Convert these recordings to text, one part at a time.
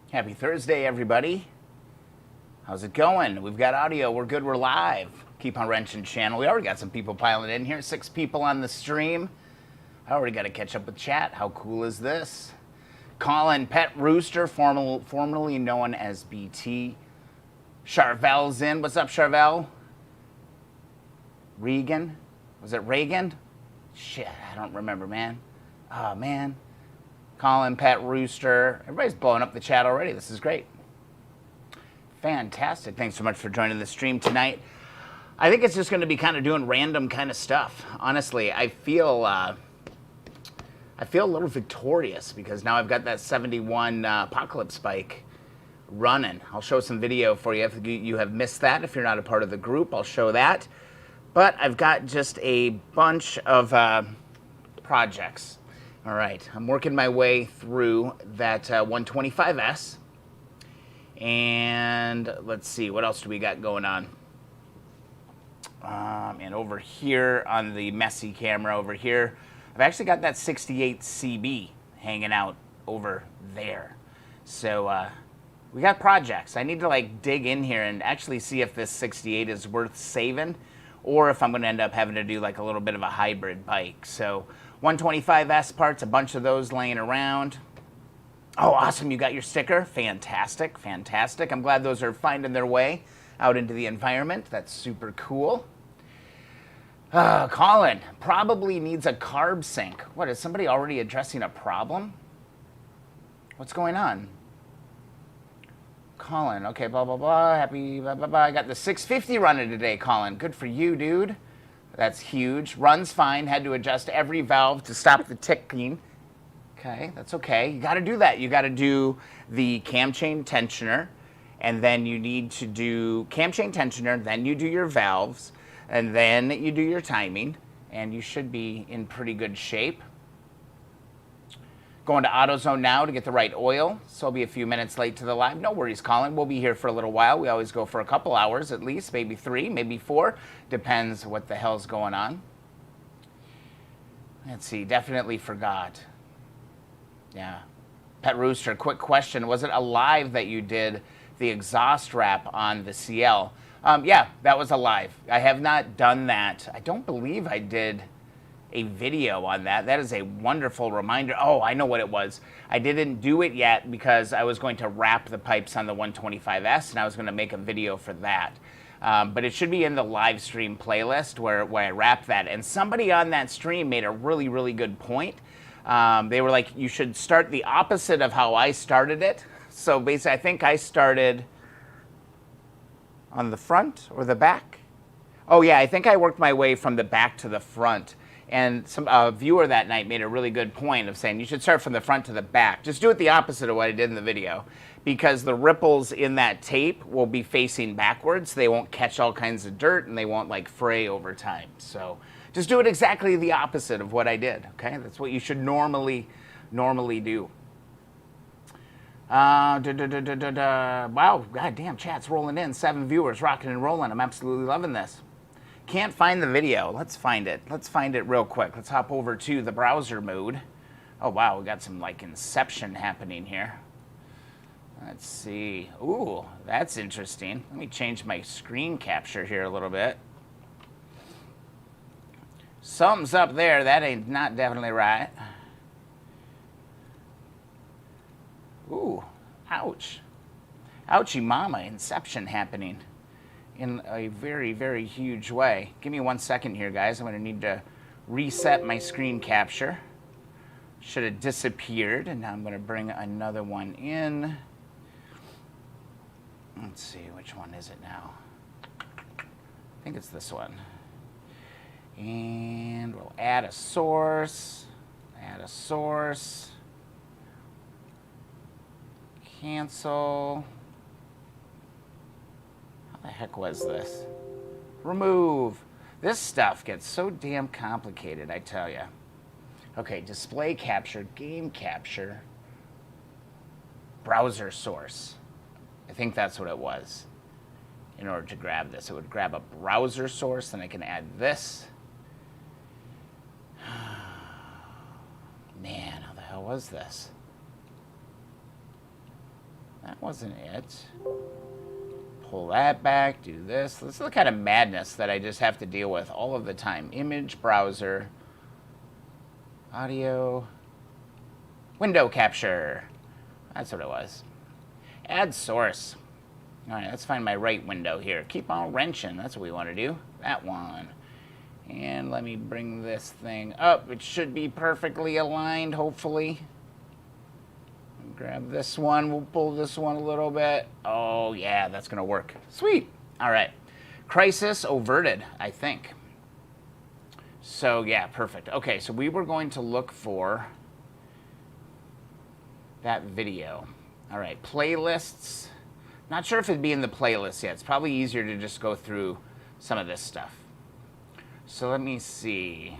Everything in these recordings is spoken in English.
Happy Thursday, everybody. How's it going? We've got audio. We're good. We're live. Keep on wrenching channel. We already got some people piling in here. 6 people on the stream. I already got to catch up with chat. How cool is this? Colin, Pet Rooster, formerly known as BT. Charvel's in. What's up, Charvel? Regan? Was it Reagan? Shit, I don't remember, man. Oh, man. Colin, Pet Rooster. Everybody's blowing up the chat already. This is great. Fantastic. Thanks so much for joining the stream tonight. I think it's just going to be kind of doing random kind of stuff. Honestly, I feel a little victorious because now I've got that 71 Apocalypse bike running. I'll show some video for you if you have missed that. If you're not a part of the group, I'll show that. But I've got just a bunch of projects. All right, I'm working my way through that 125S. And let's see, what else do we got going on? And over here on the messy camera over here, I've actually got that 68 CB hanging out over there. So we got projects. I need to like dig in here and actually see if this 68 is worth saving or if I'm going to end up having to do like a little bit of a hybrid bike. So 125S parts, a bunch of those laying around. Oh, awesome, you got your sticker. Fantastic, fantastic. I'm glad those are finding their way out into the environment. That's super cool. Colin, probably needs a carb sink. What, is somebody already addressing a problem? What's going on? Colin, okay, blah, blah, blah, happy, blah, blah, blah. I got the 650 running today, Colin. Good for you, dude. That's huge. Runs fine. Had to adjust every valve to stop the ticking. Okay, that's okay. You got to do that. You got to do the cam chain tensioner, and then you need to do cam chain tensioner, then you do your valves, and then you do your timing, and you should be in pretty good shape. Going to AutoZone now to get the right oil, so I'll be a few minutes late to the live. No worries, Colin. We'll be here for a little while. We always go for a couple hours at least, maybe 3, maybe 4. Depends what the hell's going on. Let's see, definitely forgot. Yeah. Pet Rooster, quick question. Was it alive that you did the exhaust wrap on the CL? Yeah, that was alive. I have not done that. I don't believe I did a video on that. That is a wonderful reminder. Oh, I know what it was. I didn't do it yet because I was going to wrap the pipes on the 125S and I was going to make a video for that. But it should be in the live stream playlist where I wrapped that. And somebody on that stream made a really, really good point. They were like, you should start the opposite of how I started it. So basically, I think I started on the front or the back. Oh yeah, I think I worked my way from the back to the front. And some viewer that night made a really good point of saying you should start from the front to the back. Just do it the opposite of what I did in the video, because the ripples in that tape will be facing backwards. They won't catch all kinds of dirt and they won't like fray over time. So just do it exactly the opposite of what I did, okay? That's what you should normally do. Wow, goddamn, chat's rolling in. 7 viewers, rocking and rolling. I'm absolutely loving this. Can't find the video. Let's find it. Let's find it real quick. Let's hop over to the browser mode. Oh, wow, we got some, like, Inception happening here. Let's see. Ooh, that's interesting. Let me change my screen capture here a little bit. Something's up there. That ain't not definitely right. Ooh, ouch. Ouchie mama, Inception happening in a very, very huge way. Give me 1 second here, guys. I'm going to need to reset my screen capture. Should have disappeared, and now I'm going to bring another one in. Let's see, which one is it now? I think it's this one. And we'll add a source. Add a source. Cancel. How the heck was this? Remove. This stuff gets so damn complicated, I tell you. Okay, display capture, game capture, browser source. I think that's what it was. In order to grab this, it would grab a browser source, then I can add this. Man, how the hell was this? That wasn't it. Pull that back, do this. This is the kind of madness that I just have to deal with all of the time. Image, browser, audio, window capture. That's what it was. Add source. All right, let's find my right window here. Keep on wrenching. That's what we want to do. That one. And let me bring this thing up. It should be perfectly aligned, hopefully. Grab this one. We'll pull this one a little bit. Oh, yeah, that's going to work. Sweet. All right. Crisis averted, I think. So, yeah, perfect. Okay, so we were going to look for that video. All right, playlists. Not sure if it'd be in the playlist yet. It's probably easier to just go through some of this stuff. So let me see.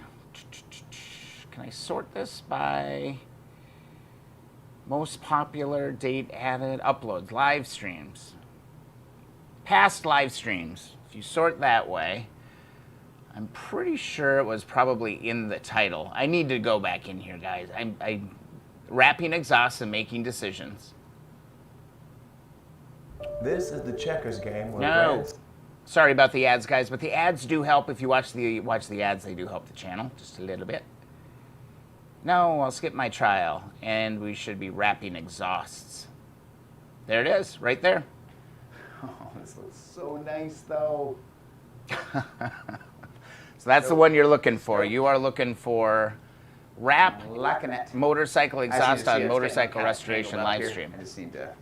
Can I sort this by most popular, date added, uploads, live streams, past live streams? If you sort that way, I'm pretty sure it was probably in the title. I need to go back in here, guys. I'm wrapping exhausts and making decisions. This is the checkers game. No. Sorry about the ads, guys, but the ads do help. If you watch the ads, they do help the channel just a little bit. No, I'll skip my trial, and we should be wrapping exhausts. There it is, right there. Oh, this looks so nice, though. So that's the one you're looking for. You are looking for wrap motorcycle exhaust on motorcycle restoration live stream. I just need to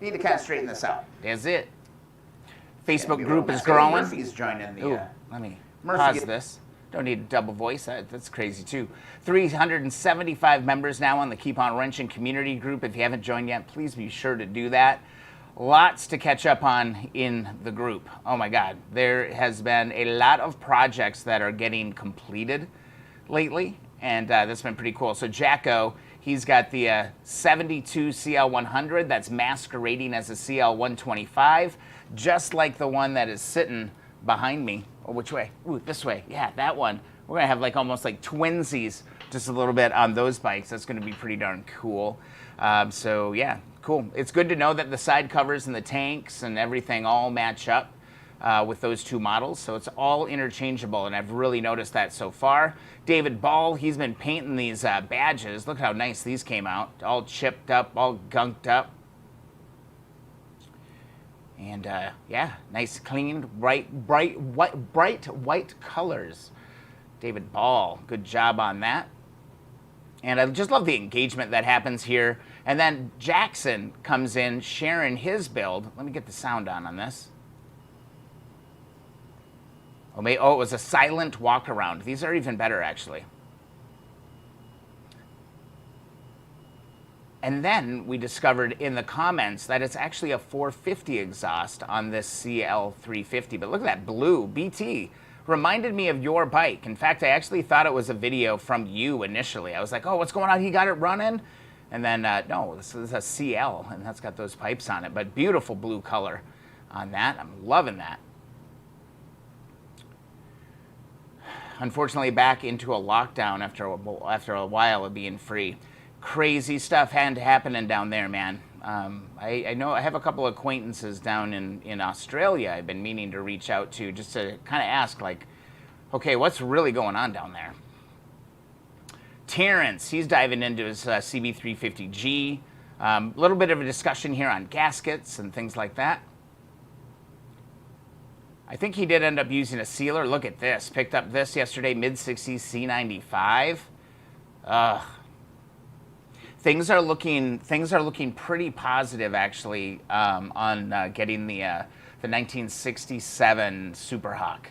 kind of straighten this out. That's it. Facebook group is growing. Murphy's joining the. Ooh, let me pause this. Don't need a double voice. That's crazy too. 375 members now on the Keep On Wrenching community group. If you haven't joined yet, please be sure to do that. Lots to catch up on in the group. Oh my God, there has been a lot of projects that are getting completed lately, and that's been pretty cool. So Jacko, he's got the 72 CL100 that's masquerading as a CL125, just like the one that is sitting behind me. Oh, which way? Ooh, this way. Yeah, that one. We're going to have like almost like twinsies just a little bit on those bikes. That's going to be pretty darn cool. So yeah, cool. It's good to know that the side covers and the tanks and everything all match up with those two models. So it's all interchangeable, and I've really noticed that so far. David Ball, he's been painting these badges. Look how nice these came out. All chipped up, all gunked up. And yeah, nice, clean, bright white colors. David Ball, good job on that. And I just love the engagement that happens here. And then Jackson comes in sharing his build. Let me get the sound on this. Oh, it was a silent walk around. These are even better, actually. And then we discovered in the comments that it's actually a 450 exhaust on this CL350. But look at that blue. BT reminded me of your bike. In fact, I actually thought it was a video from you initially. I was like, oh, what's going on? He got it running? And then, no, this is a CL, and that's got those pipes on it. But beautiful blue color on that. I'm loving that. Unfortunately, back into a lockdown after a while of being free. Crazy stuff happening down there, man. I know I have a couple of acquaintances down in Australia I've been meaning to reach out to just to kind of ask, like, okay, what's really going on down there? Terrence, he's diving into his CB350G. A little bit of a discussion here on gaskets and things like that. I think he did end up using a sealer. Look at this. Picked up this yesterday, mid-60s C95. Ugh. Things are looking pretty positive, actually, on getting the 1967 Super Hawk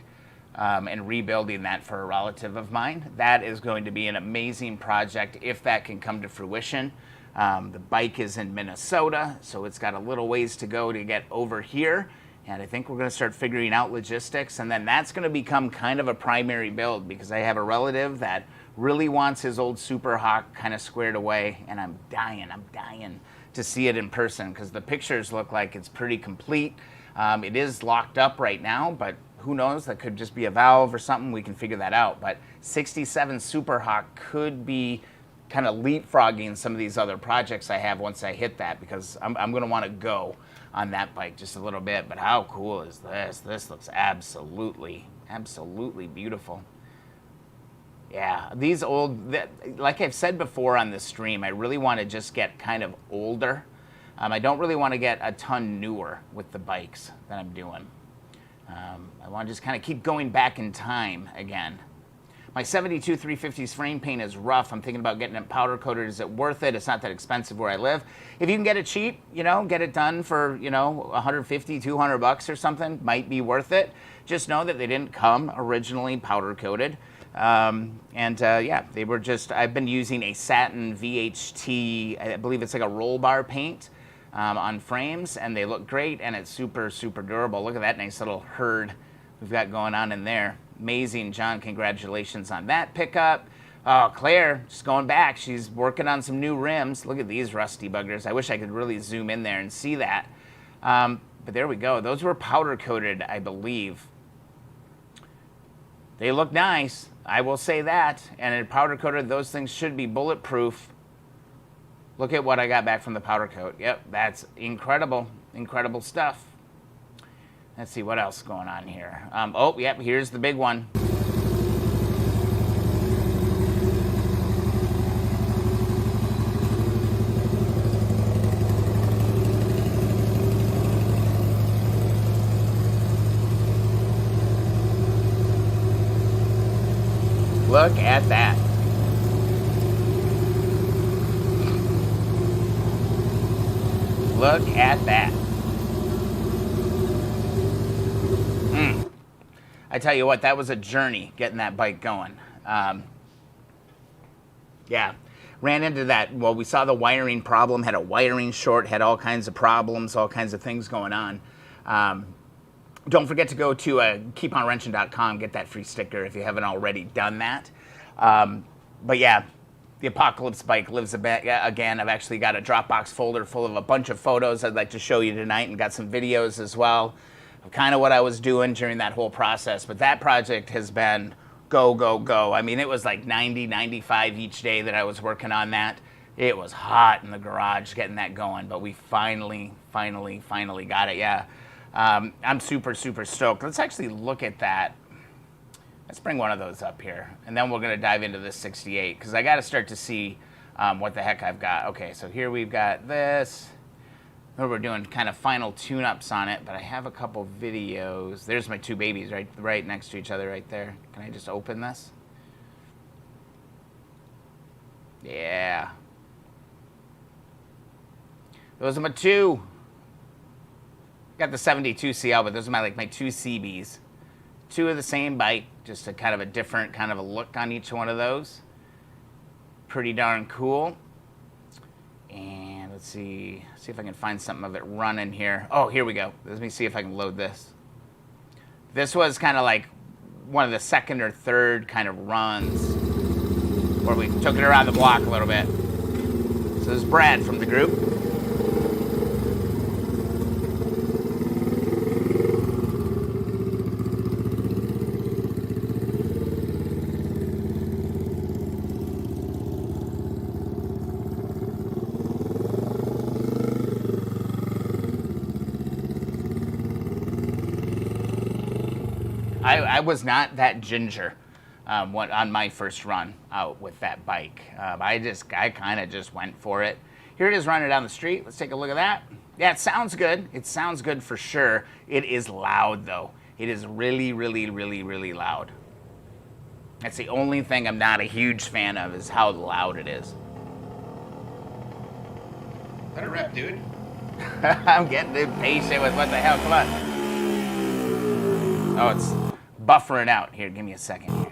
and rebuilding that for a relative of mine. That is going to be an amazing project if that can come to fruition. The bike is in Minnesota, so it's got a little ways to go to get over here. And I think we're going to start figuring out logistics, and then that's going to become kind of a primary build because I have a relative that really wants his old Super Hawk kind of squared away, and I'm dying to see it in person because the pictures look like it's pretty complete. It is locked up right now, but who knows? That could just be a valve or something. We can figure that out. But 67 Super Hawk could be kind of leapfrogging some of these other projects I have once I hit that, because I'm going to want to go on that bike just a little bit. But how cool is this? This looks absolutely beautiful. Yeah, these old, like I've said before on this stream, I really want to just get kind of older. I don't really want to get a ton newer with the bikes that I'm doing. I want to just kind of keep going back in time again. My 72 350's frame paint is rough. I'm thinking about getting it powder coated. Is it worth it? It's not that expensive where I live. If you can get it cheap, you know, get it done for, you know, 150, 200 bucks or something, might be worth it. Just know that they didn't come originally powder coated. Yeah, they were just, I've been using a satin VHT, I believe it's like a roll bar paint on frames, and they look great, and it's super durable. Look at that nice little herd we've got going on in there. Amazing, John. Congratulations on that pickup. Oh, Claire, just going back. She's working on some new rims. Look at these rusty buggers. I wish I could really zoom in there and see that. But there we go. Those were powder coated, I believe. They look nice. I will say that. And in powder coated, those things should be bulletproof. Look at what I got back from the powder coat. Yep, that's incredible. Incredible stuff. Let's see what else is going on here. Oh, yep, here's the big one. Look at that. Look at that. I tell you what, that was a journey getting that bike going. Yeah, ran into that. Well, we saw the wiring problem, had a wiring short, had all kinds of problems, all kinds of things going on. Don't forget to go to keeponwrenching.com, get that free sticker if you haven't already done that. But yeah, the Apocalypse bike lives again. I've actually got a Dropbox folder full of a bunch of photos I'd like to show you tonight, and got some videos as well of kind of what I was doing during that whole process. But that project has been go. I mean, it was like 90, 95 each day that I was working on that. It was hot in the garage getting that going, but we finally got it. Yeah. I'm super stoked. Let's actually look at that. Let's bring one of those up here, and then we're going to dive into this 68, because I got to start to see what the heck I've got. Okay, so here we've got this. We're doing kind of final tune-ups on it, but I have a couple videos. There's my two babies right next to each other right there. Can I just open this? Yeah. Those are my two. Got the 72 CL, but those are my two CBs. Two of the same bike, just a kind of a different kind of a look on each one of those. Pretty darn cool. And let's see if I can find something of it running here. Oh, here we go. Let me see if I can load this. This was kind of like one of the second or third kind of runs where we took it around the block a little bit. So this is Brad from the group. I was not that ginger on my first run out with that bike. I kind of just went for it. Here it is running down the street. Let's take a look at that. Yeah, it sounds good. It sounds good for sure. It is loud though. It is really loud. That's the only thing I'm not a huge fan of, is how loud it is. Let it rip, dude. I'm getting impatient with what the hell. Come on. Oh, it's buffering out. Here, give me a second here.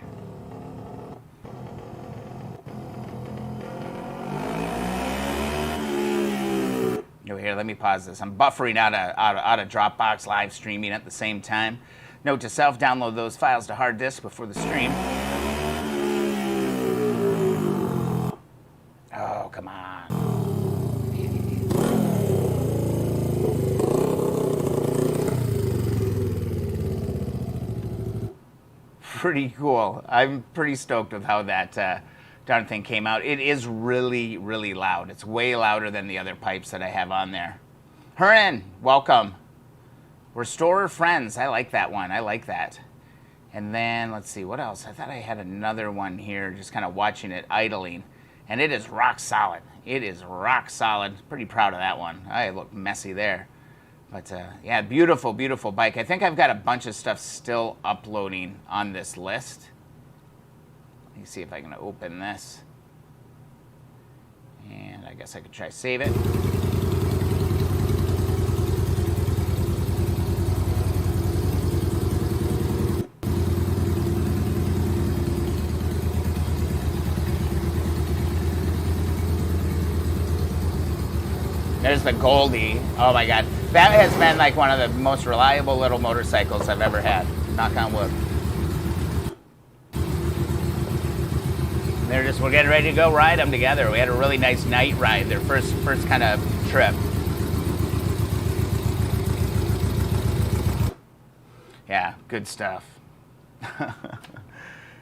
Here, let me pause this. I'm buffering out of Dropbox, live streaming at the same time. Note to self, download those files to hard disk before the stream. Oh, come on. Pretty cool. I'm pretty stoked with how that darn thing came out. It is really, really loud. It's way louder than the other pipes that I have on there. Hernan, welcome. Restorer Friends. I like that one. I like that. And then, let's see, what else? I thought I had another one here, just kind of watching it idling. And it is rock solid. It is rock solid. Pretty proud of that one. I look messy there. But, yeah, beautiful, beautiful bike. I think I've got a bunch of stuff still uploading on this list. Let me see if I can open this. And I guess I could try save it. There's the Goldie. Oh my God. That has been like one of the most reliable little motorcycles I've ever had. Knock on wood. We're getting ready to go ride them together. We had a really nice night ride, their first kind of trip. Yeah, good stuff.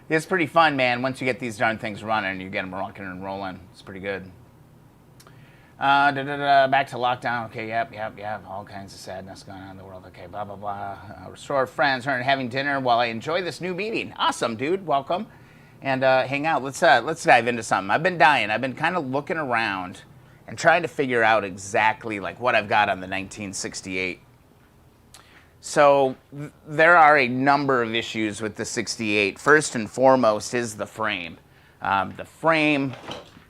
It's pretty fun, man. Once you get these darn things running, you get them rocking and rolling. It's pretty good. Back to lockdown. Okay, yep. All kinds of sadness going on in the world. Okay, blah, blah, blah. Restore friends, having dinner while I enjoy this new meeting. Awesome, dude. Welcome. And hang out. Let's dive into something. I've been dying. I've been kind of looking around and trying to figure out exactly like what I've got on the 1968. So there are a number of issues with the 68. First and foremost is the frame. The frame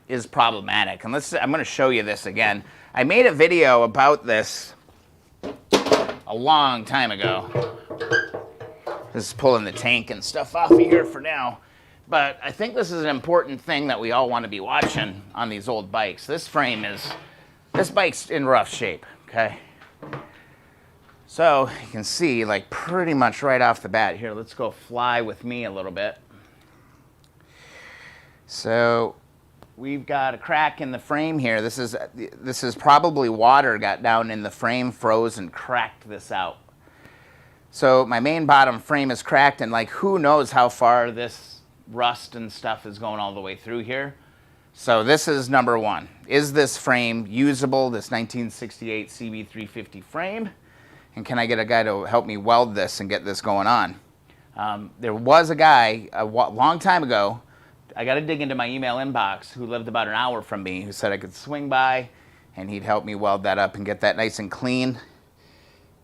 is problematic. And I'm going to show you this again. I made a video about this a long time ago. This is pulling the tank and stuff off of here for now. But I think this is an important thing that we all want to be watching on these old bikes. This bike's in rough shape, okay? So you can see like pretty much right off the bat here. Let's go fly with me a little bit. So we've got a crack in the frame here. This is probably water got down in the frame, froze, and cracked this out. So my main bottom frame is cracked, and like who knows how far this rust and stuff is going all the way through here. So this is number one. Is this frame usable, this 1968 CB350 frame? And can I get a guy to help me weld this and get this going on? There was a guy a long time ago, I got to dig into my email inbox, who lived about an hour from me, who said I could swing by and he'd help me weld that up and get that nice and clean.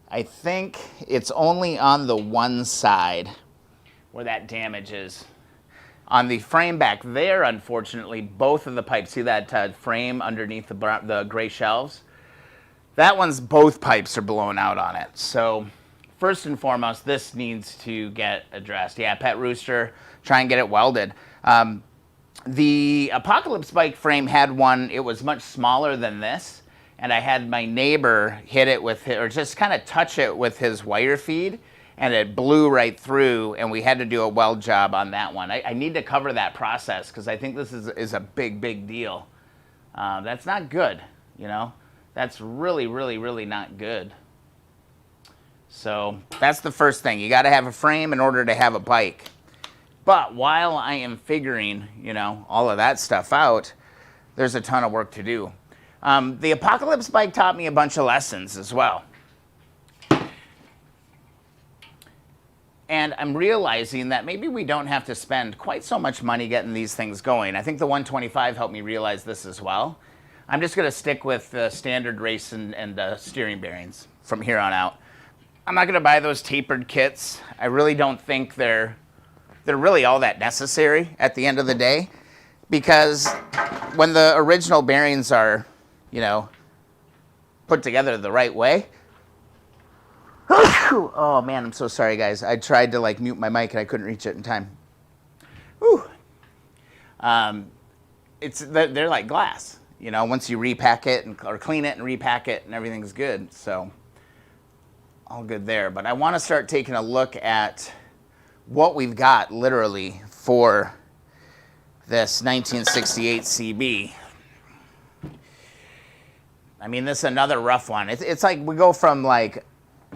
I think it's only on the one side where that damage is. On the frame back there, unfortunately, both of the pipes, see that frame underneath the gray shelves? That one's, both pipes are blown out on it. So first and foremost, this needs to get addressed. Yeah, Pet Rooster, try and get it welded. The Apocalypse bike frame had one, it was much smaller than this, and I had my neighbor hit it with, or just kind of touch it with his wire feed, and it blew right through, and we had to do a weld job on that one. I need to cover that process, because I think this is a big, big deal. That's not good, you know? That's really, really, really not good. So that's the first thing. You got to have a frame in order to have a bike. But while I am figuring, you know, all of that stuff out, there's a ton of work to do. The Apocalypse bike taught me a bunch of lessons as well. And I'm realizing that maybe we don't have to spend quite so much money getting these things going. I think the 125 helped me realize this as well. I'm just going to stick with the standard race and steering bearings from here on out. I'm not going to buy those tapered kits. I really don't think they're really all that necessary at the end of the day, because when the original bearings are, you know, put together the right way. Oh man, I'm so sorry guys. I tried to like mute my mic and I couldn't reach it in time. Whew. They're like glass, you know, once you repack it or clean it and repack it and everything's good. So all good there. But I want to start taking a look at what we've got literally for this 1968 CB. I mean, this is another rough one. It's like we go from like,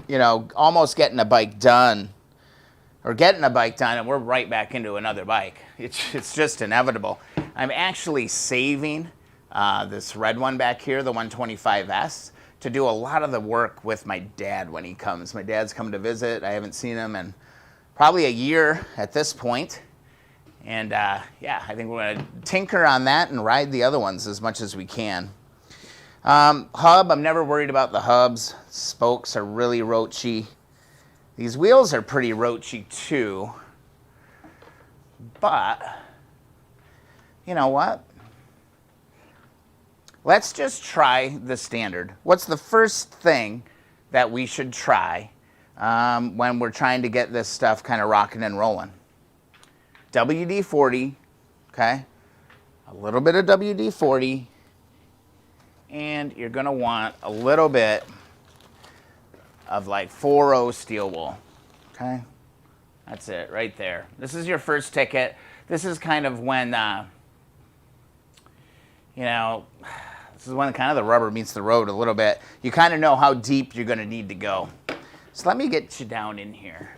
you know, almost getting a bike done or getting a bike done, and we're right back into another bike. It's just inevitable. I'm actually saving this red one back here, the 125S, to do a lot of the work with my dad when he comes. My dad's coming to visit. I haven't seen him in probably a year at this point. And yeah, I think we're going to tinker on that and ride the other ones as much as we can. Hub, I'm never worried about the hubs. Spokes are really roachy. These wheels are pretty roachy too. But, you know what? Let's just try the standard. What's the first thing that we should try when we're trying to get this stuff kind of rocking and rolling? WD-40, okay? A little bit of WD-40. And you're going to want a little bit of like 4-0 steel wool, okay? That's it right there. This is your first ticket. This is kind of when, you know, this is when kind of the rubber meets the road a little bit. You kind of know how deep you're going to need to go. So let me get you down in here.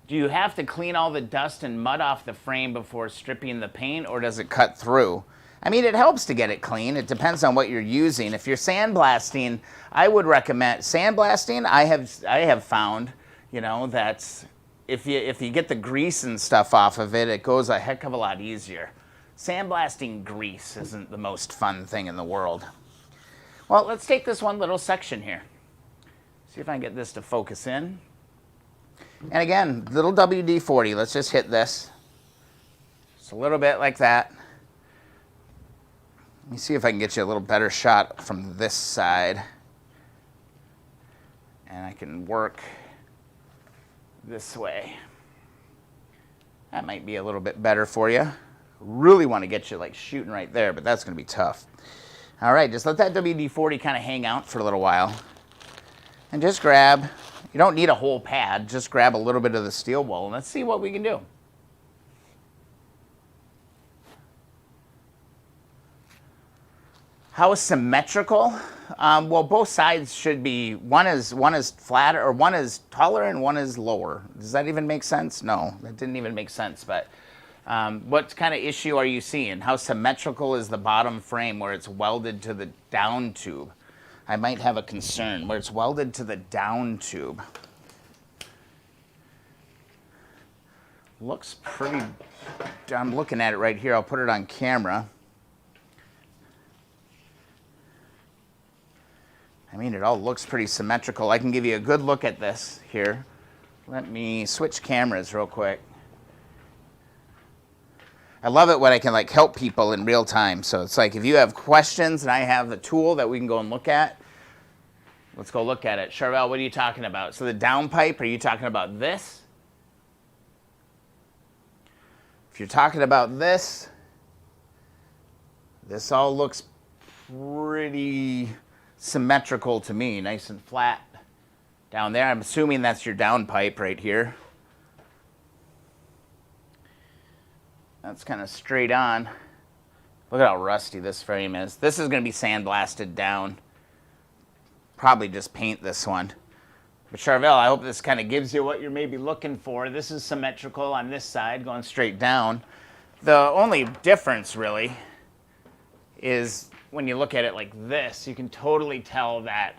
Do you have to clean all the dust and mud off the frame before stripping the paint, or does it cut through? I mean, it helps to get it clean. It depends on what you're using. If you're sandblasting, I would recommend sandblasting. I have found, you know, that if you get the grease and stuff off of it, it goes a heck of a lot easier. Sandblasting grease isn't the most fun thing in the world. Well, let's take this one little section here. See if I can get this to focus in. And again, little WD-40. Let's just hit this. Just a little bit like that. Let me see if I can get you a little better shot from this side. And I can work this way. That might be a little bit better for you. Really want to get you like shooting right there, but that's going to be tough. All right, just let that WD-40 kind of hang out for a little while. And just grab, you don't need a whole pad, just grab a little bit of the steel wool and let's see what we can do. How symmetrical? Well, both sides should be, one is flatter, or one is taller and one is lower. Does that even make sense? No, that didn't even make sense. But what kind of issue are you seeing? How symmetrical is the bottom frame where it's welded to the down tube? I might have a concern where it's welded to the down tube. Looks pretty, I'm looking at it right here. I'll put it on camera. I mean, it all looks pretty symmetrical. I can give you a good look at this here. Let me switch cameras real quick. I love it when I can like help people in real time. So it's like if you have questions and I have the tool that we can go and look at, let's go look at it. Charvel, what are you talking about? So the downpipe, are you talking about this? If you're talking about this, this all looks pretty symmetrical to me, nice and flat down there. I'm assuming that's your downpipe right here. That's kind of straight on. Look at how rusty this frame is. This is going to be sandblasted down. Probably just paint this one. But Charvel, I hope this kind of gives you what you're maybe looking for. This is symmetrical on this side, going straight down. The only difference really is when you look at it like this, you can totally tell that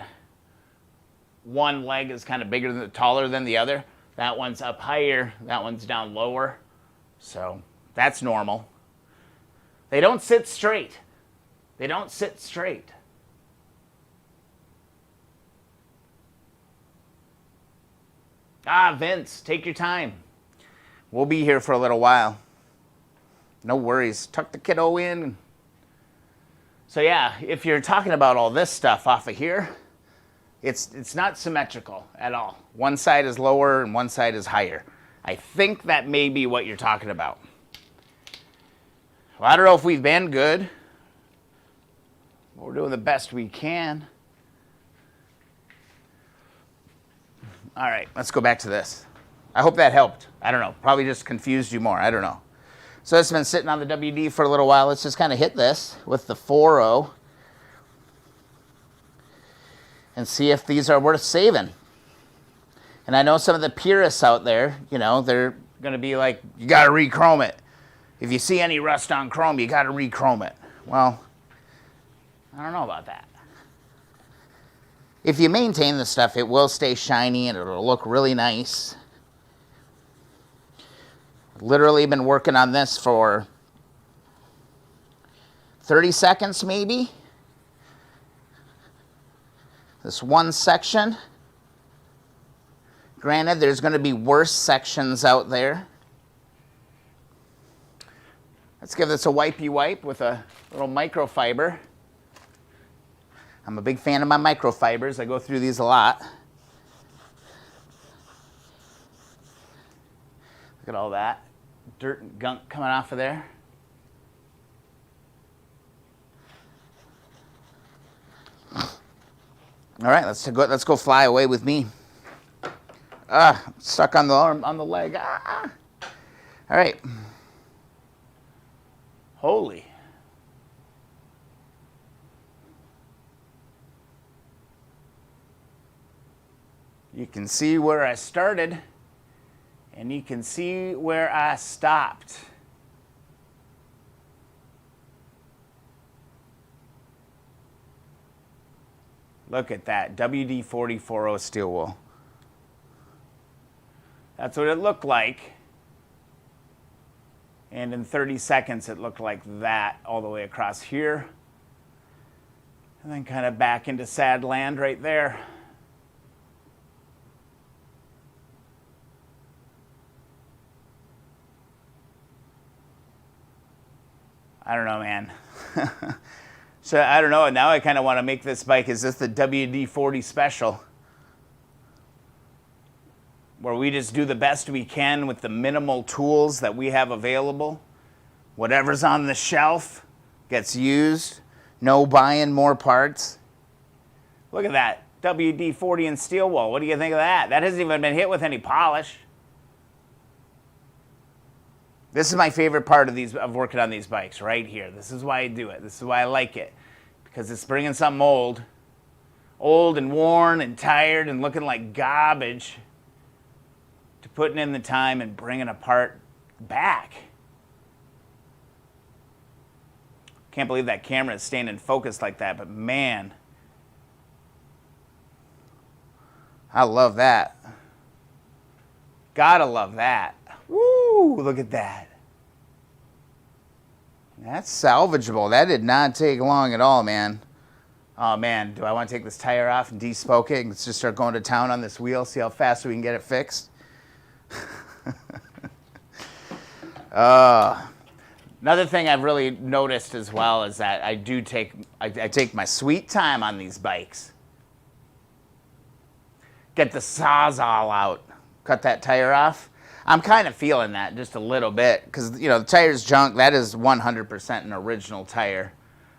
one leg is kind of bigger than taller than the other. That one's up higher, that one's down lower. So that's normal. They don't sit straight. They don't sit straight. Ah, Vince, take your time. We'll be here for a little while. No worries. Tuck the kiddo in. So yeah, if you're talking about all this stuff off of here, it's not symmetrical at all. One side is lower and one side is higher. I think that may be what you're talking about. Well, I don't know if we've been good. We're doing the best we can. All right, let's go back to this. I hope that helped. I don't know, probably just confused you more. I don't know. So it's been sitting on the WD for a little while. Let's just kind of hit this with the 4.0 and see if these are worth saving. And I know some of the purists out there, you know, they're going to be like, you got to re-chrome it. If you see any rust on chrome, you got to re-chrome it. Well, I don't know about that. If you maintain the stuff, it will stay shiny and it'll look really nice. Literally been working on this for 30 seconds maybe. This one section. Granted, there's going to be worse sections out there. Let's give this a wipey wipe with a little microfiber. I'm a big fan of my microfibers. I go through these a lot. Look at all that dirt and gunk coming off of there. All right, let's go fly away with me. Stuck on the arm, on the leg. All right. Holy. You can see where I started, and you can see where I stopped. Look at that, WD-40 steel wool. That's what it looked like. And in 30 seconds, it looked like that all the way across here. And then kind of back into sad land right there. I don't know, man. So I don't know. Now I kind of want to make this bike. Is this the WD-40 special? Where we just do the best we can with the minimal tools that we have available. Whatever's on the shelf gets used. No buying more parts. Look at that. WD-40 and steel wool. What do you think of that? That hasn't even been hit with any polish. This is my favorite part of working on these bikes right here. This is why I do it. This is why I like it. Because it's bringing something old and worn and tired and looking like garbage, to putting in the time and bringing a part back. Can't believe that camera is staying in focus like that, but man, I love that. Gotta love that. Woo, look at that. That's salvageable. That did not take long at all, man. Oh man, do I want to take this tire off and de-spoke it and let's just start going to town on this wheel, see how fast we can get it fixed? Another thing I've really noticed as well is that I take my sweet time on these bikes. Get the Sawzall out, cut that tire off. I'm kind of feeling that just a little bit because, you know, the tire's junk. That is 100% an original tire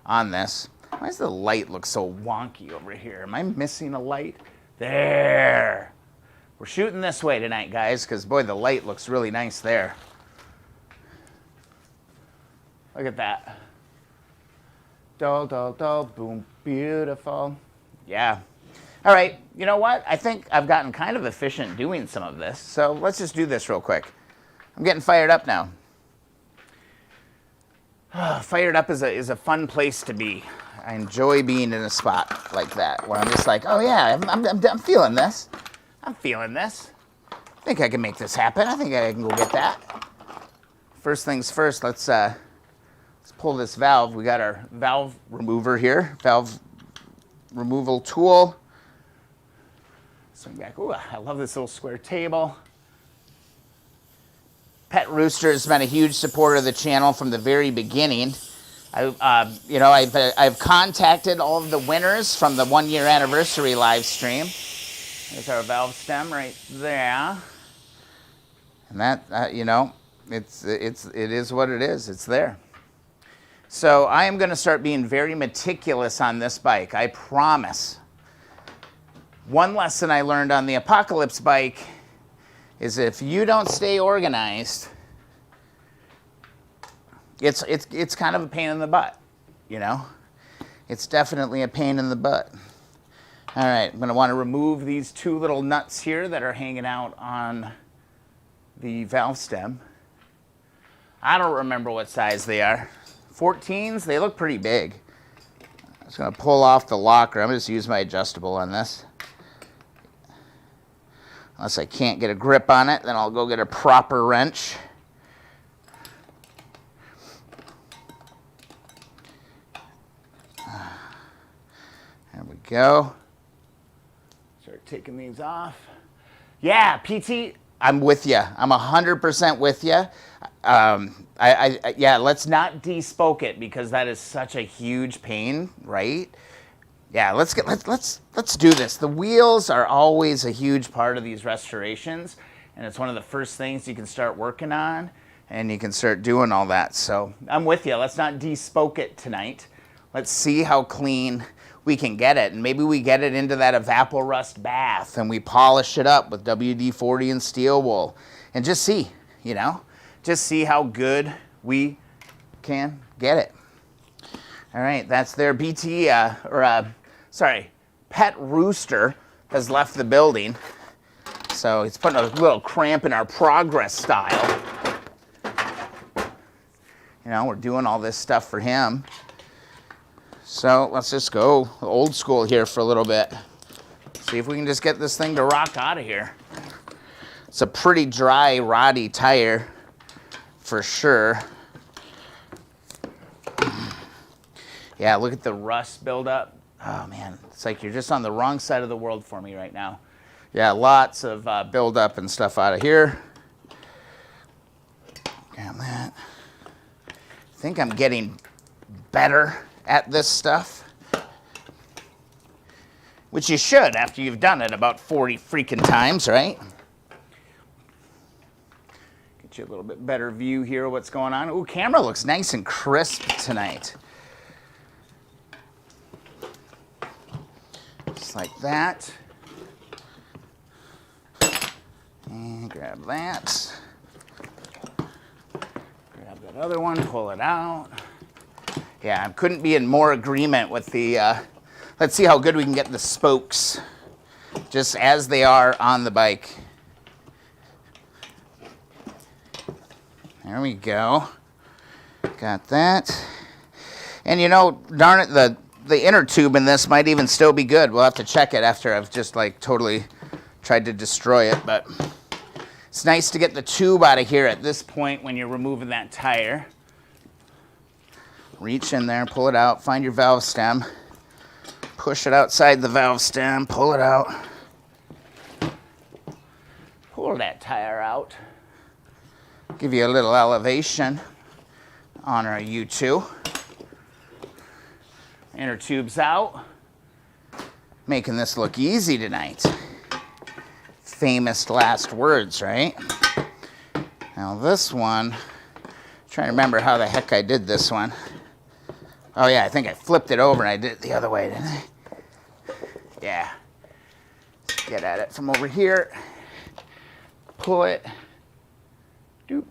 on this. Why does the light look so wonky over here? Am I missing a light? There. We're shooting this way tonight, guys, because, boy, the light looks really nice there. Look at that. Dull, dull, dull, boom, beautiful. Yeah. All right, you know what? I think I've gotten kind of efficient doing some of this, so let's just do this real quick. I'm getting fired up now. Fired up is a fun place to be. I enjoy being in a spot like that, where I'm just like, oh yeah, I'm feeling this. I'm feeling this. I think I can make this happen. I think I can go get that. First things first, let's pull this valve. We got our valve remover here, valve removal tool. Swing back. Ooh, I love this little square table. Pet Rooster has been a huge supporter of the channel from the very beginning. I've contacted all of the winners from the 1-year anniversary live stream. There's our valve stem right there, and that it is what it is. It's there. So I am going to start being very meticulous on this bike. I promise. One lesson I learned on the Apocalypse bike is if you don't stay organized, it's kind of a pain in the butt, you know? It's definitely a pain in the butt. All right, I'm going to want to remove these two little nuts here that are hanging out on the valve stem. I don't remember what size they are. 14s, they look pretty big. I'm just going to pull off the locker. I'm going to just use my adjustable on this. Unless I can't get a grip on it, then I'll go get a proper wrench. There we go. Start taking these off. Yeah, PT, I'm with you. I'm 100% with you. Yeah, let's not de-spoke it because that is such a huge pain, right? Yeah, let's do this. The wheels are always a huge part of these restorations, and it's one of the first things you can start working on, and you can start doing all that. So I'm with you. Let's not de-spoke it tonight. Let's see how clean we can get it, and maybe we get it into that evaporust bath, and we polish it up with WD-40 and steel wool, and just see, just see how good we can get it. All right, that's their Pet Rooster has left the building. So he's putting a little cramp in our progress style. We're doing all this stuff for him. So let's just go old school here for a little bit. See if we can just get this thing to rock out of here. It's a pretty dry, roddy tire for sure. Yeah, look at the rust buildup. Oh man, it's like you're just on the wrong side of the world for me right now. Yeah, lots of buildup and stuff out of here. Grab that. I think I'm getting better at this stuff, which you should after you've done it about 40 freaking times, right? Get you a little bit better view here of what's going on. Ooh, camera looks nice and crisp tonight. Just like that. And grab that. Grab that other one, pull it out. Yeah, I couldn't be in more agreement with the, let's see how good we can get the spokes just as they are on the bike. There we go. Got that. And darn it, the inner tube in this might even still be good. We'll have to check it after I've just totally tried to destroy it, but it's nice to get the tube out of here at this point when you're removing that tire. Reach in there, pull it out, find your valve stem, push it outside the valve stem, pull it out. Pull that tire out. Give you a little elevation on our U2. Inner tube's out. Making this look easy tonight. Famous last words, right? Now this one, trying to remember how the heck I did this one. Oh yeah, I think I flipped it over and I did it the other way, didn't I? Yeah. Get at it from over here. Pull it. Doop.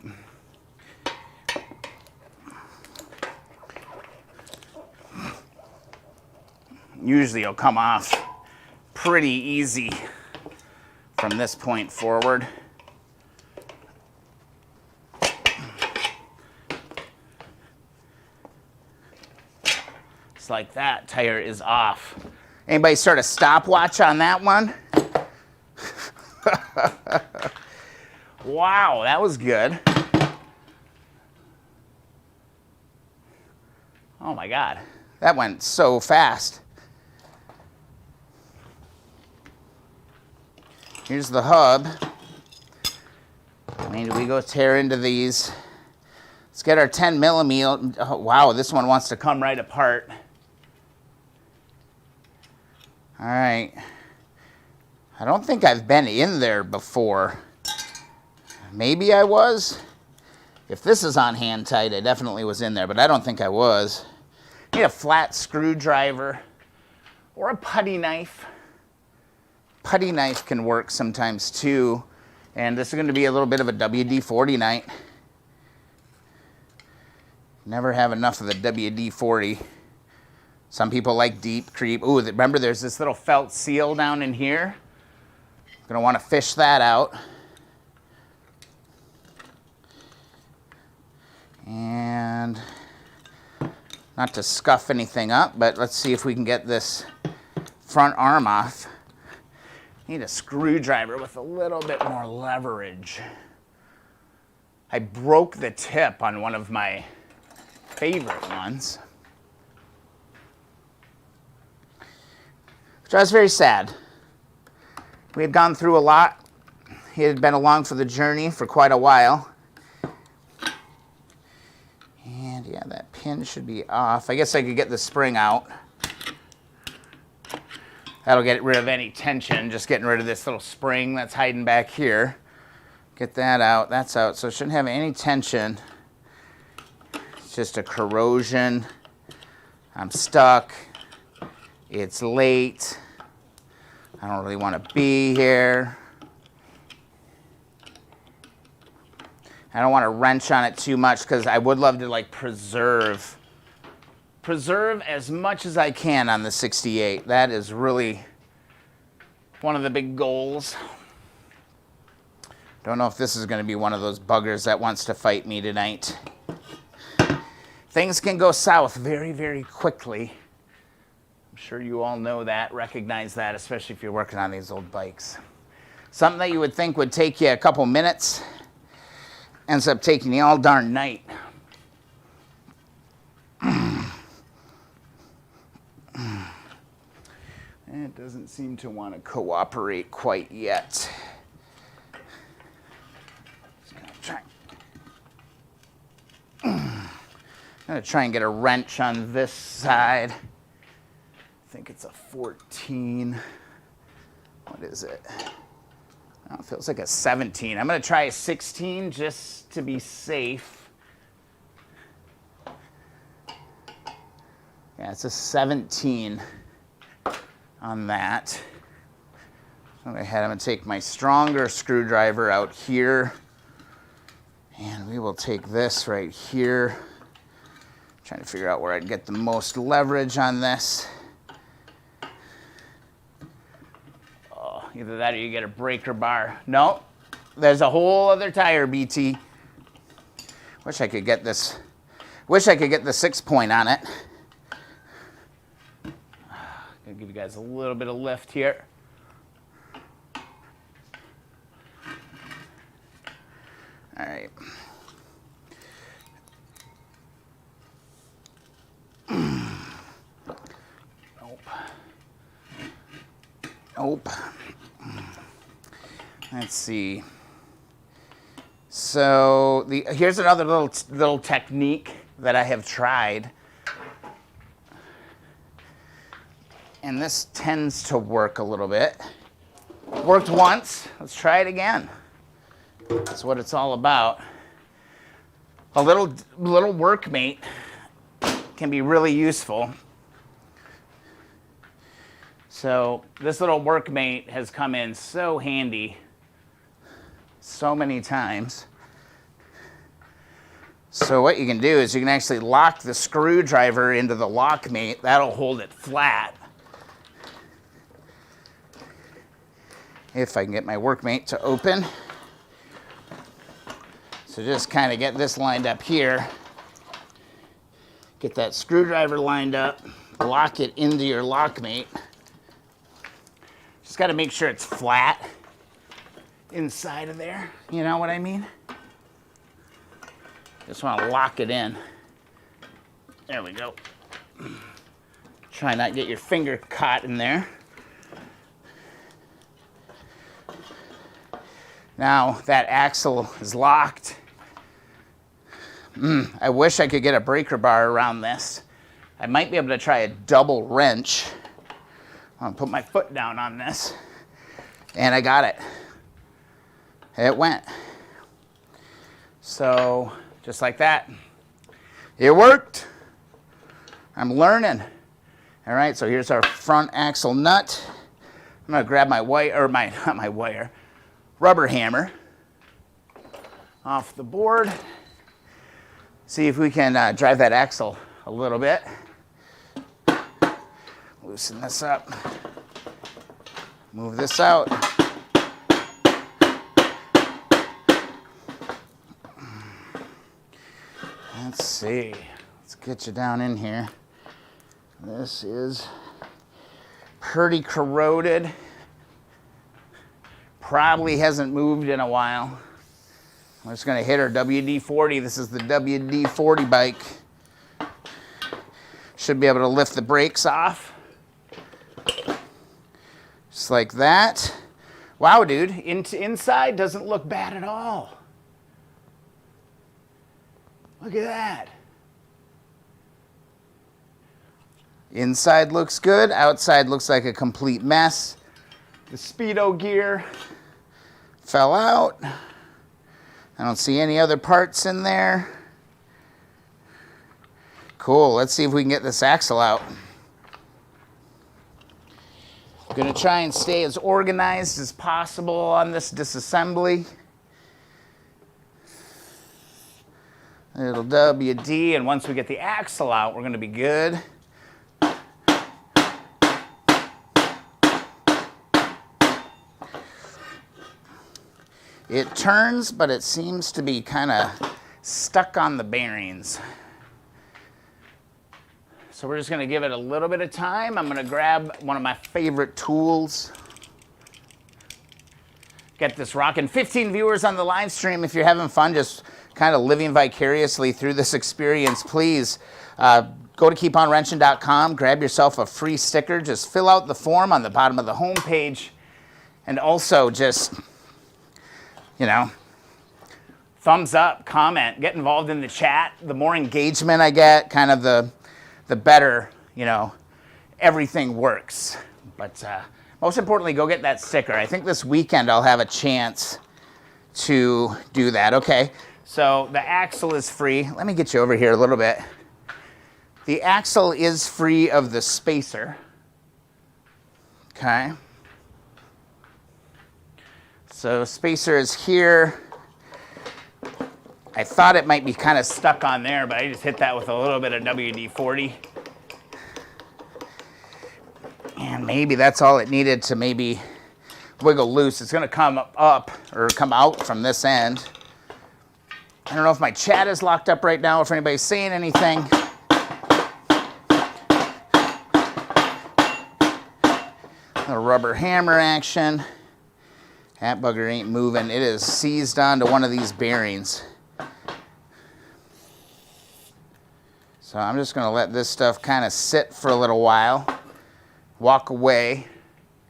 Usually it'll come off pretty easy from this point forward. Just like that, tire is off. Anybody start a stopwatch on that one? Wow, that was good. Oh my God, that went so fast. Here's the hub. We go tear into these. Let's get our 10 millimeter. Oh, wow, this one wants to come right apart. All right. I don't think I've been in there before. Maybe I was. If this is on hand tight, I definitely was in there, but I don't think I was. Need a flat screwdriver or a putty knife. Putty knife can work sometimes too. And this is going to be a little bit of a WD-40 night. Never have enough of the WD-40. Some people like deep creep. Ooh, remember there's this little felt seal down in here. Gonna want to fish that out. And not to scuff anything up, but let's see if we can get this front arm off. Need a screwdriver with a little bit more leverage. I broke the tip on one of my favorite ones, which I was very sad. We had gone through a lot. He had been along for the journey for quite a while. And yeah, that pin should be off. I guess I could get the spring out. That'll get rid of any tension, just getting rid of this little spring that's hiding back here. Get that out, that's out. So it shouldn't have any tension. It's just a corrosion. I'm stuck. It's late. I don't really want to be here. I don't want to wrench on it too much because I would love to like preserve as much as I can on the 68. That is really one of the big goals. Don't know if this is going to be one of those buggers that wants to fight me tonight. Things can go south very, very quickly. I'm sure you all know that, recognize that, especially if you're working on these old bikes. Something that you would think would take you a couple minutes ends up taking you all darn night. It doesn't seem to want to cooperate quite yet. I'm going to try and get a wrench on this side. I think it's a 14. What is it? Oh, it feels like a 17. I'm going to try a 16 just to be safe. Yeah, it's a 17 on that. So I'm going to take my stronger screwdriver out here. And we will take this right here. Trying to figure out where I'd get the most leverage on this. Oh, either that or you get a breaker bar. No, there's a whole other tire, BT. Wish I could get this. Wish I could get the 6-point on it. Gonna give you guys a little bit of lift here. All right. Nope. Let's see. So here's another little technique that I have tried. And this tends to work a little bit. Worked once, let's try it again. That's what it's all about. A little workmate can be really useful. So this little workmate has come in so handy so many times. So what you can do is you can actually lock the screwdriver into the lockmate. That'll hold it flat. If I can get my workmate to open. So just kind of get this lined up here. Get that screwdriver lined up. Lock it into your lockmate. Just got to make sure it's flat inside of there. You know what I mean? Just want to lock it in. There we go. Try not to get your finger caught in there. Now that axle is locked. I wish I could get a breaker bar around this. I might be able to try a double wrench. I'm gonna put my foot down on this. And I got it. It went. So, just like that. It worked. I'm learning. All right, so here's our front axle nut. I'm gonna grab my rubber hammer off the board. See if we can drive that axle a little bit. Loosen this up. Move this out. Let's see. Let's get you down in here. This is pretty corroded. Probably hasn't moved in a while. I'm just going to hit our WD-40. This is the WD-40 bike. Should be able to lift the brakes off. Just like that. Wow, dude, inside doesn't look bad at all. Look at that. Inside looks good. Outside looks like a complete mess. The Speedo gear fell out. I don't see any other parts in there. Cool, let's see if we can get this axle out. I'm gonna try and stay as organized as possible on this disassembly. Little WD, and once we get the axle out, we're gonna be good. It turns, but it seems to be kind of stuck on the bearings. So we're just going to give it a little bit of time. I'm going to grab one of my favorite tools. Get this rocking. 15 viewers on the live stream. If you're having fun, just kind of living vicariously through this experience, please go to keeponwrenching.com, grab yourself a free sticker. Just fill out the form on the bottom of the home page. And also just, you know, thumbs up, comment, get involved in the chat. The more engagement I get, kind of the better, you know, everything works. But most importantly, go get that sticker. I think this weekend I'll have a chance to do that. Okay, so the axle is free. Let me get you over here a little bit. The axle is free of the spacer. Okay. So spacer is here. I thought it might be kind of stuck on there, but I just hit that with a little bit of WD-40. And maybe that's all it needed to maybe wiggle loose. It's gonna come up or come out from this end. I don't know if my chat is locked up right now, if anybody's saying anything. A rubber hammer action. That bugger ain't moving. It is seized onto one of these bearings. So I'm just going to let this stuff kind of sit for a little while, walk away,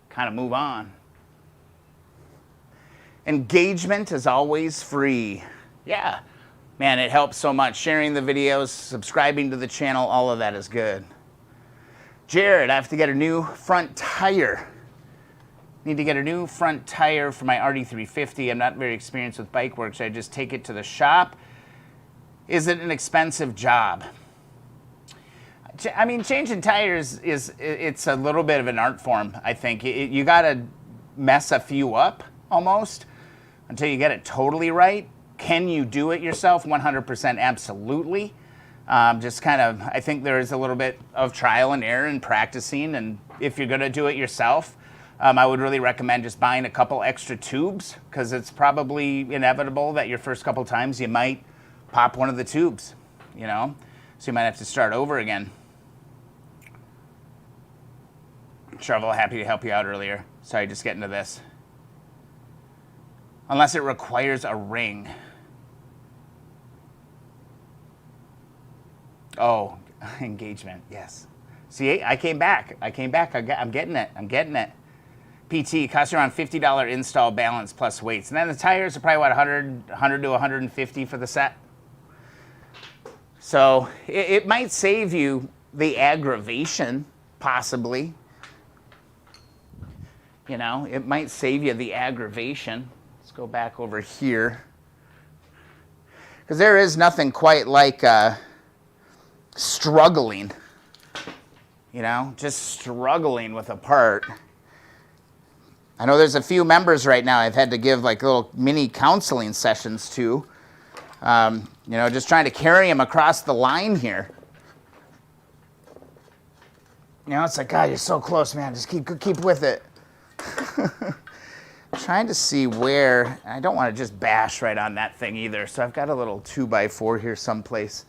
kind of move on. Engagement is always free. Yeah, man, it helps so much. Sharing the videos, subscribing to the channel, all of that is good. Jared, I have to get a new front tire. Need to get a new front tire for my RD350. I'm not very experienced with bike work. Should I just take it to the shop? Is it an expensive job? I mean, changing tires it's a little bit of an art form, I think. You got to mess a few up almost until you get it totally right. Can you do it yourself? 100% absolutely. Just kind of, I think there is a little bit of trial and error and practicing. And if you're going to do it yourself, I would really recommend just buying a couple extra tubes, because it's probably inevitable that your first couple times you might pop one of the tubes, you know? So you might have to start over again. Shovel, happy to help you out earlier. Sorry, just getting to this. Unless it requires a ring. Oh, engagement, yes. See, I came back. I'm getting it. I'm getting it. PT costs around $50 install, balance plus weights. And then the tires are probably, what, 100 to 150 for the set? So it might save you the aggravation, possibly. You know, it might save you the aggravation. Let's go back over here. Because there is nothing quite like struggling. You know, just struggling with a part. I know there's a few members right now I've had to give like little mini counseling sessions to. You know, just trying to carry them across the line here. You know, it's like, God, you're so close, man. Just keep with it. Trying to see where, I don't want to just bash right on that thing either. So I've got a little 2x4 here someplace.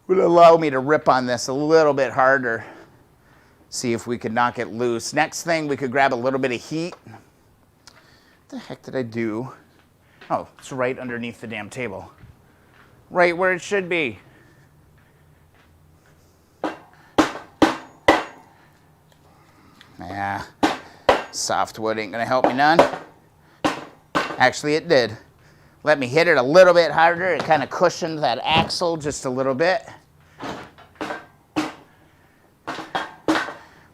Would allow me to rip on this a little bit harder. See if we could knock it loose. Next thing, we could grab a little bit of heat. What the heck did I do? Oh, it's right underneath the damn table. Right where it should be. Yeah, softwood ain't gonna help me none. Actually, it did. Let me hit it a little bit harder. It kind of cushioned that axle just a little bit.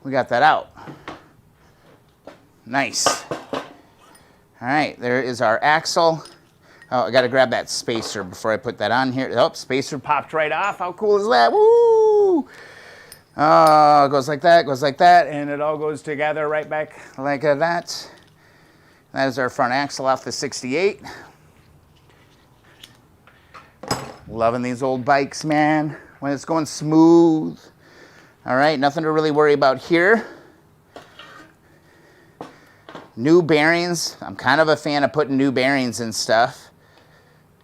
We got that out. Nice. All right, there is our axle. Oh, I got to grab that spacer before I put that on here. Oh, spacer popped right off. How cool is that? Woo! Oh, it goes like that, and it all goes together right back like that. That is our front axle off the 68. Loving these old bikes, man, when it's going smooth. All right, nothing to really worry about here. New bearings. I'm kind of a fan of putting new bearings in stuff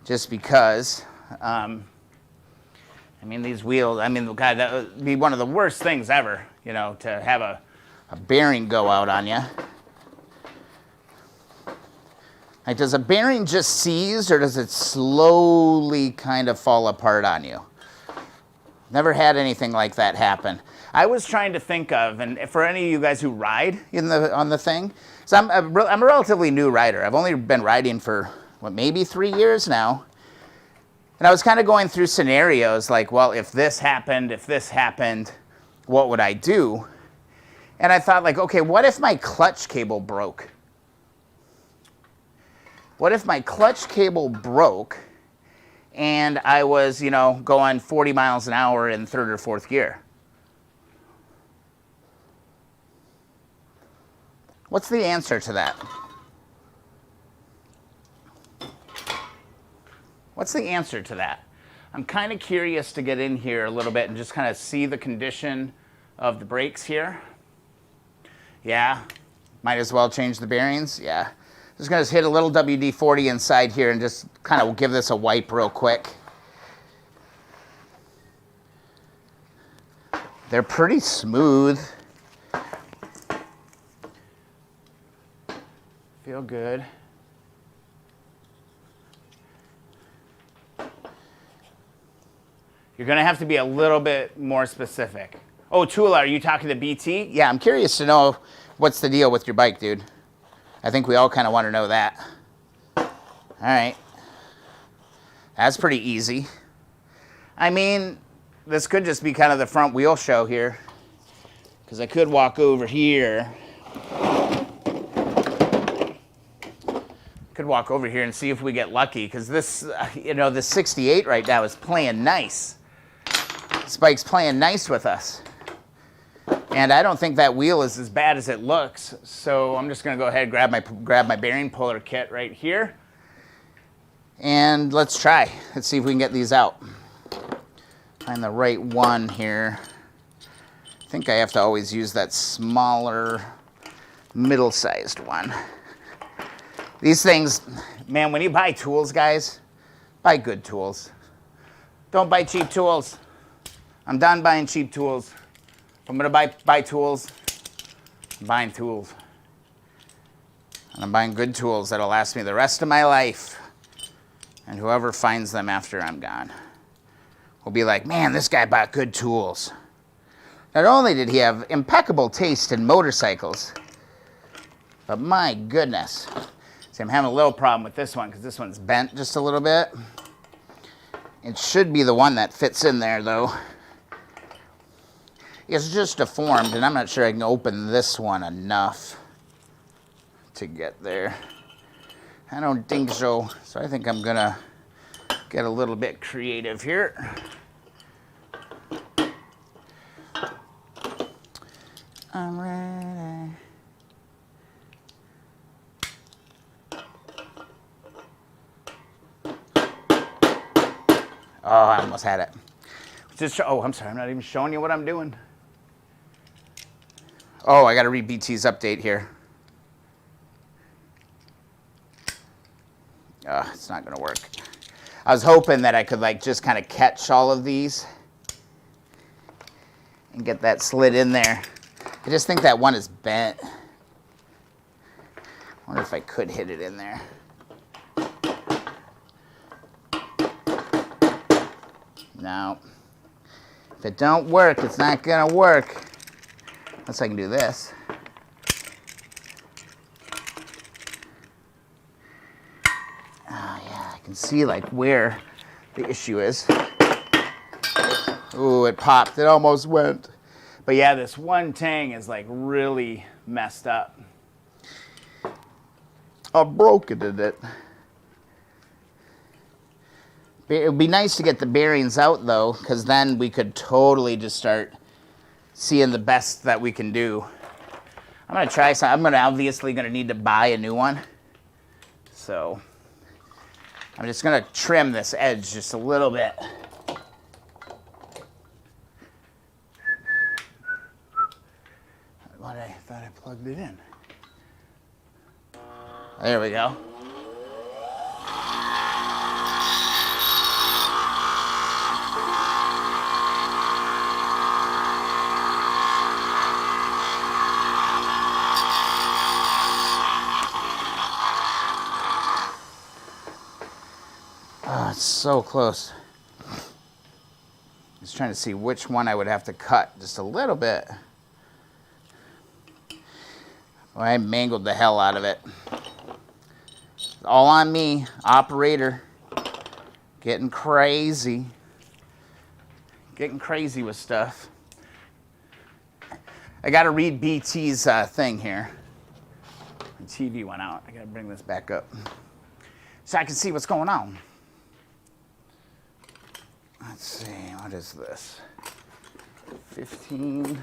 just because. I mean, these wheels, I mean, God, that would be one of the worst things ever, you know, to have a bearing go out on you. Like, does a bearing just seize, or does it slowly kind of fall apart on you? Never had anything like that happen. I was trying to think of, and for any of you guys who ride on the thing, so I'm a relatively new rider. I've only been riding for, what, maybe 3 years now. And I was kind of going through scenarios like, well, if this happened, what would I do? And I thought, like, okay, what if my clutch cable broke? What if my clutch cable broke and I was, you know, going 40 miles an hour in third or fourth gear? What's the answer to that? What's the answer to that? I'm kind of curious to get in here a little bit and just kind of see the condition of the brakes here. Yeah, might as well change the bearings. Yeah, just gonna hit a little WD-40 inside here and just kind of give this a wipe real quick. They're pretty smooth. Feel good. You're going to have to be a little bit more specific. Oh, Tula, are you talking to BT? Yeah, I'm curious to know what's the deal with your bike, dude. I think we all kind of want to know that. All right. That's pretty easy. I mean, this could just be kind of the front wheel show here, because I could walk over here. Could walk over here and see if we get lucky, because this, you know, the 68 right now is playing nice. This bike's playing nice with us. And I don't think that wheel is as bad as it looks. So I'm just gonna go ahead and grab my bearing puller kit right here. And let's try. Let's see if we can get these out. Find the right one here. I think I have to always use that smaller, middle-sized one. These things, man, when you buy tools, guys, buy good tools. Don't buy cheap tools. I'm done buying cheap tools. If I'm gonna buy tools, I'm buying tools. And I'm buying good tools that'll last me the rest of my life. And whoever finds them after I'm gone will be like, man, this guy bought good tools. Not only did he have impeccable taste in motorcycles, but my goodness. See, I'm having a little problem with this one because this one's bent just a little bit. It should be the one that fits in there, though. It's just deformed, and I'm not sure I can open this one enough to get there. I don't think so. So I think I'm gonna get a little bit creative here. I'm ready. Oh, I almost had it. Just oh, I'm sorry, I'm not even showing you what I'm doing. Oh, I got to read BT's update here. It's not going to work. I was hoping that I could like just kind of catch all of these and get that slid in there. I just think that one is bent. I wonder if I could hit it in there. No. If it don't work, it's not gonna work. Unless I can do this. Oh yeah, I can see like where the issue is. Ooh, it popped. It almost went. But yeah, this one tang is like really messed up. I broke it in it. It would be nice to get the bearings out though, because then we could totally just start seeing the best that we can do. I'm gonna try some. I'm obviously gonna need to buy a new one. So I'm just gonna trim this edge just a little bit. I thought I plugged it in. There we go. Oh, it's so close. Just trying to see which one I would have to cut just a little bit. Well, I mangled the hell out of it. All on me, operator. Getting crazy. Getting crazy with stuff. I gotta read BT's thing here. The TV went out. I gotta bring this back up so I can see what's going on. Let's see, what is this? 15.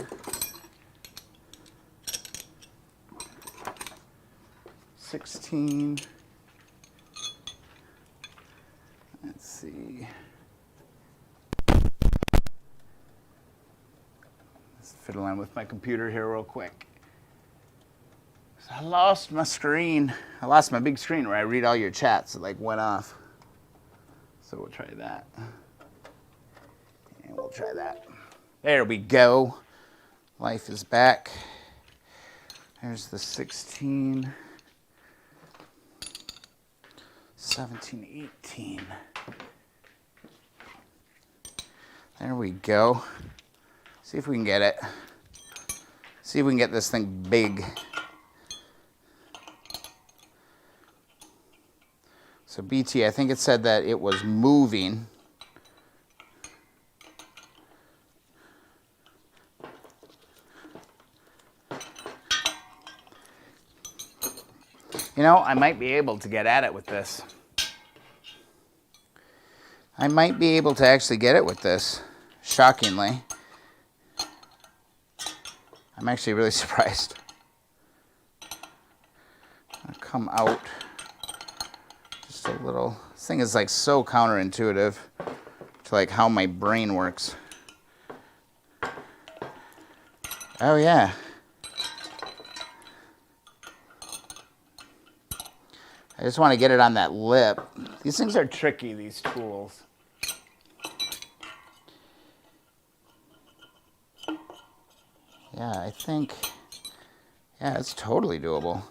16. Let's see. Let's fiddle in with my computer here real quick. So I lost my screen. I lost my big screen where I read all your chats. It like went off. So we'll try that. And we'll try that. There we go. Life is back. There's the 16. 17, 18. There we go. See if we can get it. See if we can get this thing big. So BT, I think it said that it was moving. You know, I might be able to get at it with this. I might be able to actually get it with this, shockingly. I'm actually really surprised. I'll come out just a little. This thing is like so counterintuitive to like how my brain works. Oh yeah. I just want to get it on that lip. These things are tricky, these tools. Yeah, I think, yeah, it's totally doable.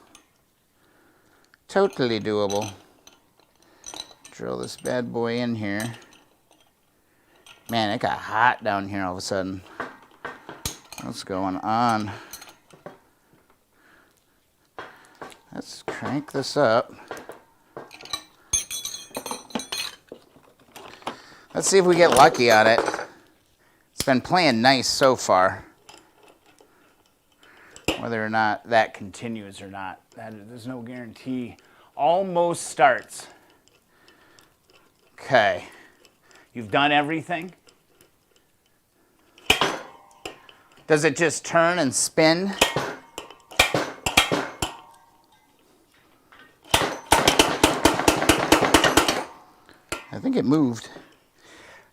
Totally doable. Drill this bad boy in here. Man, it got hot down here all of a sudden. What's going on? Let's crank this up. Let's see if we get lucky on it. It's been playing nice so far. Whether or not that continues or not, there's no guarantee. Almost starts. Okay. You've done everything? Does it just turn and spin? I think it moved.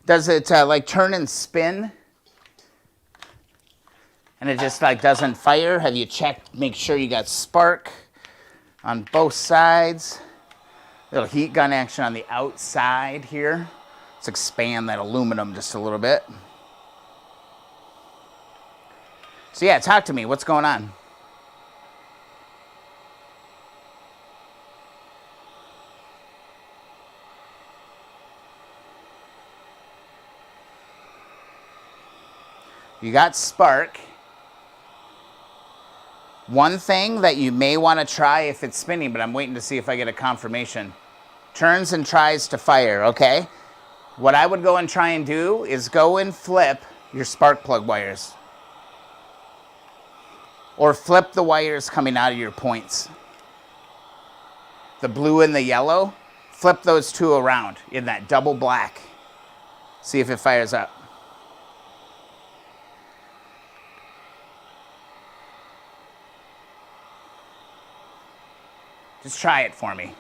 Does it like turn and spin? and it just like doesn't fire. Have you checked, make sure you got spark on both sides? Little heat gun action on the outside here. Let's expand that aluminum just a little bit. So yeah, talk to me. What's going on? You got spark. One thing that you may want to try if it's spinning, but I'm waiting to see if I get a confirmation. Turns and tries to fire, okay? What I would go and try and do is go and flip your spark plug wires. Or flip the wires coming out of your points. The blue and the yellow, flip those two around in that double black. See if it fires up. Just try it for me.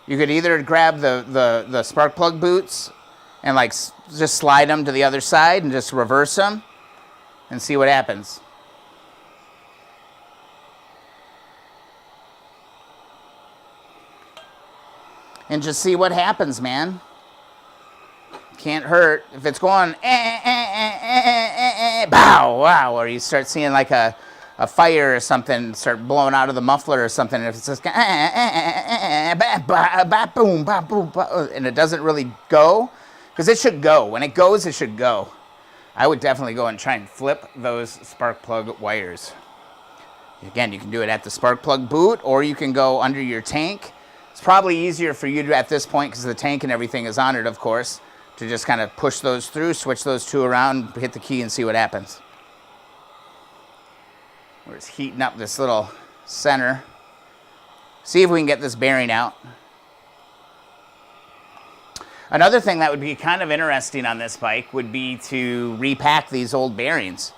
You could either grab the spark plug boots and like just slide them to the other side and just reverse them and see what happens. And just see what happens, man. Can't hurt. If it's going bow, wow, or you start seeing like a fire or something start blowing out of the muffler or something, and if it's just boom, and it doesn't really go, because it should go. When it goes, it should go. I would definitely go and try and flip those spark plug wires. Again, you can do it at the spark plug boot, or you can go under your tank. It's probably easier for you to, at this point, because the tank and everything is on it, of course, to just kind of push those through, switch those two around, hit the key, and see what happens. We're just heating up this little center. See if we can get this bearing out. Another thing that would be kind of interesting on this bike would be to repack these old bearings.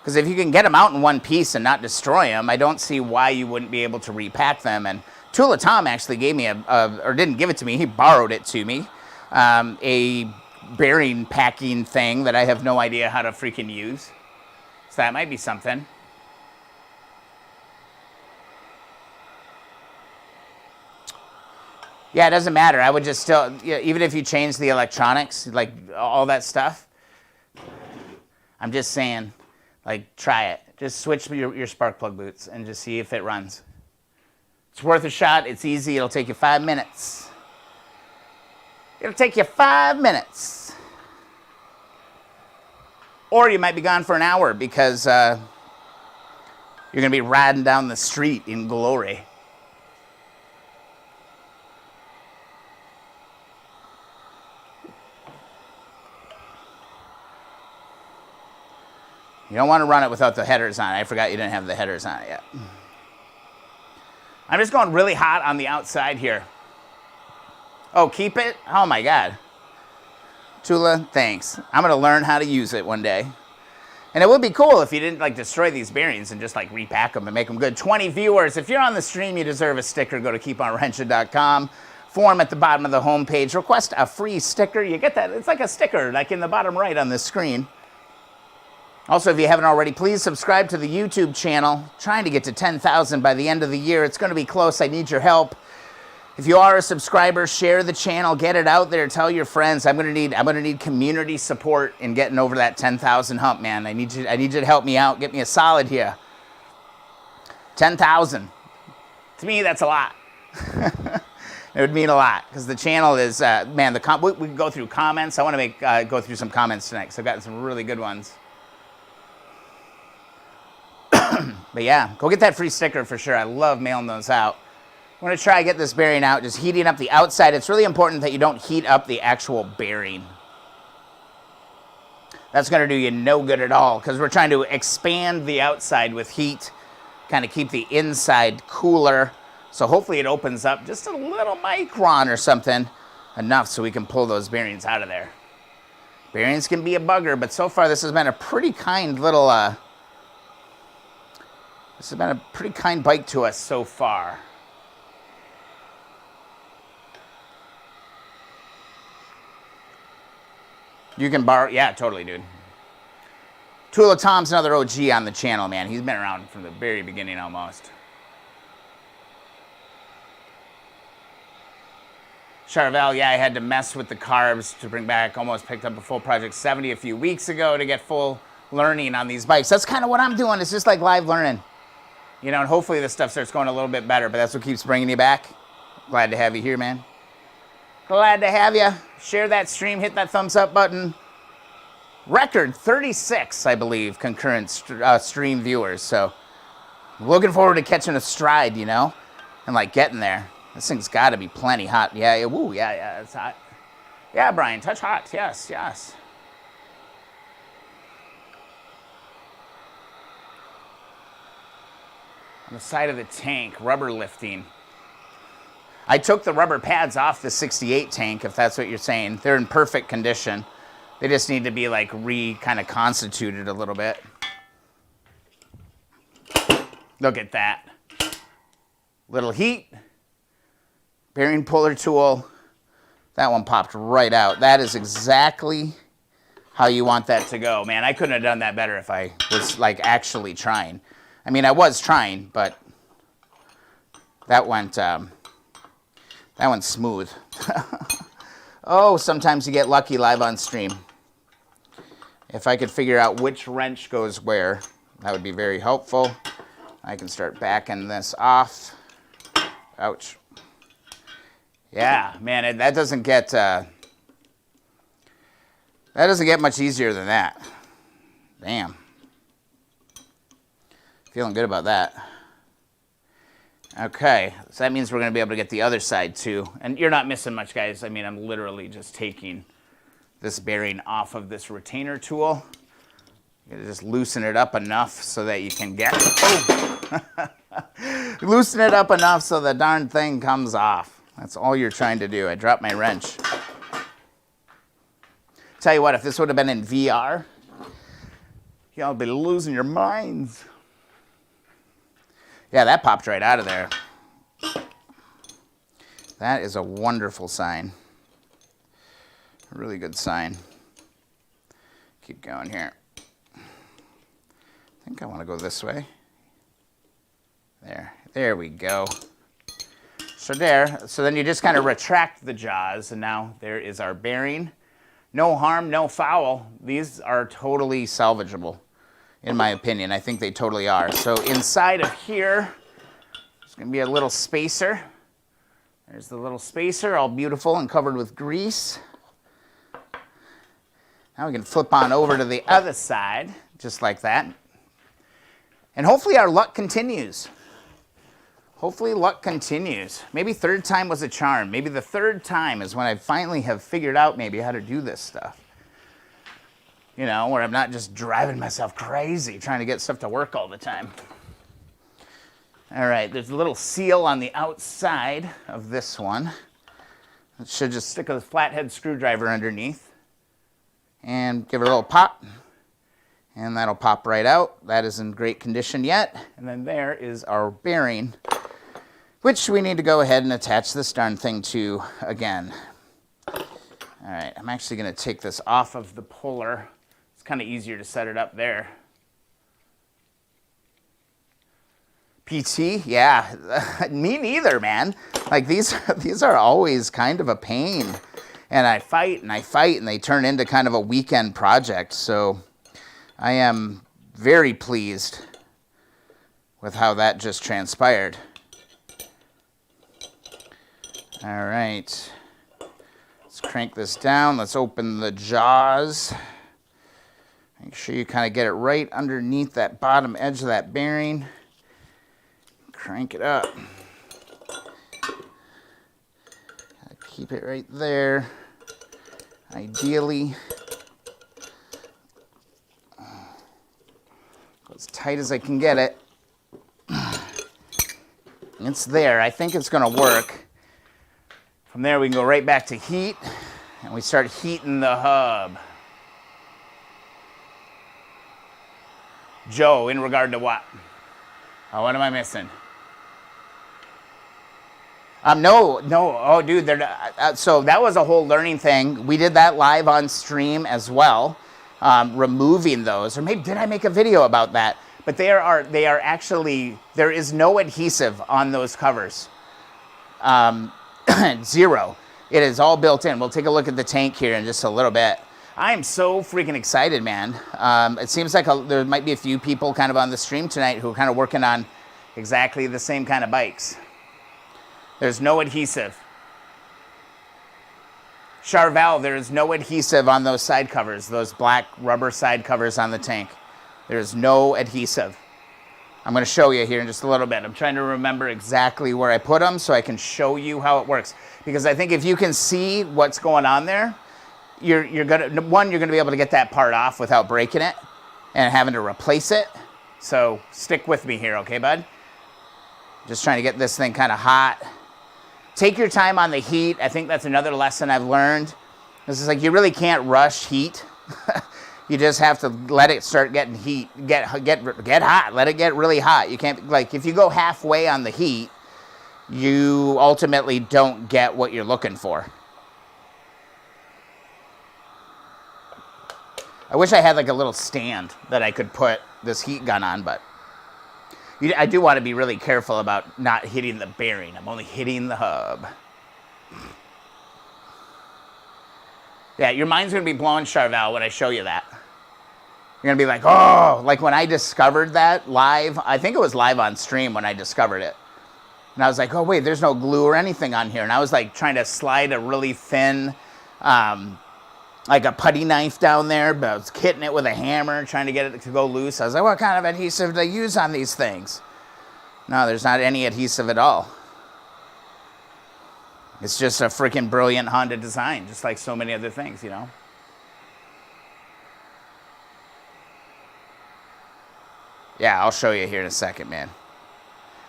Because if you can get them out in one piece and not destroy them, I don't see why you wouldn't be able to repack them. And Tula Tom actually gave me or didn't give it to me, he borrowed it to me, a bearing packing thing that I have no idea how to freaking use. So that might be something. Yeah, it doesn't matter. I would just still, even if you change the electronics, like all that stuff, I'm just saying, like, try it. Just switch your spark plug boots and just see if it runs. It's worth a shot. It's easy. It'll take you 5 minutes. It'll take you 5 minutes. Or you might be gone for an hour because you're going to be riding down the street in glory. You don't want to run it without the headers on it. I forgot you didn't have the headers on it yet. I'm just going really hot on the outside here. Oh, keep it? Oh my God. Tula, thanks. I'm going to learn how to use it one day. And it would be cool if you didn't like destroy these bearings and just like repack them and make them good. 20 viewers. If you're on the stream, you deserve a sticker. Go to keeponwrenching.com. Form at the bottom of the homepage. Request a free sticker. You get that. It's like a sticker, like in the bottom right on this screen. Also, if you haven't already, please subscribe to the YouTube channel. Trying to get to 10,000 by the end of the year. It's going to be close. I need your help. If you are a subscriber, share the channel, get it out there, tell your friends. I'm going to need community support in getting over that 10,000 hump, man. I need you to help me out. Get me a solid here. 10,000. To me, that's a lot. It would mean a lot because the channel is, man. We can go through comments. I want to go through some comments tonight because I've gotten some really good ones. But yeah, go get that free sticker for sure. I love mailing those out. I'm going to try to get this bearing out, just heating up the outside. It's really important that you don't heat up the actual bearing. That's going to do you no good at all because we're trying to expand the outside with heat, kind of keep the inside cooler. So hopefully it opens up just a little micron or something, enough so we can pull those bearings out of there. Bearings can be a bugger, but so far this has been a pretty kind little... This has been a pretty kind bike to us so far. You can borrow, yeah, totally, dude. Tula Tom's another OG on the channel, man. He's been around from the very beginning almost. Charvel, yeah, I had to mess with the carbs to bring back. Almost picked up a full Project 70 a few weeks ago to get full learning on these bikes. That's kind of what I'm doing. It's just like live learning. You know, and hopefully this stuff starts going a little bit better, but that's what keeps bringing you back. Glad to have you here, man. Glad to have you. Share that stream, hit that thumbs up button. Record 36, I believe, concurrent stream viewers. So looking forward to catching a stride, you know, and like getting there. This thing's got to be plenty hot. Yeah, woo, yeah, it's hot. Yeah, Brian, touch hot. Yes, yes. On the side of the tank, rubber lifting. I took the rubber pads off the 68 tank, if that's what you're saying. They're in perfect condition. They just need to be like kind of constituted a little bit. Look at that. Little heat. Bearing puller tool. That one popped right out. That is exactly how you want that to go. Man, I couldn't have done that better if I was like actually trying. I mean, I was trying, but that went smooth. Oh, sometimes you get lucky live on stream. If I could figure out which wrench goes where, that would be very helpful. I can start backing this off. Ouch. Yeah, man, that doesn't get much easier than that. Damn. Feeling good about that. Okay, so that means we're going to be able to get the other side too. And you're not missing much, guys. I mean, I'm literally just taking this bearing off of this retainer tool. You gotta just loosen it up enough so that you can get, loosen it up enough so the darn thing comes off. That's all you're trying to do. I dropped my wrench. Tell you what, if this would have been in VR, y'all would be losing your minds. Yeah, that popped right out of there. That is a wonderful sign. A really good sign. Keep going here. I think I want to go this way. There we go. So then you just kind of retract the jaws, and now there is our bearing. No harm, no foul. These are totally salvageable, in my opinion. I think they totally are. So inside of here, there's going to be a little spacer. There's the little spacer, all beautiful and covered with grease. Now we can flip on over to the other side, just like that. And hopefully our luck continues. Hopefully luck continues. Maybe third time was a charm. Maybe the third time is when I finally have figured out maybe how to do this stuff. You know, where I'm not just driving myself crazy trying to get stuff to work all the time. All right, there's a little seal on the outside of this one. It should just stick a flathead screwdriver underneath and give it a little pop. And that'll pop right out. That is in great condition yet. And then there is our bearing, which we need to go ahead and attach this darn thing to again. All right, I'm actually going to take this off of the puller. It's kind of easier to set it up there. PT, yeah, me neither, man. Like these are always kind of a pain. And I fight and they turn into kind of a weekend project. So I am very pleased with how that just transpired. All right, let's crank this down. Let's open the jaws. Make sure you kind of get it right underneath that bottom edge of that bearing. Crank it up. Keep it right there. Ideally, go as tight as I can get it. It's there. I think it's going to work. From there, we can go right back to heat, and we start heating the hub. Joe, in regard to what? Oh, what am I missing? No. Oh, dude. So that was a whole learning thing. We did that live on stream as well. removing those, or maybe did I make a video about that? But they are actually, there is no adhesive on those covers. Zero. It is all built in. We'll take a look at the tank here in just a little bit. I am so freaking excited, man. It seems like there might be a few people kind of on the stream tonight who are kind of working on exactly the same kind of bikes. There's no adhesive. Charvel, there is no adhesive on those side covers, those black rubber side covers on the tank. There is no adhesive. I'm going to show you here in just a little bit. I'm trying to remember exactly where I put them so I can show you how it works. Because I think if you can see what's going on there, you're going to be able to get that part off without breaking it and having to replace it. So stick with me here, okay, bud? Just trying to get this thing kind of hot. Take your time on the heat. I think that's another lesson I've learned. This is like you really can't rush heat. You just have to let it start getting heat, get hot. Let it get really hot. You can't, like, if you go halfway on the heat, you ultimately don't get what you're looking for. I wish I had like a little stand that I could put this heat gun on, but I do want to be really careful about not hitting the bearing. I'm only hitting the hub. Yeah, your mind's going to be blown, Charvel, when I show you that. You're going to be like, oh, like when I discovered that live, I think it was live on stream when I discovered it. And I was like, oh, wait, there's no glue or anything on here. And I was like trying to slide a really thin, like a putty knife down there, but I was hitting it with a hammer, trying to get it to go loose. I was like, what kind of adhesive do I use on these things? No, there's not any adhesive at all. It's just a freaking brilliant Honda design, just like so many other things, you know? Yeah, I'll show you here in a second, man.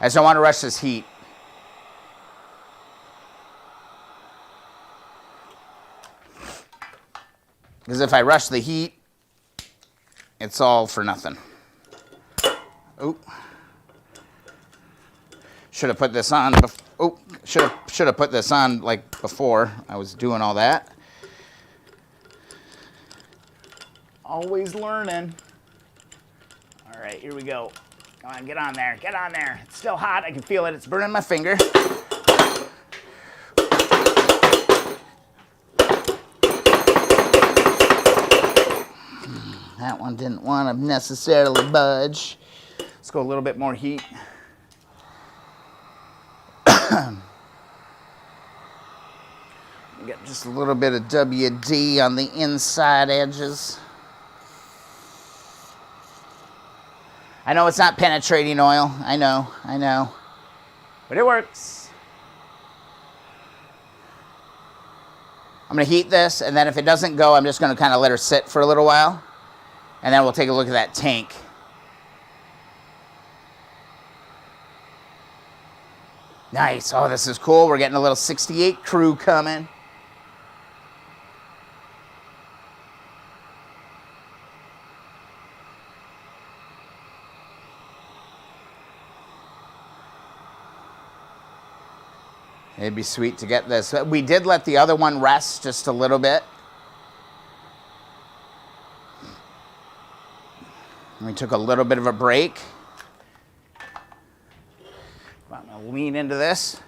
I just don't want to rush this heat. Because if I rush the heat, it's all for nothing. Oh. Should have put this on. Oh, should have put this on like before I was doing all that. Always learning. All right, here we go. Come on, get on there. Get on there. It's still hot. I can feel it. It's burning my finger. That one didn't want to necessarily budge. Let's go a little bit more heat. Get just a little bit of WD on the inside edges. I know it's not penetrating oil. I know. But it works. I'm going to heat this, and then if it doesn't go, I'm just going to kind of let her sit for a little while. And then we'll take a look at that tank. Nice. Oh, this is cool. We're getting a little 68 crew coming. It'd be sweet to get this. We did let the other one rest just a little bit. We took a little bit of a break. I'm going to lean into this.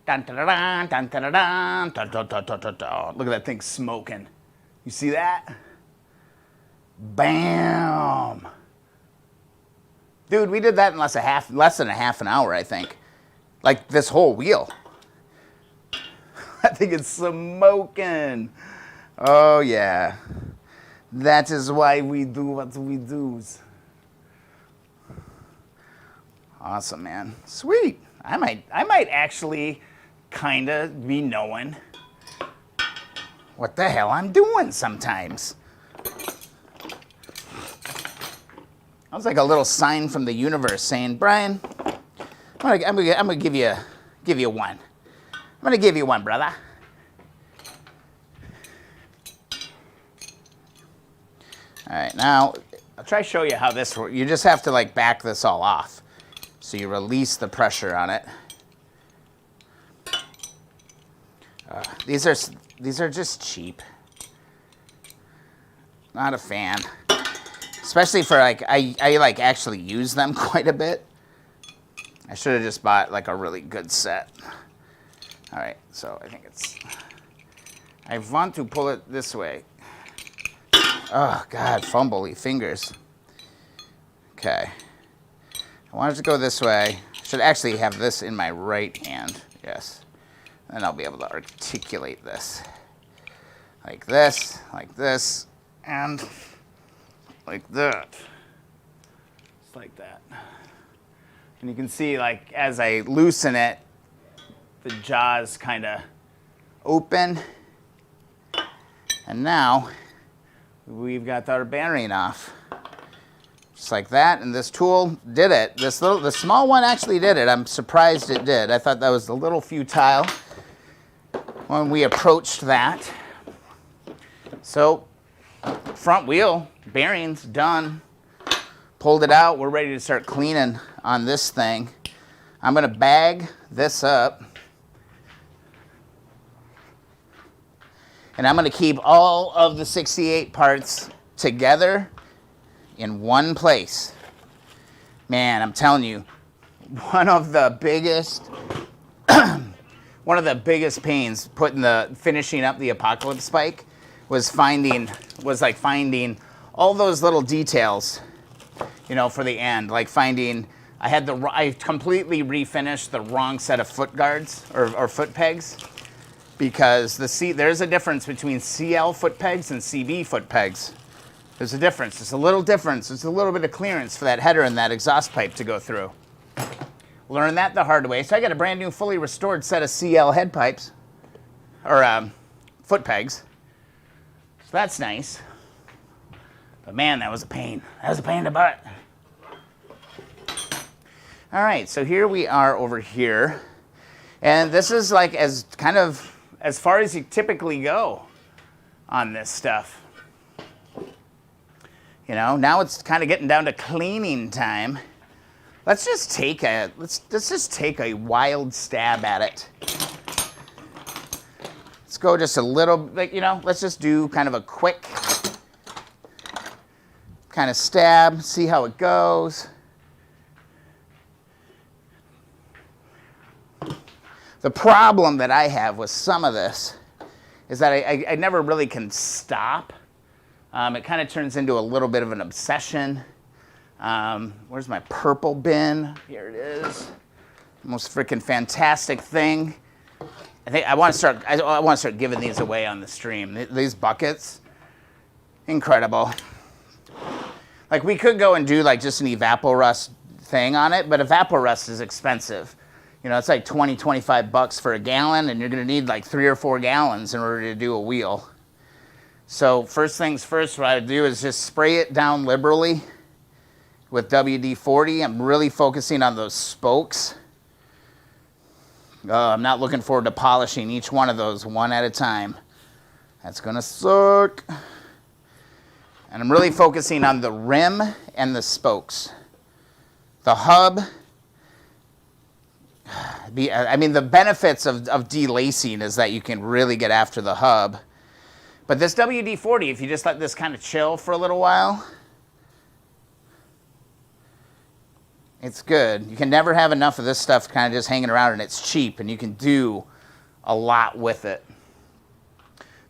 Dun, dun, dun, dun, dun, dun, dun, dun, dun, dun, dun, dun, dun. Look at that thing smoking. You see that? Bam! Dude, we did that in less than a half an hour, I think. Like this whole wheel. I think it's smoking. Oh yeah. That is why we do what we do. Awesome, man. Sweet. I might actually kind of be knowing what the hell I'm doing sometimes. That was like a little sign from the universe saying, Brian, I'm gonna give you one. I'm gonna give you one, brother. All right, now I'll try to show you how this works. You just have to like back this all off. So you release the pressure on it. These are just cheap. Not a fan. Especially for like, I like actually use them quite a bit. I should have just bought like a really good set. All right, so I think I want to pull it this way. Oh God, fumbly fingers. Okay. I want it to go this way. I should actually have this in my right hand, yes. And I'll be able to articulate this. Like this, and like that. Just like that. And you can see, like, as I loosen it, the jaws kind of open. And now we've got our bearing off. Just like that, and this tool did it. The small one actually did it. I'm surprised it did. I thought that was a little futile when we approached that. So, front wheel, bearings, done. Pulled it out. We're ready to start cleaning on this thing. I'm going to bag this up. And I'm going to keep all of the 68 parts together in one place. Man, I'm telling you, one of the biggest pains finishing up the Apocalypse bike was finding all those little details, you know, for the end. Like finding, I completely refinished the wrong set of foot guards or foot pegs, because there's a difference between CL foot pegs and CB foot pegs. There's a difference. There's a little difference. There's a little bit of clearance for that header and that exhaust pipe to go through. Learned that the hard way. So I got a brand new, fully restored set of CL head pipes, or foot pegs. So that's nice. But man, that was a pain. That was a pain in the butt. All right, so here we are over here. And this is like as far as you typically go on this stuff. You know, now it's kind of getting down to cleaning time. Let's just take a wild stab at it. Let's go just a little, like, you know, let's just do kind of a quick kind of stab, see how it goes. The problem that I have with some of this is that I never really can stop. It kind of turns into a little bit of an obsession. Where's my purple bin? Here it is. Most freaking fantastic thing. I think I want to start giving these away on the stream. These buckets, incredible. Like, we could go and do like just an evaporust thing on it, but evaporust is expensive. You know, it's like 20, 25 bucks for a gallon, and you're going to need like 3 or 4 gallons in order to do a wheel. So first things first, what I do is just spray it down liberally with WD-40. I'm really focusing on those spokes. I'm not looking forward to polishing each one of those one at a time. That's going to suck. And I'm really focusing on the rim and the spokes. The hub, I mean, the benefits of delacing is that you can really get after the hub. But this WD-40, if you just let this kind of chill for a little while, it's good. You can never have enough of this stuff kind of just hanging around, and it's cheap, and you can do a lot with it.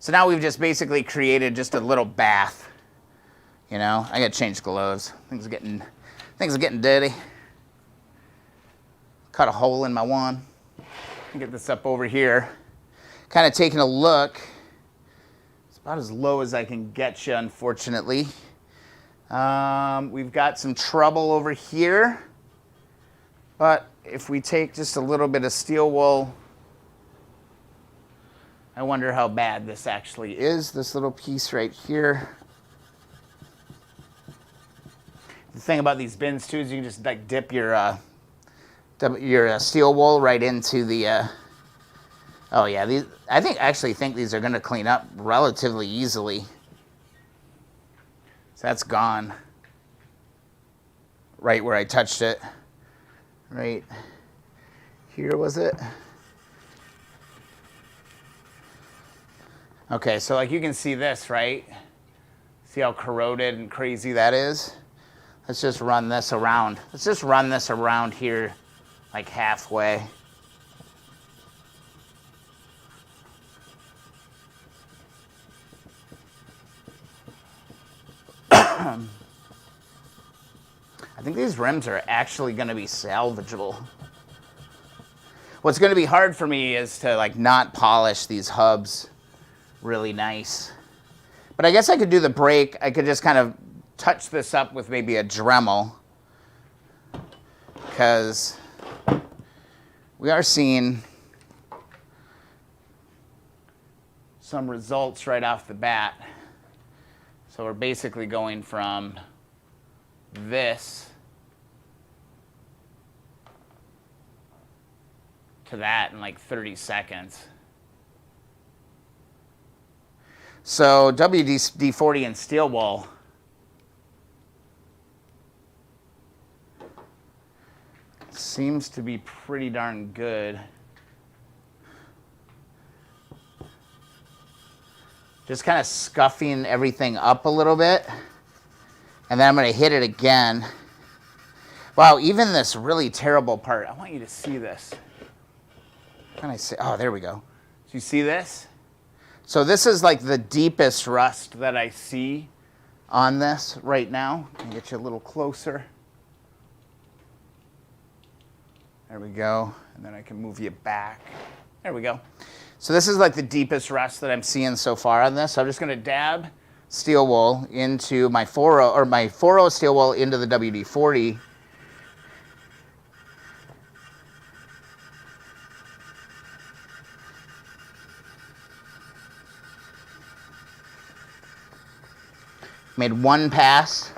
So now we've just basically created just a little bath. You know, I gotta change gloves. Things are getting dirty. Cut a hole in my one. Get this up over here. Kind of taking a look. It's about as low as I can get you, unfortunately. We've got some trouble over here. But if we take just a little bit of steel wool, I wonder how bad this actually is, this little piece right here. The thing about these bins too is you can just like dip your steel wool right into the, oh yeah, these, I actually think these are going to clean up relatively easily. So that's gone. Right where I touched it. Right here, was it? Okay, so like you can see this, right? See how corroded and crazy that is? Let's just run this around. Let's just run this around here like halfway. I think these rims are actually going to be salvageable. What's going to be hard for me is to like not polish these hubs really nice. But I guess I could do the brake. I could just kind of touch this up with maybe a Dremel, because we are seeing some results right off the bat. So we're basically going from this to that in like 30 seconds. So WD-40 and steel wool seems to be pretty darn good. Just kind of scuffing everything up a little bit. And then I'm going to hit it again. Wow, even this really terrible part. I want you to see this. How can I say? Oh, there we go. Do you see this? So this is like the deepest rust that I see on this right now. Let me get you a little closer. There we go. And then I can move you back. There we go. So this is like the deepest rust that I'm seeing so far on this. So I'm just going to dab steel wool into my 4.0 or my 4.0 steel wool into the WD-40. Made one pass.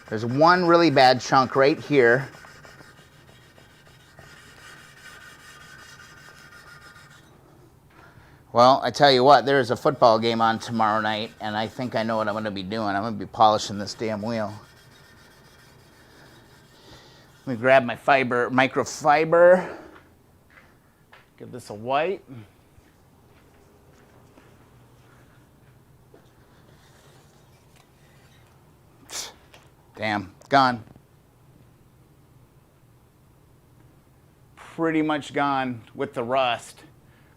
There's one really bad chunk right here. Well, I tell you what, there's a football game on tomorrow night, and I think I know what I'm going to be doing. I'm going to be polishing this damn wheel. Let me grab my microfiber. Give this a wipe. Damn, gone. Pretty much gone with the rust.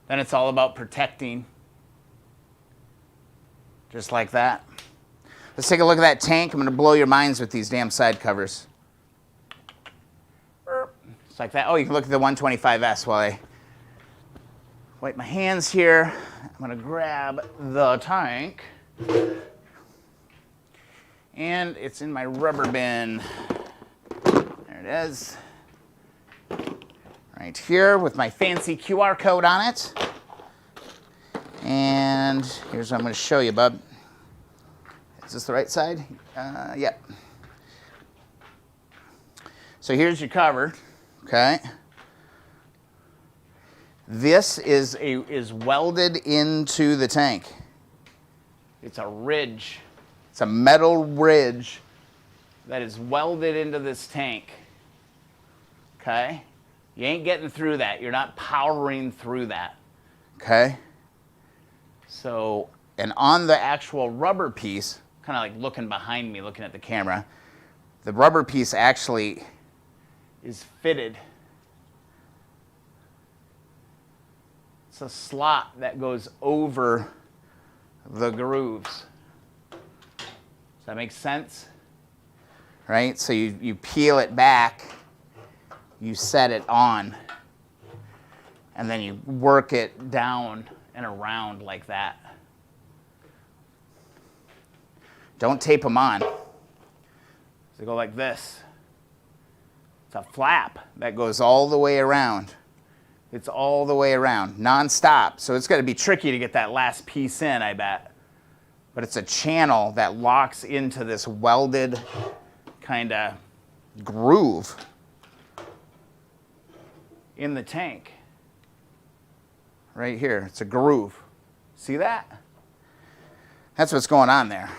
Then it's all about protecting. Just like that. Let's take a look at that tank. I'm going to blow your minds with these damn side covers. Just like that. Oh, you can look at the 125S while I wipe my hands here. I'm going to grab the tank. And it's in my rubber bin. There it is. Right here with my fancy QR code on it. And here's what I'm going to show you, bub. Is this the right side? Yep. So here's your cover, okay? This is welded into the tank. It's a ridge. It's a metal ridge that is welded into this tank, okay? You ain't getting through that. You're not powering through that, okay? So, and on the actual rubber piece, kind of like looking behind me, looking at the camera, the rubber piece actually is fitted. It's a slot that goes over the grooves. Does that make sense? Right? So you peel it back, you set it on, and then you work it down and around like that. Don't tape them on. They go like this. It's a flap that goes all the way around. It's all the way around, non-stop. So it's going to be tricky to get that last piece in, I bet. But it's a channel that locks into this welded kind of groove in the tank. Right here, it's a groove. See that? That's what's going on there.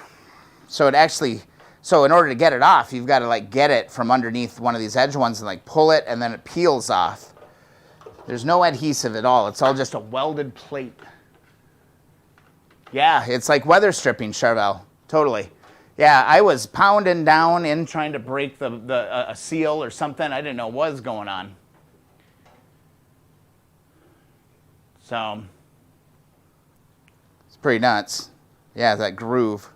So it actually, so in order to get it off, you've got to like get it from underneath one of these edge ones and like pull it, and then it peels off. There's no adhesive at all. It's all just a welded plate. Yeah, it's like weather stripping, Charvel. Totally. Yeah, I was pounding down in trying to break a seal or something. I didn't know what was going on. So, it's pretty nuts. Yeah, that groove.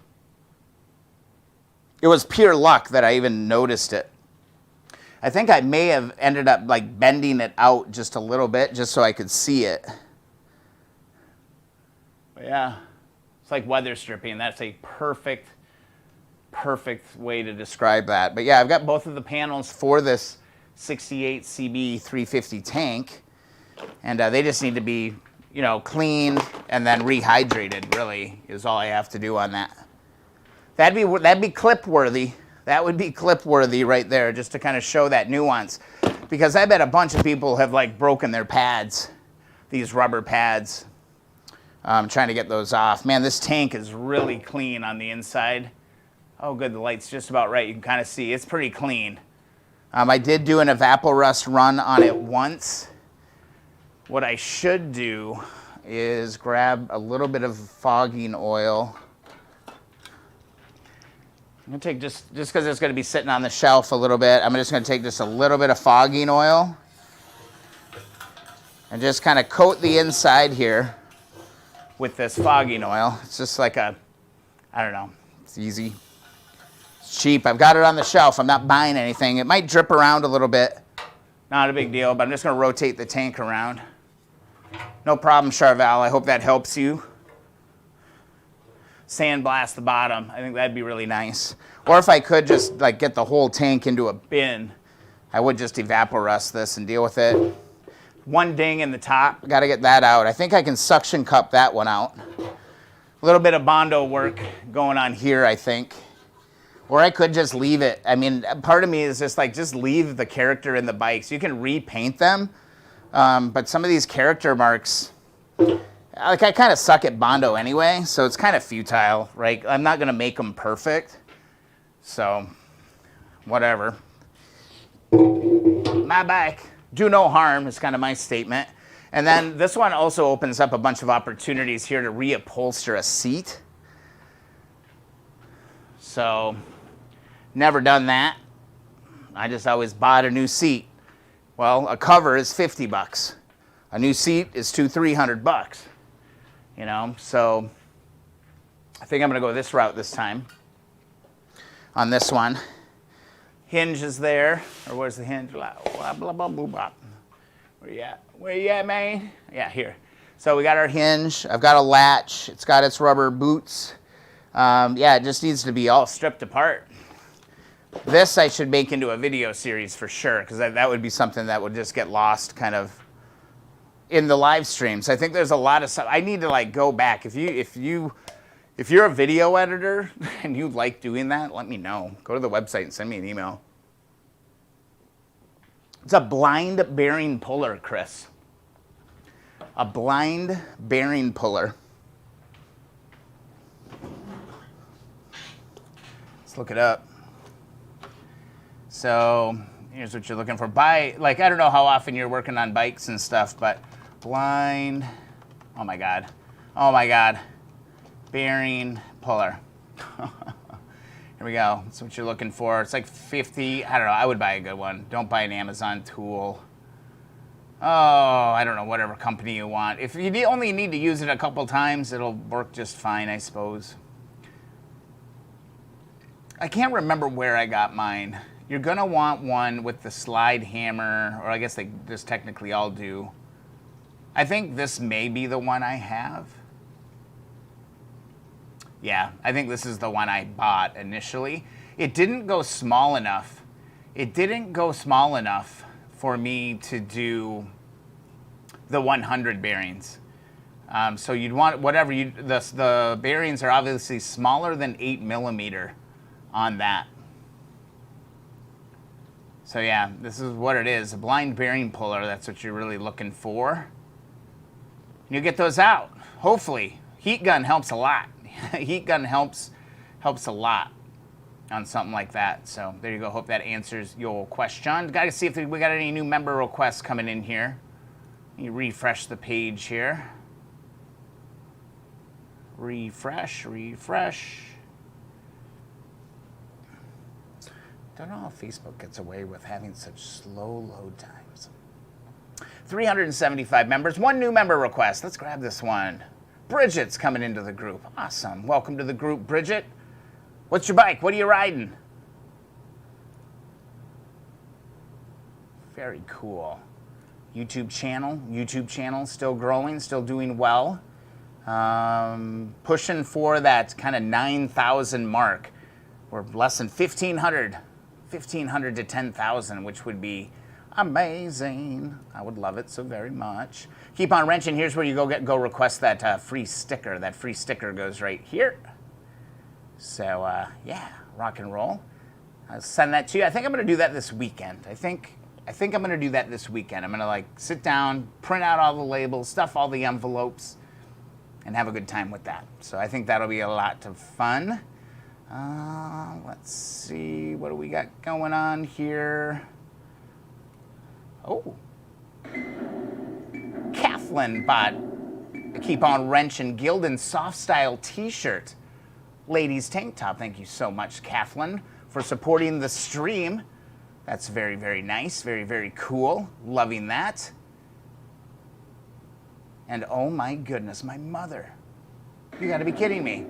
It was pure luck that I even noticed it. I think I may have ended up like bending it out just a little bit just so I could see it. But yeah, it's like weather stripping. That's a perfect way to describe that. But yeah, I've got both of the panels for this 68 CB 350 tank, and they just need to be, you know, cleaned and then rehydrated. Really, is all I have to do on that. That'd be clip worthy. That would be clip worthy right there, just to kind of show that nuance, because I bet a bunch of people have like broken their pads, these rubber pads. Trying to get those off. Man, this tank is really clean on the inside. Oh, good, the light's just about right. You can kind of see it's pretty clean. I did do an evaporust run on it once. What I should do is grab a little bit of fogging oil. I'm gonna take just because it's gonna be sitting on the shelf a little bit, I'm just gonna take just a little bit of fogging oil and just kind of coat the inside here with this fogging oil. It's just like I don't know, it's easy. It's cheap. I've got it on the shelf. I'm not buying anything. It might drip around a little bit. Not a big deal, but I'm just going to rotate the tank around. No problem, Charvel. I hope that helps you. Sandblast the bottom. I think that'd be really nice. Or if I could just like get the whole tank into a bin, I would just evaporust this and deal with it. One ding in the top. Got to get that out. I think I can suction cup that one out. A little bit of Bondo work going on here, I think. Or I could just leave it. I mean, part of me is just like, just leave the character in the bikes. You can repaint them, but some of these character marks, like I kind of suck at Bondo anyway, so it's kind of futile, right? I'm not gonna make them perfect, so whatever. My bike, do no harm is kind of my statement. And then this one also opens up a bunch of opportunities here to reupholster a seat. So, never done that. I just always bought a new seat. Well, a cover is 50 bucks. A new seat is $300. You know, so I think I'm gonna go this route this time on this one. Hinge is there, or where's the hinge? Blah, blah, blah, blah, blah, blah. Where you at? Where you at, man? Yeah, here. So we got our hinge. I've got a latch. It's got its rubber boots. Yeah, it just needs to be all stripped apart. This I should make into a video series for sure, because that would be something that would just get lost kind of in the live streams. I think there's a lot of stuff. I need to like go back. If you're a video editor and you like doing that, let me know. Go to the website and send me an email. It's a blind bearing puller, Chris. A blind bearing puller. Let's look it up. So here's what you're looking for. Like, I don't know how often you're working on bikes and stuff, but blind, oh my God, bearing puller. Here we go. That's what you're looking for. It's like 50. I don't know. I would buy a good one. Don't buy an Amazon tool. Oh, I don't know. Whatever company you want. If you only need to use it a couple times, it'll work just fine, I suppose. I can't remember where I got mine. You're going to want one with the slide hammer, or I guess they just technically all do. I think this may be the one I have. Yeah, I think this is the one I bought initially. It didn't go small enough. It didn't go small enough for me to do the 100 bearings. So you'd want whatever the bearings are obviously smaller than 8 millimeter on that. So yeah, this is what it is, a blind bearing puller. That's what you're really looking for. You get those out, hopefully. Heat gun helps a lot. Heat gun helps a lot on something like that. So there you go. Hope that answers your question. Got to see if we got any new member requests coming in here. Let me refresh the page here. Refresh, refresh. Don't know how Facebook gets away with having such slow load times. 375 members, 1 new member request. Let's grab this one. Bridget's coming into the group. Awesome. Welcome to the group, Bridget. What's your bike? What are you riding? Very cool. YouTube channel still growing, still doing well. Pushing for that kind of 9,000 mark. We're less than 1,500 to 10,000, which would be amazing. I would love it so very much. Keep on wrenching. Here's where you go request that free sticker. That free sticker goes right here. So yeah, rock and roll. I'll send that to you. I think I'm going to do that this weekend. I think I'm going to do that this weekend. I'm going to like sit down, print out all the labels, stuff all the envelopes, and have a good time with that. So I think that'll be a lot of fun. Let's see, what do we got going on here? Oh, Kathleen bought a Keep On Wrenching Gildan soft style t-shirt. Ladies tank top. Thank you so much, Kathleen, for supporting the stream. That's very, very nice. Very, very cool. Loving that. And oh my goodness, my mother. You gotta be kidding me.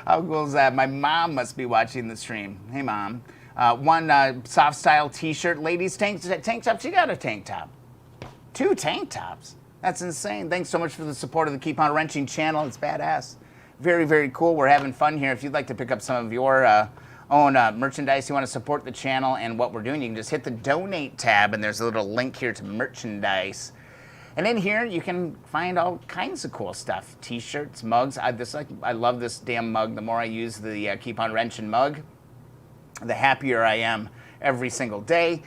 How cool is that? My mom must be watching the stream. Hey, Mom. One soft style t-shirt. Ladies tank tops. You got a tank top. 2 tank tops. That's insane. Thanks so much for the support of the Keep On Wrenching channel. It's badass. Very, very cool. We're having fun here. If you'd like to pick up some of your own merchandise, you want to support the channel and what we're doing, you can just hit the donate tab, and there's a little link here to merchandise. And in here, you can find all kinds of cool stuff. T-shirts, mugs. I love this damn mug. The more I use the Keep On Wrenching mug, the happier I am every single day.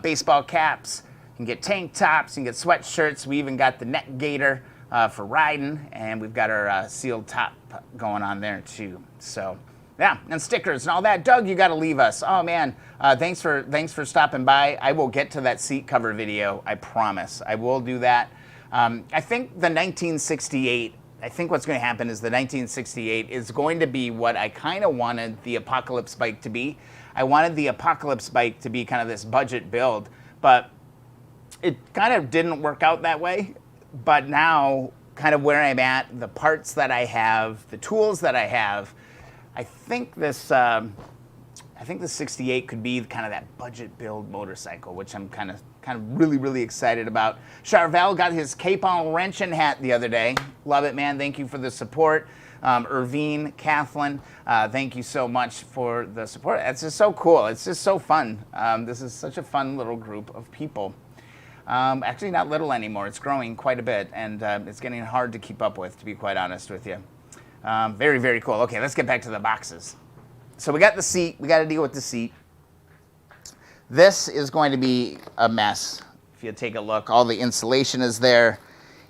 Baseball caps. You can get tank tops, you can get sweatshirts. We even got the neck gaiter for riding, and we've got our sealed top going on there too. So yeah, and stickers and all that. Doug, you got to leave us. Oh man, thanks for stopping by. I will get to that seat cover video. I promise. I will do that. I think the 1968. I think what's going to happen is the 1968 is going to be what I kind of wanted the Apocalypse bike to be. I wanted the Apocalypse bike to be kind of this budget build, but it kind of didn't work out that way. But now, kind of where I'm at, the parts that I have, the tools that I have, I think this 68 could be kind of that budget build motorcycle, which I'm kind of really, really excited about. Charvel got his Keep On Wrenching hat the other day. Love it, man. Thank you for the support. Irvine, Kathleen, thank you so much for the support. It's just so cool. It's just so fun. This is such a fun little group of people. Actually, not little anymore. It's growing quite a bit, and it's getting hard to keep up with, to be quite honest with you. Very, very cool. Okay, let's get back to the boxes. So we got the seat. We got to deal with the seat. This is going to be a mess. If you take a look, all the insulation is there.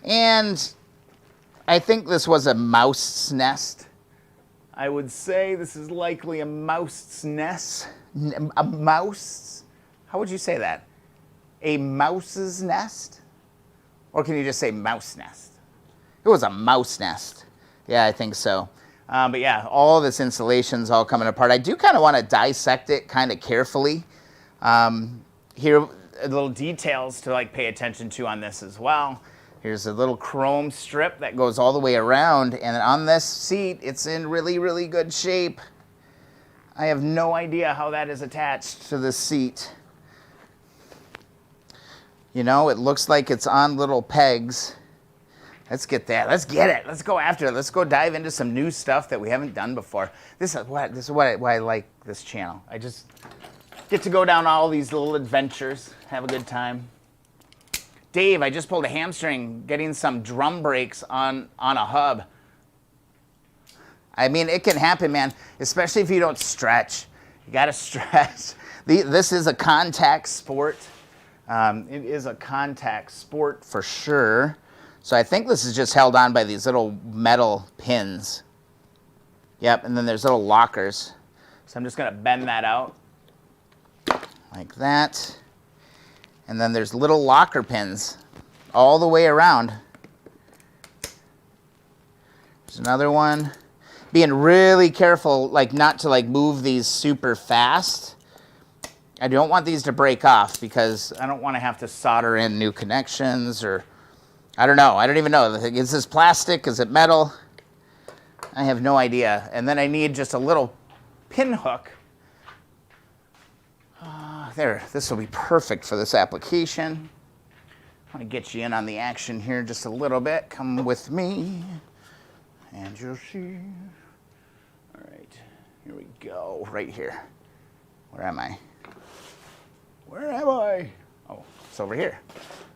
And I think this was a mouse's nest. I would say this is likely a mouse's nest. A mouse? How would you say that? A mouse's nest? Or can you just say mouse nest? It was a mouse nest. Yeah, I think so. But yeah, all this insulation's all coming apart. I do kind of want to dissect it kind of carefully. Here, little details to like pay attention to on this as well. Here's a little chrome strip that goes all the way around, and on this seat, it's in really, really good shape. I have no idea how that is attached to this seat. You know, it looks like it's on little pegs. Let's get that. Let's get it. Let's go after it. Let's go dive into some new stuff that we haven't done before. This is why I like this channel. I just get to go down all these little adventures, have a good time. Dave, I just pulled a hamstring getting some drum brakes on a hub. I mean, it can happen, man, especially if you don't stretch. You got to stretch. This is a contact sport. It is a contact sport for sure. So I think this is just held on by these little metal pins. Yep, and then there's little lockers. So I'm just going to bend that out like that. And then there's little locker pins all the way around. There's another one. Being really careful, like not to like move these super fast. I don't want these to break off because I don't want to have to solder in new connections or, I don't know. I don't even know. Is this plastic? Is it metal? I have no idea. And then I need just a little pin hook. There, this will be perfect for this application. I want to get you in on the action here just a little bit. Come with me, and you'll see. All right, here we go, right here. Where am I? Where am I? Oh, it's over here.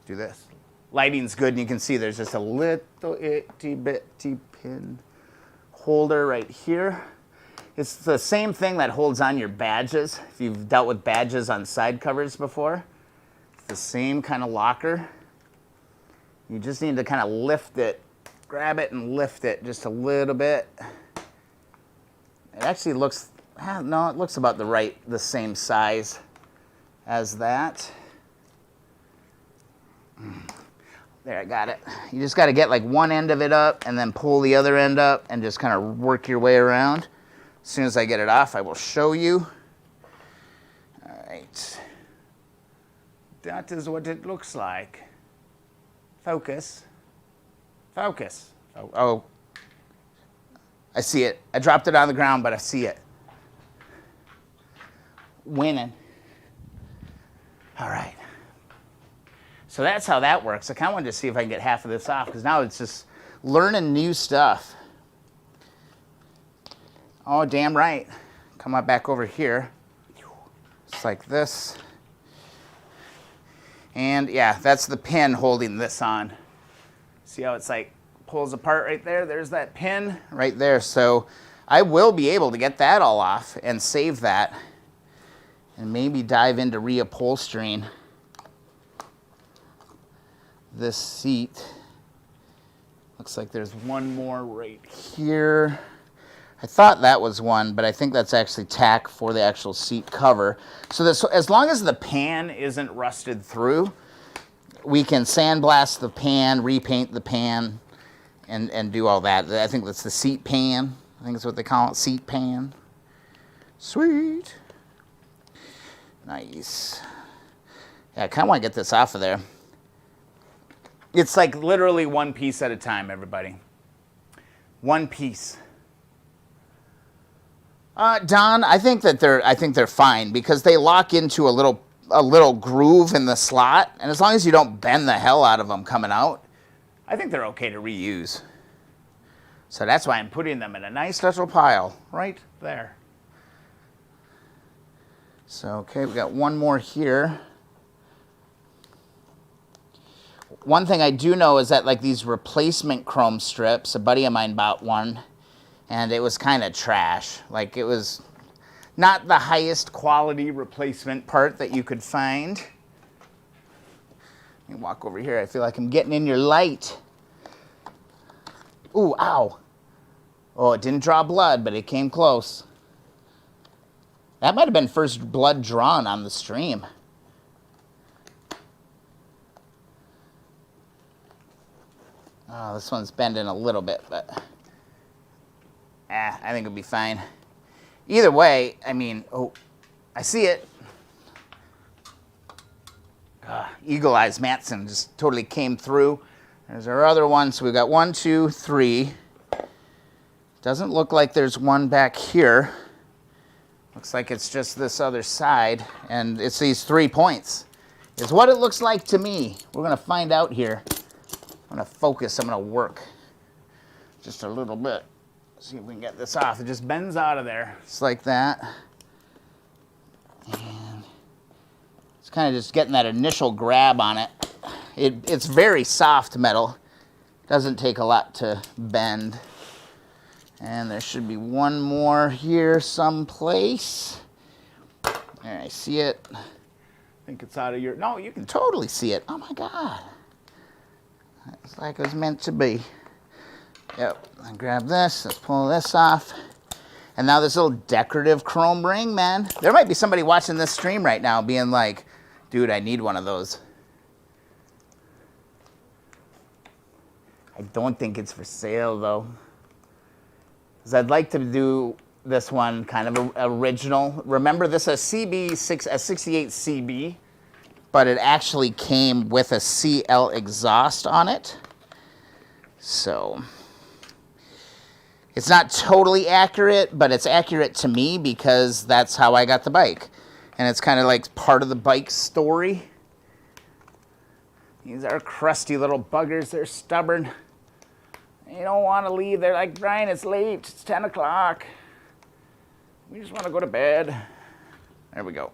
Do this. Lighting's good, and you can see there's just a little itty bitty pin holder right here. It's the same thing that holds on your badges. If you've dealt with badges on side covers before, it's the same kind of locker. You just need to kind of lift it, grab it and lift it just a little bit. It actually looks, no, it looks about the same size as that. There, I got it. You just got to get like one end of it up and then pull the other end up and just kind of work your way around. As soon as I get it off, I will show you. All right. That is what it looks like. Focus. Focus. Oh, I see it. I dropped it on the ground, but I see it. Winning. All right. So that's how that works. I kind of wanted to see if I can get half of this off, because now it's just learning new stuff. Oh, damn right. Come on back over here. Just like this. And yeah, that's the pin holding this on. See how it's like pulls apart right there? There's that pin right there. So I will be able to get that all off and save that and maybe dive into reupholstering this seat. Looks like there's one more right here. I thought that was one, but I think that's actually tack for the actual seat cover. So this, as long as the pan isn't rusted through, we can sandblast the pan, repaint the pan, and do all that. I think that's the seat pan. I think that's what they call it, seat pan. Sweet. Nice. Yeah, I kind of want to get this off of there. It's like literally one piece at a time, everybody. One piece. Don, I think they're fine because they lock into a little groove in the slot, and as long as you don't bend the hell out of them coming out, I think they're okay to reuse. So that's why I'm putting them in a nice little pile right there. So okay, we got one more here. One thing I do know is that like these replacement chrome strips, a buddy of mine bought one, and it was kind of trash. Like it was not the highest quality replacement part that you could find. Let me walk over here. I feel like I'm getting in your light. Ooh, ow. Oh, it didn't draw blood, but it came close. That might have been first blood drawn on the stream. Oh, this one's bending a little bit, but I think it'll be fine. Either way, I mean, oh, I see it. Eagle Eyes Matson just totally came through. There's our other one. So we've got 1, 2, 3. Doesn't look like there's one back here. Looks like it's just this other side, and it's these 3 points. It's what it looks like to me. We're going to find out here. I'm going to focus. I'm going to work just a little bit. See if we can get this off. It just bends out of there. It's like that. And it's kind of just getting that initial grab on it. It's very soft metal. Doesn't take a lot to bend. And there should be one more here someplace. There, I see it. I think it's out of your... No, you can totally see it. Oh, my God. It's like it was meant to be. Yep, I grab this, let's pull this off. And now this little decorative chrome ring, man. There might be somebody watching this stream right now being like, dude, I need one of those. I don't think it's for sale, though. is I'd like to do this one kind of original. Remember, this is a 68 CB, but it actually came with a CL exhaust on it. So it's not totally accurate, but it's accurate to me because that's how I got the bike. And it's kind of like part of the bike story. These are crusty little buggers. They're stubborn. They don't want to leave. They're like, Brian, it's late. It's 10 o'clock. We just want to go to bed. There we go.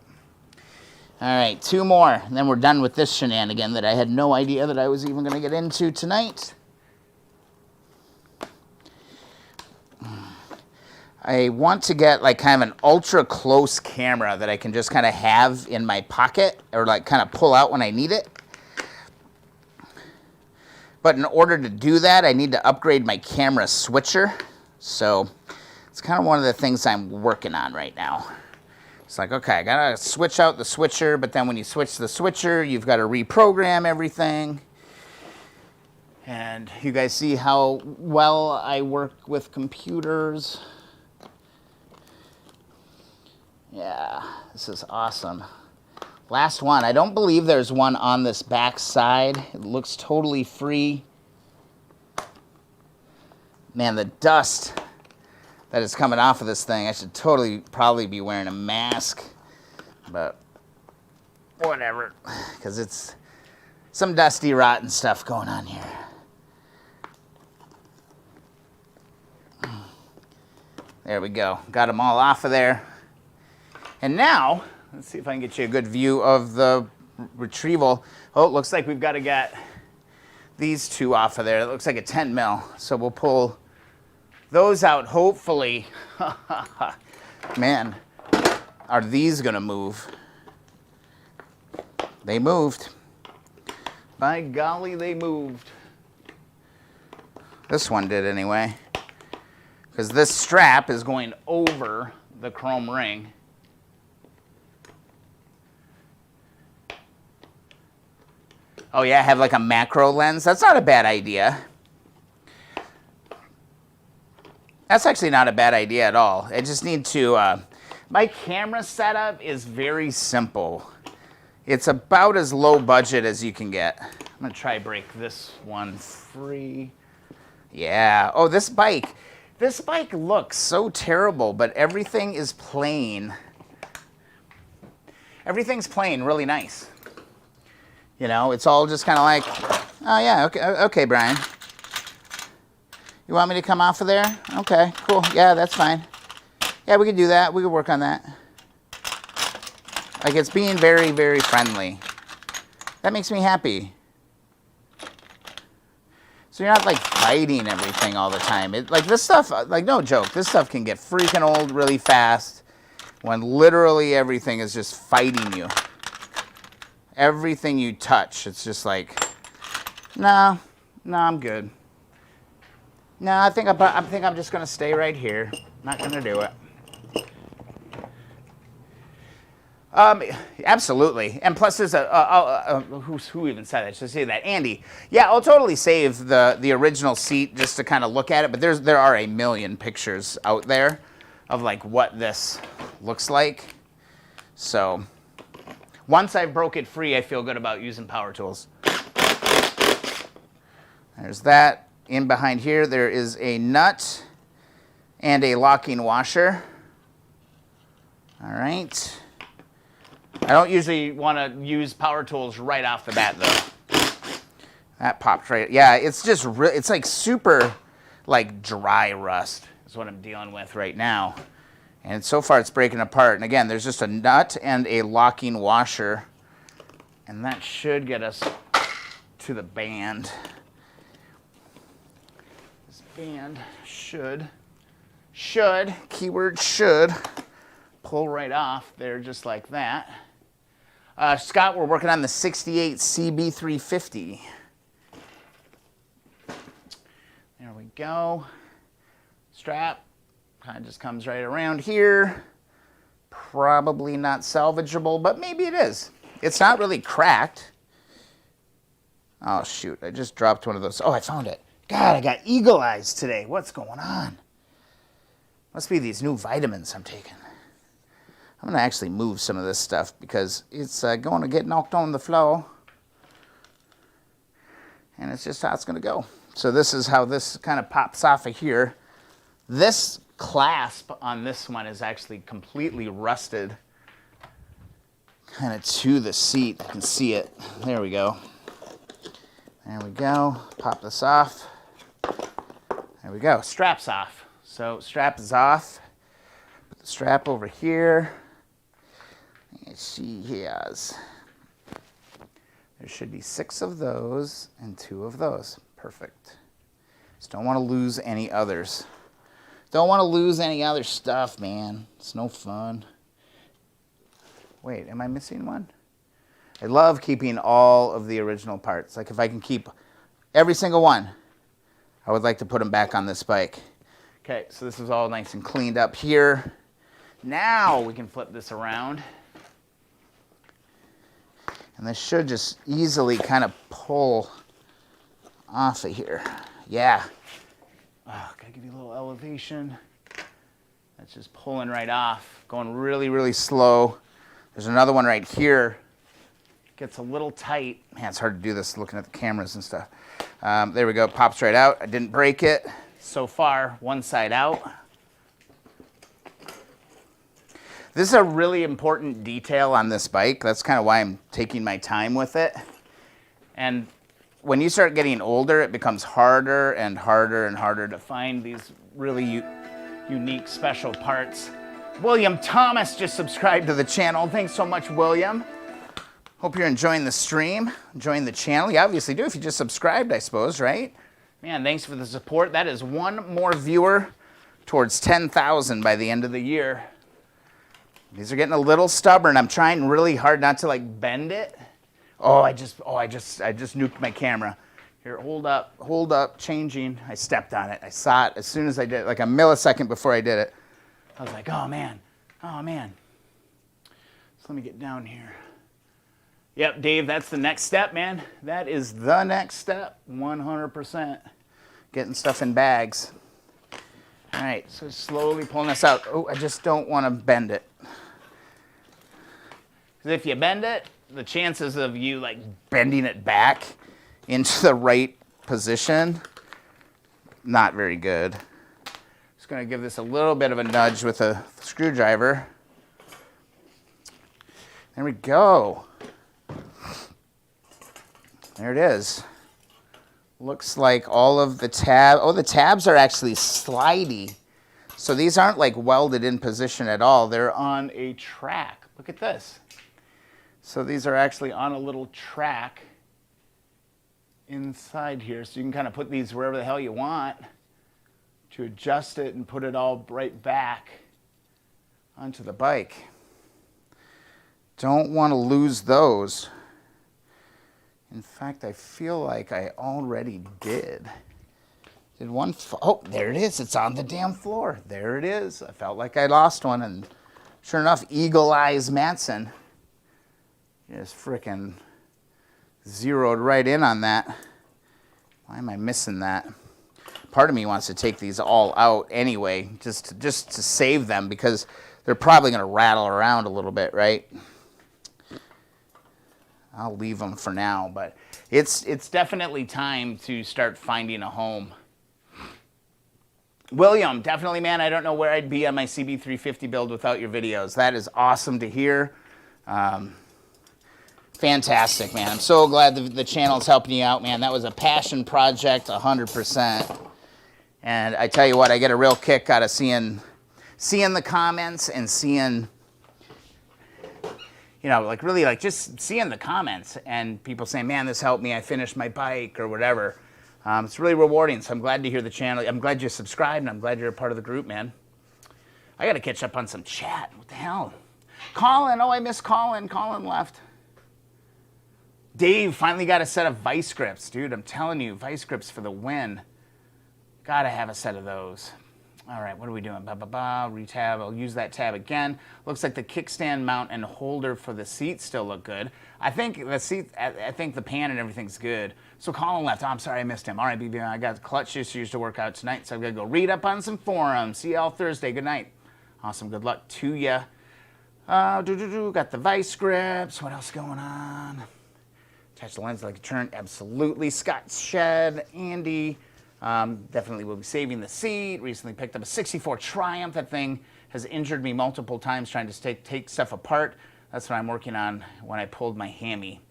All right, 2 more, and then we're done with this shenanigan that I had no idea that I was even going to get into tonight. I want to get like kind of an ultra close camera that I can just kind of have in my pocket or like kind of pull out when I need it. But in order to do that, I need to upgrade my camera switcher. So it's kind of one of the things I'm working on right now. It's like, okay, I gotta switch out the switcher, but then when you switch the switcher, you've got to reprogram everything. And you guys see how well I work with computers. Yeah, this is awesome. Last one. I don't believe there's one on this back side. It looks totally free. Man, the dust that is coming off of this thing, I should probably be wearing a mask. But whatever, because it's some dusty, rotten stuff going on here. There we go. Got them all off of there. And now, let's see if I can get you a good view of the retrieval. Oh, it looks like we've got to get these 2 off of there. It looks like a 10 mil. So we'll pull those out, hopefully. Man, are these going to move? They moved. By golly, they moved. This one did anyway. Because this strap is going over the chrome ring. Oh yeah, have like a macro lens. That's not a bad idea. That's actually not a bad idea at all. I just need to, my camera setup is very simple. It's about as low budget as you can get. I'm gonna try break this one free. Yeah, oh, this bike looks so terrible, but everything is plain. Everything's plain really nice. You know, it's all just kind of like, oh yeah, okay, Brian. You want me to come off of there? Okay, cool. Yeah, that's fine. Yeah, we can do that. We can work on that. Like, it's being very, very friendly. That makes me happy. So you're not like fighting everything all the time. Like this stuff, like no joke, this stuff can get freaking old really fast when literally everything is just fighting you. Everything you touch, it's just like, no, I'm good. No, I think I'm just gonna stay right here. Not gonna do it. Absolutely. And plus, there's who even said that? I should say that Andy. Yeah, I'll totally save the original seat just to kind of look at it. But there are a million pictures out there of like what this looks like. So once I broke it free, I feel good about using power tools. There's that. In behind here, there is a nut and a locking washer. All right. I don't usually want to use power tools right off the bat, though. That popped right. Yeah, it's just it's like super like dry rust is what I'm dealing with right now. And so far it's breaking apart. And again, there's just a nut and a locking washer. And that should get us to the band. This band should, keyword should, pull right off there just like that. Scott, we're working on the 68 CB350. There we go. Strap kind of just comes right around here. Probably not salvageable, but maybe it is. It's not really cracked. Oh, shoot. I just dropped one of those. Oh, I found it. God, I got eagle eyes today. What's going on? Must be these new vitamins I'm taking. I'm going to actually move some of this stuff because it's going to get knocked on the floor. And it's just how it's going to go. So this is how this kind of pops off of here. This clasp on this one is actually completely rusted. Kind of to the seat. You can see it. There we go. There we go. Pop this off. There we go. Strap's off. So strap is off. Put the strap over here. And she has. There should be 6 of those and 2 of those. Perfect. Just don't want to lose any others. Don't want to lose any other stuff, man. It's no fun. Wait, am I missing one? I love keeping all of the original parts. Like if I can keep every single one, I would like to put them back on this bike. Okay, so this is all nice and cleaned up here. Now we can flip this around. And this should just easily kind of pull off of here. Yeah. Oh, gotta give you a little elevation. That's just pulling right off. Going really, really slow. There's another one right here. Gets a little tight. Man, it's hard to do this looking at the cameras and stuff. There we go. Pops right out. I didn't break it. So far, one side out. This is a really important detail on this bike. That's kind of why I'm taking my time with it. And when you start getting older, it becomes harder and harder and harder to find these really unique special parts. William Thomas just subscribed to the channel. Thanks so much, William. Hope you're enjoying the stream, enjoying the channel. You obviously do if you just subscribed, I suppose, right? Man, thanks for the support. That is one more viewer towards 10,000 by the end of the year. These are getting a little stubborn. I'm trying really hard not to like bend it. I just nuked my camera. Here, hold up, changing. I stepped on it. I saw it as soon as I did it, like a millisecond before I did it. I was like, oh man. So let me get down here. Yep, Dave, that's the next step, man. That is the next step, 100%. Getting stuff in bags. All right, so slowly pulling this out. Oh, I just don't want to bend it. Because if you bend it, the chances of you like bending it back into the right position, not very good. Just going to give this a little bit of a nudge with a screwdriver. There we go. There it is. Looks like all of the the tabs are actually slidey. So these aren't like welded in position at all. They're on a track. Look at this. So these are actually on a little track inside here. So you can kind of put these wherever the hell you want to adjust it and put it all right back onto the bike. Don't want to lose those. In fact, I feel like I already did. Did one? Oh, there it is. It's on the damn floor. There it is. I felt like I lost one, and sure enough, Eagle Eyes Matson just frickin' zeroed right in on that. Why am I missing that? Part of me wants to take these all out anyway, just to save them, because they're probably going to rattle around a little bit, right? I'll leave them for now, but it's definitely time to start finding a home. William, definitely, man, I don't know where I'd be on my CB350 build without your videos. That is awesome to hear. Fantastic, man. I'm so glad the channel's helping you out, man. That was a passion project, 100%. And I tell you what, I get a real kick out of seeing the comments and seeing, you know, like really like just seeing the comments and people saying, man, this helped me, I finished my bike or whatever. It's really rewarding, so I'm glad to hear the channel. I'm glad you subscribed, and I'm glad you're a part of the group, man. I got to catch up on some chat. What the hell? Colin, oh, I missed Colin. Colin left. Dave finally got a set of vice grips. Dude, I'm telling you, vice grips for the win. Got to have a set of those. All right, what are we doing? Retab. I'll use that tab again. Looks like the kickstand mount and holder for the seat still look good. I think the seat, I think the pan and everything's good. So Colin left. Oh, I'm sorry I missed him. All right, BB, I got clutch issues to work out tonight, so I'm going to go read up on some forums. See y'all Thursday. Good night. Awesome. Good luck to ya. Got the vice grips. What else going on? Attach the lens like a turn. Absolutely. Scott Shed. Andy. Definitely will be saving the seat. Recently picked up a 64 Triumph. That thing has injured me multiple times trying to take stuff apart. That's what I'm working on when I pulled my hammy.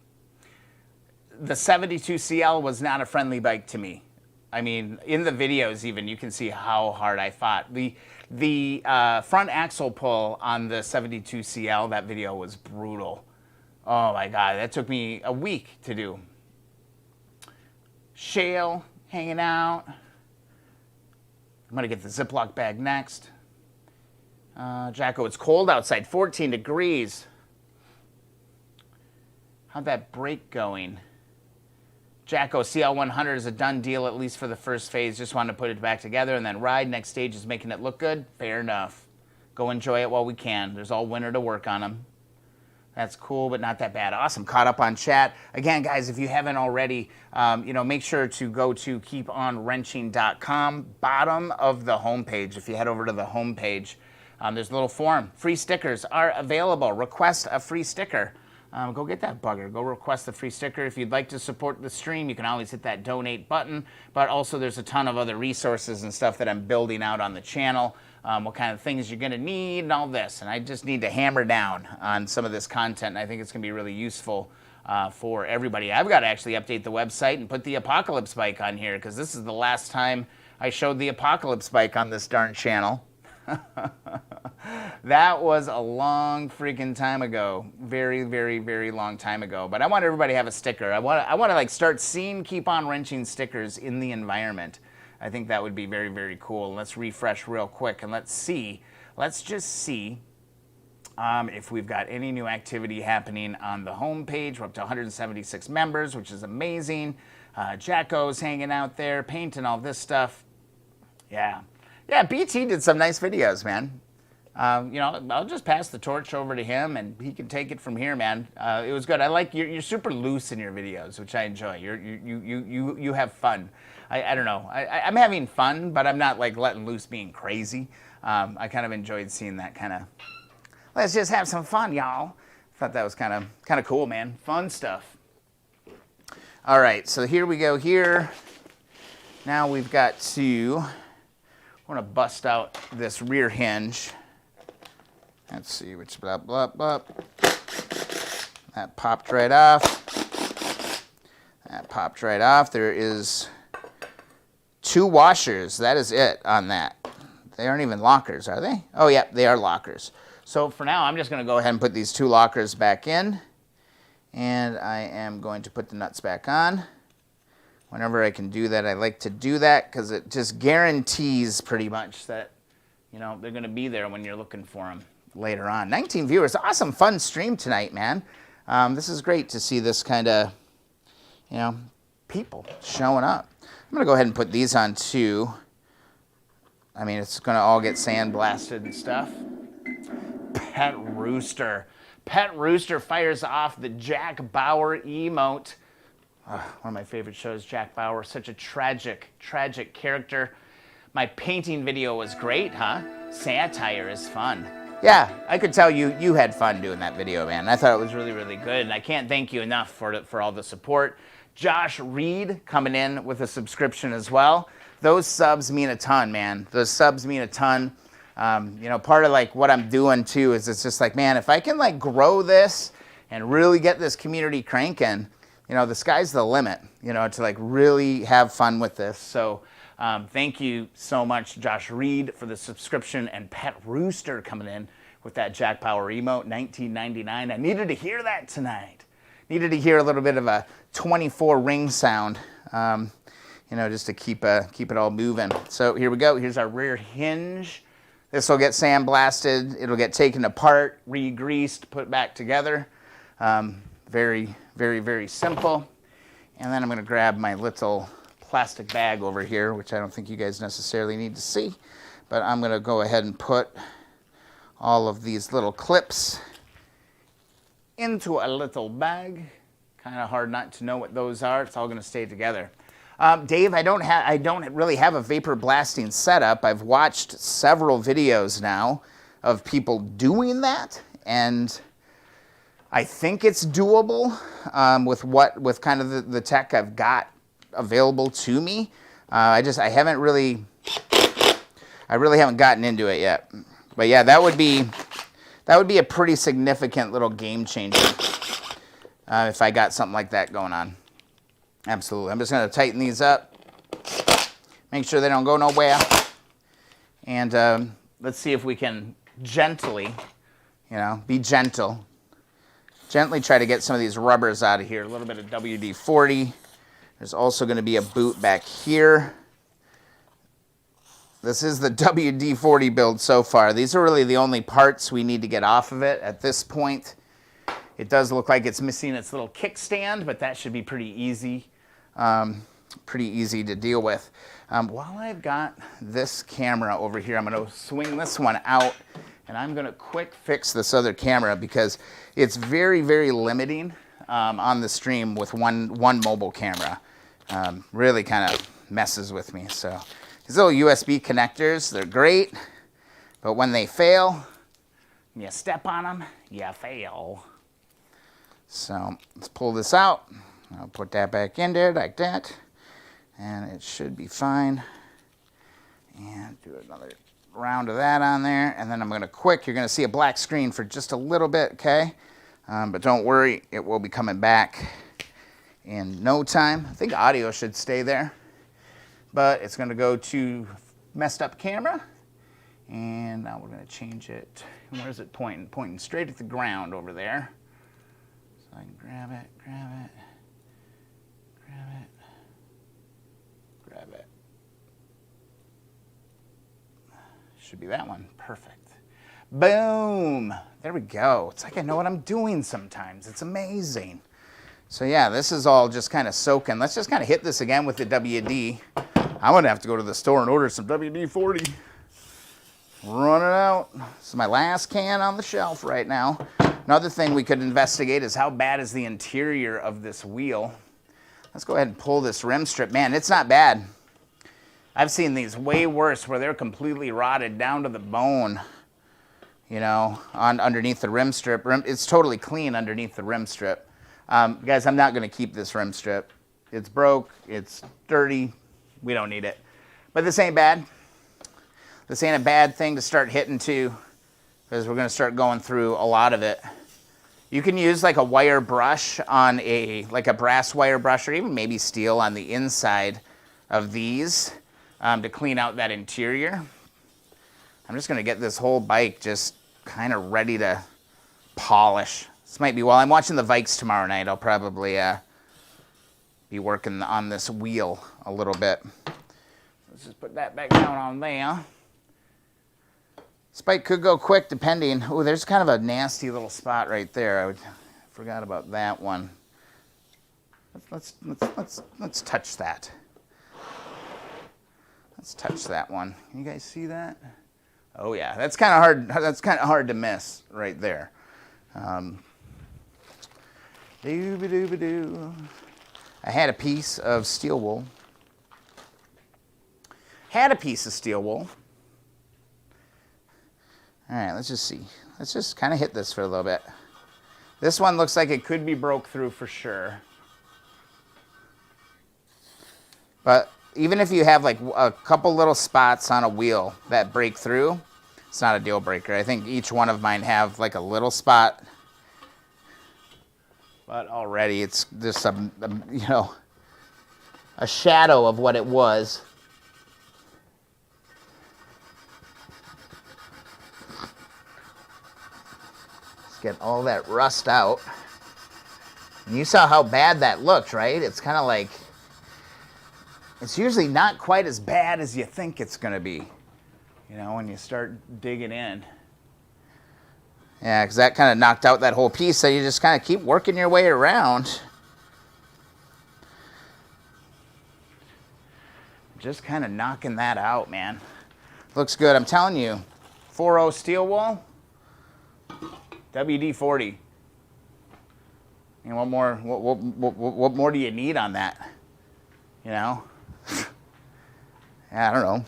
The 72 CL was not a friendly bike to me. I mean, in the videos even, you can see how hard I fought. The front axle pull on the 72 CL, that video was brutal. Oh my God, that took me a week to do. Shale. Hanging out. I'm going to get the Ziploc bag next. Jacko, it's cold outside, 14 degrees. How'd that brake going? Jacko, CL100 is a done deal, at least for the first phase. Just wanted to put it back together and then ride. Next stage is making it look good. Fair enough. Go enjoy it while we can. There's all winter to work on them. That's cool, but not that bad. Awesome. Caught up on chat. Again, guys, if you haven't already, make sure to go to keeponwrenching.com. Bottom of the homepage, if you head over to the homepage, there's a little form. Free stickers are available. Request a free sticker. Go get that bugger. Go request the free sticker. If you'd like to support the stream, you can always hit that donate button. But also, there's a ton of other resources and stuff that I'm building out on the channel. What kind of things you're going to need and all this. And I just need to hammer down on some of this content. And I think it's going to be really useful for everybody. I've got to actually update the website and put the Apocalypse bike on here because this is the last time I showed the Apocalypse bike on this darn channel. That was a long freaking time ago. Very, very, very long time ago. But I want everybody to have a sticker. I want to like start seeing Keep On Wrenching stickers in the environment. I think that would be very, very cool. Let's refresh real quick and let's just see if we've got any new activity happening on the homepage. We're up to 176 members, which is amazing. Jacko's hanging out there, painting all this stuff. Yeah, BT did some nice videos, man. I'll just pass the torch over to him and he can take it from here, man. It was good. I like you're super loose in your videos, which I enjoy. You have fun. I don't know. I'm having fun, but I'm not like letting loose being crazy. I kind of enjoyed seeing that kind of, let's just have some fun, y'all. Thought that was kind of cool, man. Fun stuff. All right, so here we go here. Now we've got to, I want to bust out this rear hinge. Let's see which blah, blah, blah. That popped right off. That popped right off. There is 2 washers. That is it on that. They aren't even lockers, are they? Oh, yeah, they are lockers. So for now, I'm just going to go ahead and put these 2 lockers back in. And I am going to put the nuts back on. Whenever I can do that, I like to do that because it just guarantees pretty much that, they're going to be there when you're looking for them later on. 19 viewers. Awesome, fun stream tonight, man. This is great to see this kind of, people showing up. I'm going to go ahead and put these on too. I mean, it's going to all get sandblasted and stuff. Pet Rooster. Pet Rooster fires off the Jack Bauer emote. One of my favorite shows, Jack Bauer. Such a tragic character. My painting video was great, huh? Satire is fun. Yeah, I could tell you had fun doing that video, man. I thought it was really, really good, and I can't thank you enough for all the support. Josh Reed coming in with a subscription as well. Those subs mean a ton, man. Those subs mean a ton. Part of like what I'm doing too is it's just like, man, if I can like grow this and really get this community cranking, the sky's the limit, to like really have fun with this. So thank you so much, Josh Reed, for the subscription, and Pet Rooster coming in with that Jack Bauer emote, $19.99. I needed to hear that tonight. Needed to hear a little bit of a 24 ring sound, just to keep it all moving. So here we go. Here's our rear hinge. This will get sandblasted. It'll get taken apart, re-greased, put back together. Very, very, very simple. And then I'm going to grab my little plastic bag over here, which I don't think you guys necessarily need to see. But I'm going to go ahead and put all of these little clips into a little bag. Kind of hard not to know what those are. It's all going to stay together. Dave, I don't really have a vapor blasting setup. I've watched several videos now of people doing that, and I think it's doable with kind of the tech I've got available to me. I really haven't gotten into it yet. But yeah, that would be a pretty significant little game changer if I got something like that going on. Absolutely. I'm just going to tighten these up, make sure they don't go nowhere, and let's see if we can gently, be gentle. Gently try to get some of these rubbers out of here. A little bit of WD-40. There's also going to be a boot back here. This is the WD-40 build so far. These are really the only parts we need to get off of it at this point. It does look like it's missing its little kickstand, but that should be pretty easy to deal with. While I've got this camera over here, I'm going to swing this one out, and I'm going to quick fix this other camera because it's very, very limiting on the stream with one mobile camera. Really kind of messes with me. So these little USB connectors, they're great, but when they fail, you step on them, you fail. So let's pull this out. I'll put that back in there like that, and it should be fine. And do another round of that on there, and then I'm going to you're going to see a black screen for just a little bit, okay? But don't worry, it will be coming back in no time. I think audio should stay there, but it's going to go to messed up camera, and now we're going to change it. Where is it pointing? Pointing straight at the ground over there. So I can grab it, grab it. Should be that one. Perfect. Boom. There we go. It's like I know what I'm doing sometimes. It's amazing. So yeah, this is all just kind of soaking. Let's just kind of hit this again with the WD. I'm going to have to go to the store and order some WD-40. Run it out. This is my last can on the shelf right now. Another thing we could investigate is how bad is the interior of this wheel. Let's go ahead and pull this rim strip. Man, it's not bad. I've seen these way worse where they're completely rotted down to the bone, underneath the rim strip. It's totally clean underneath the rim strip. Guys, I'm not going to keep this rim strip. It's broke. It's dirty. We don't need it. But this ain't bad. This ain't a bad thing to start hitting too, because we're going to start going through a lot of it. You can use like a wire brush on like a brass wire brush, or even maybe steel on the inside of these. To clean out that interior. I'm just going to get this whole bike just kind of ready to polish. This might be while I'm watching the Vikes tomorrow night. I'll probably be working on this wheel a little bit. Let's just put that back down on there. This bike could go quick depending. Oh, there's kind of a nasty little spot right there. I forgot about that one. Let's touch that. Let's touch that one. Can you guys see that? Oh yeah, that's kind of hard. That's kind of hard to miss right there. I had a piece of steel wool. All right, let's just see. Let's just kind of hit this for a little bit. This one looks like it could be broke through for sure. But even if you have like a couple little spots on a wheel that break through, it's not a deal breaker. I think each one of mine have like a little spot, but already it's just a shadow of what it was. Let's get all that rust out. And you saw how bad that looked, right? It's kind of like, it's usually not quite as bad as you think it's going to be, when you start digging in. Yeah, because that kind of knocked out that whole piece, so you just kind of keep working your way around. Just kind of knocking that out, man. Looks good, I'm telling you. 4.0 steel wool, WD-40. And what more do you need on that? You know? I don't know.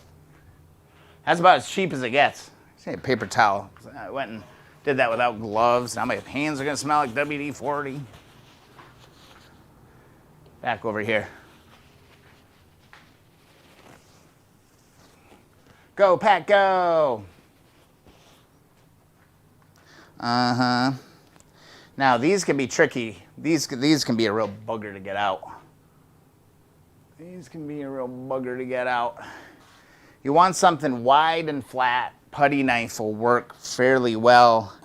That's about as cheap as it gets. Say a paper towel. I went and did that without gloves. Now my hands are gonna smell like WD-40. Back over here. Go, Pat, go. Uh-huh. Now these can be tricky. These can be a real bugger to get out. These can be a real bugger to get out. You want something wide and flat. Putty knife will work fairly well.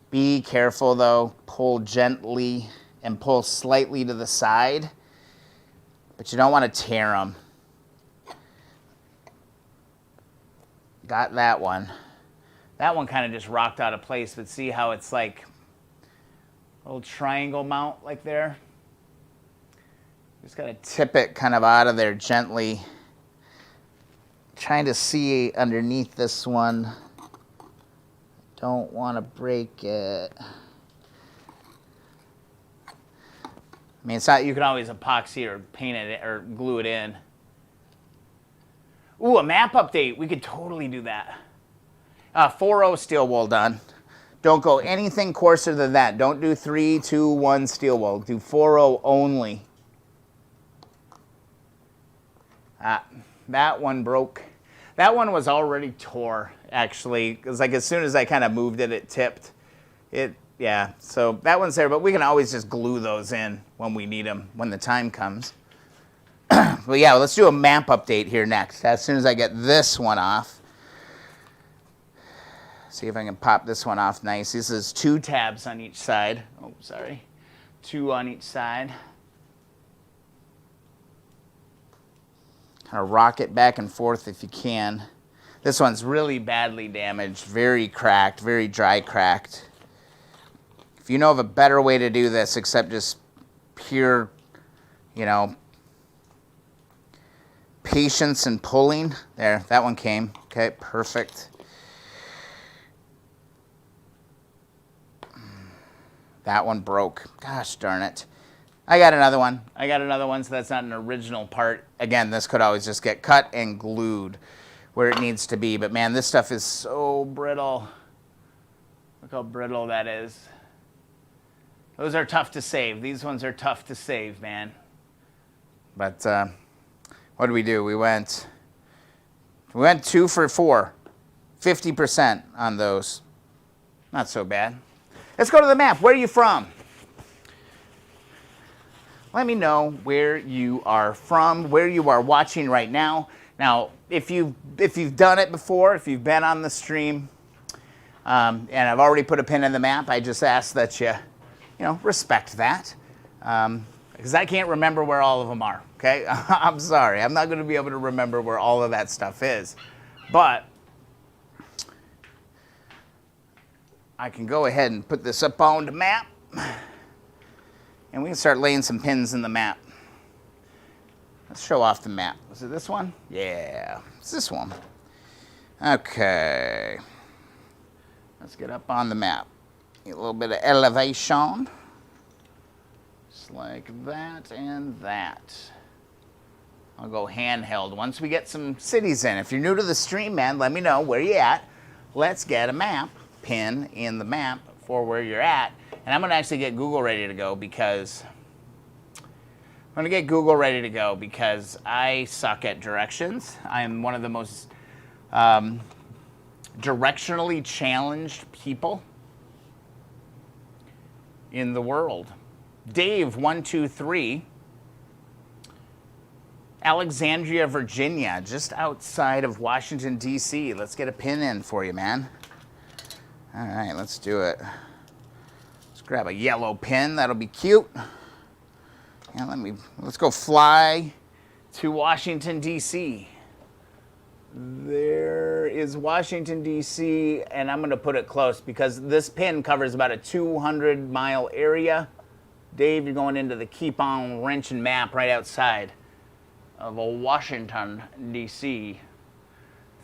Be careful though. Pull gently and pull slightly to the side. But you don't want to tear them. Got that one. That one kind of just rocked out of place, but see how it's like a little triangle mount like there? Just gotta tip it kind of out of there gently. Trying to see underneath this one. Don't want to break it. I mean, it's not, you can always epoxy or paint it or glue it in. Ooh, a map update. We could totally do that. 4.0 steel wool done. Don't go anything coarser than that. Don't do 3, 2, 1 steel wool. Do 4.0 only. That one broke. That one was already tore, actually. It was like as soon as I kind of moved it, it tipped. Yeah, so that one's there, but we can always just glue those in when we need them, when the time comes. Well, yeah, let's do a map update here next. As soon as I get this one off. See if I can pop this one off nice. This is 2 tabs on each side. Oh, sorry. 2 on each side. Kind of rock it back and forth if you can. This one's really badly damaged, very cracked, very dry cracked. If you know of a better way to do this except just pure, you know, patience and pulling. There, that one came. Okay, perfect. That one broke. Gosh darn it. I got another one. So that's not an original part. Again, this could always just get cut and glued where it needs to be. But man, this stuff is so brittle. Look how brittle that is. Those are tough to save. These ones are tough to save, man. But what did we do? We went 2 for 4. 50% on those. Not so bad. Let's go to the map. Where are you from? Let me know where you are from, where you are watching right now. Now, if you've done it before, if you've been on the stream, and I've already put a pin in the map, I just ask that you respect that, because I can't remember where all of them are. Okay, I'm sorry, I'm not going to be able to remember where all of that stuff is, but I can go ahead and put this up on the map. And we can start laying some pins in the map. Let's show off the map. Was it this one? Yeah, it's this one. Okay. Let's get up on the map. Get a little bit of elevation. Just like that and that. I'll go handheld once we get some cities in. If you're new to the stream, man, let me know where you're at. Let's get a map, pin in the map for where you're at. And I'm going to actually get Google ready to go because I suck at directions. I am one of the most directionally challenged people in the world. Dave, 123, Alexandria, Virginia, just outside of Washington, D.C. Let's get a pin in for you, man. All right, let's do it. Grab a yellow pin, that'll be cute. And let's go fly to Washington, D.C. There is Washington, D.C., and I'm going to put it close because this pin covers about a 200-mile area. Dave, you're going into the Keep On Wrenching map right outside of Washington, D.C.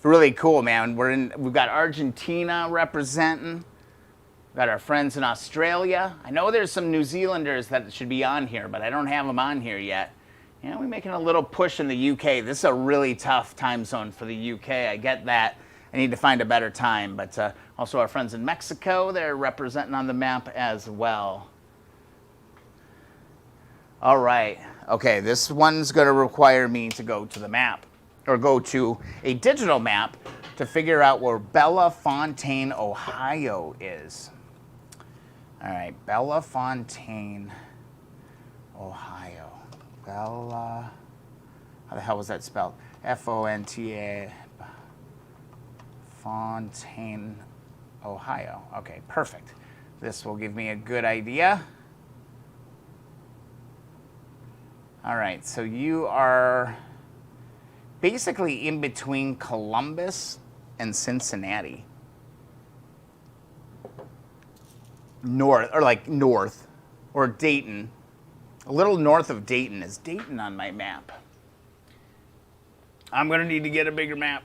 really cool, man. We've got Argentina representing. We've got our friends in Australia. I know there's some New Zealanders that should be on here, but I don't have them on here yet. Yeah, we're making a little push in the UK. This is a really tough time zone for the UK. I get that. I need to find a better time. But also our friends in Mexico, they're representing on the map as well. All right. Okay, this one's going to require me to go to the map, or go to a digital map to figure out where Bellefontaine, Ohio is. All right, Bellefontaine, Ohio. Bella, how the hell was that spelled? F-O-N-T-A, Fontaine, Ohio. Okay, perfect. This will give me a good idea. All right, so you are basically in between Columbus and Cincinnati. North, or Dayton. A little north of Dayton. Is Dayton on my map? I'm going to need to get a bigger map.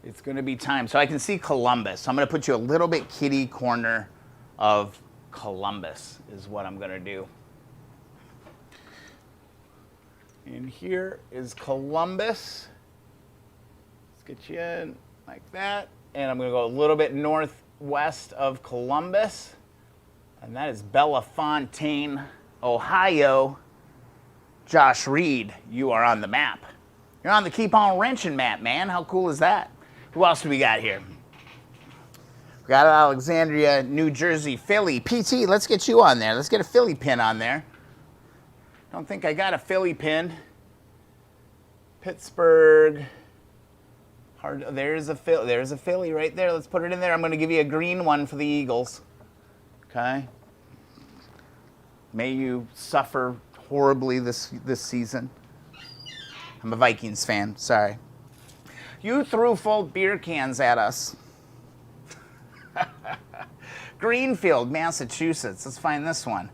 It's going to be time. So I can see Columbus. So I'm going to put you a little bit kitty corner of Columbus is what I'm going to do. And here is Columbus. Let's get you in like that. And I'm going to go a little bit northwest of Columbus. And that is Bellefontaine, Ohio. Josh Reed, you are on the map. You're on the Keep On Wrenching map, man. How cool is that? Who else do we got here? We got Alexandria, New Jersey, Philly. PT, let's get you on there. Let's get a Philly pin on there. Don't think I got a Philly pin. Pittsburgh. There's a Philly right there. Let's put it in there. I'm going to give you a green one for the Eagles. Okay. May you suffer horribly this season. I'm a Vikings fan. Sorry. You threw full beer cans at us. Greenfield, Massachusetts. Let's find this one.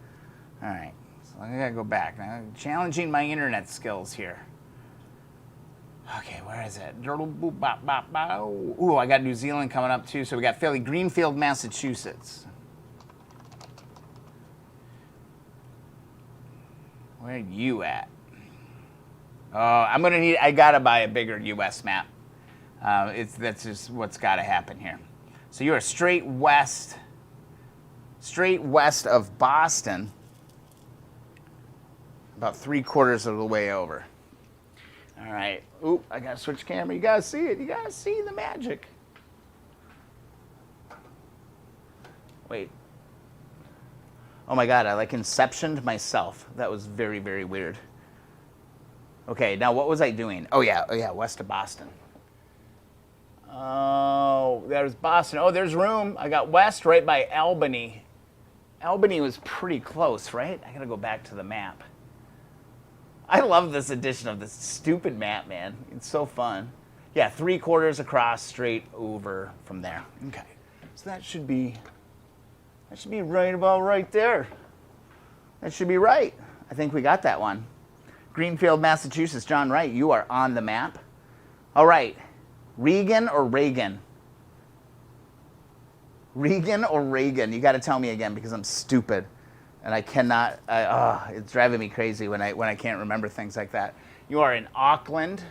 All right. So I gotta go back. Now, challenging my internet skills here. Okay, where is it? Ooh, I got New Zealand coming up too. So we got Philly, Greenfield, Massachusetts. Where are you at? Oh, I gotta buy a bigger U.S. map. That's just what's gotta happen here. So you're straight west of Boston, about 3/4 of the way over. All right. Oop, I gotta switch camera. You gotta see it. You gotta see the magic. Wait. Oh my God, I like inceptioned myself. That was very, very weird. Okay, now what was I doing? Oh yeah, west of Boston. Oh, there's Boston. Oh, there's room. I got west right by Albany. Albany was pretty close, right? I gotta go back to the map. I love this edition of this stupid map, man. It's so fun. Yeah, 3/4 across, straight over from there. Okay, so that should be right about right there. That should be right. I think we got that one. Greenfield, Massachusetts. John Wright, you are on the map. All right. Regan or Reagan? Regan or Reagan? You got to tell me again because I'm stupid. And I cannot, it's driving me crazy when I can't remember things like that. You are in Auckland.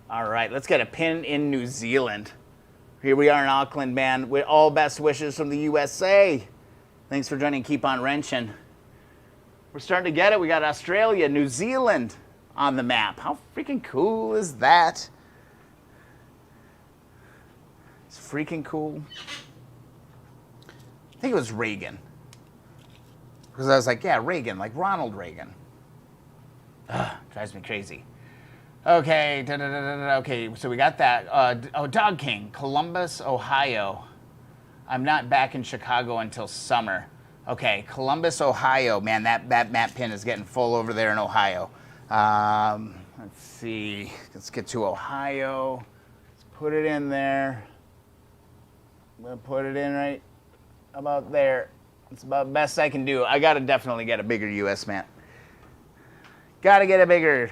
All right, let's get a pin in New Zealand. Here we are in Auckland, man. With all best wishes from the USA. Thanks for joining Keep On Wrenching. We're starting to get it. We got Australia, New Zealand on the map. How freaking cool is that? It's freaking cool. I think it was Reagan. Because I was like, yeah, Reagan, like Ronald Reagan. Ugh, drives me crazy. Okay, okay, so we got that. Dog King, Columbus, Ohio. I'm not back in Chicago until summer. Okay, Columbus, Ohio. Man, that map pin is getting full over there in Ohio. Let's see. Let's get to Ohio. Let's put it in there. I'm going to put it in right about there. It's about the best I can do. I got to definitely get a bigger U.S. map. Got to get a bigger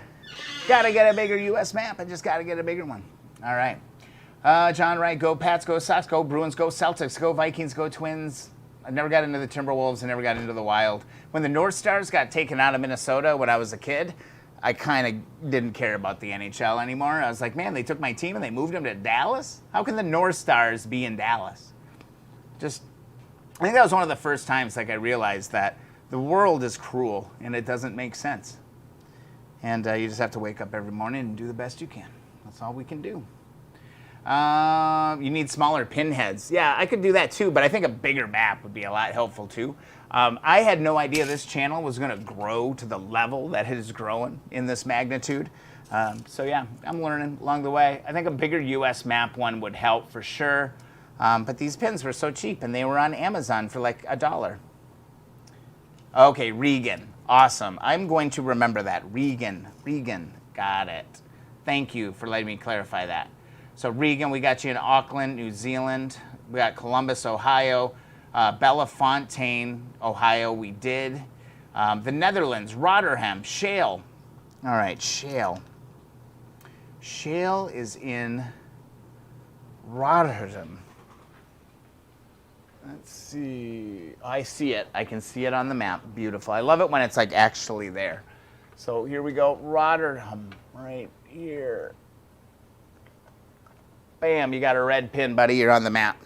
Gotta get a bigger U.S. map. I just gotta get a bigger one. All right. John Wright, go Pats, go Sox, go Bruins, go Celtics, go Vikings, go Twins. I never got into the Timberwolves. I never got into the Wild. When the North Stars got taken out of Minnesota when I was a kid, I kind of didn't care about the NHL anymore. I was like, man, they took my team and they moved them to Dallas? How can the North Stars be in Dallas? I think that was one of the first times I realized that the world is cruel and it doesn't make sense. And you just have to wake up every morning and do the best you can. That's all we can do. You need smaller pinheads. Yeah, I could do that too, but I think a bigger map would be a lot helpful too. I had no idea this channel was going to grow to the level that it is growing in this magnitude. So yeah, I'm learning along the way. I think a bigger US map one would help for sure. But these pins were so cheap and they were on Amazon for like $1. Okay, Regan. Awesome. I'm going to remember that. Regan. Got it. Thank you for letting me clarify that. So Regan, we got you in Auckland, New Zealand. We got Columbus, Ohio. Bellefontaine, Ohio, we did. The Netherlands, Rotterdam, Shale. All right, Shale. Shale is in Rotterdam. Let's see. I see it. I can see it on the map. Beautiful. I love it when it's like actually there. So here we go. Rotterdam, right here. Bam, you got a red pin, buddy. You're on the map.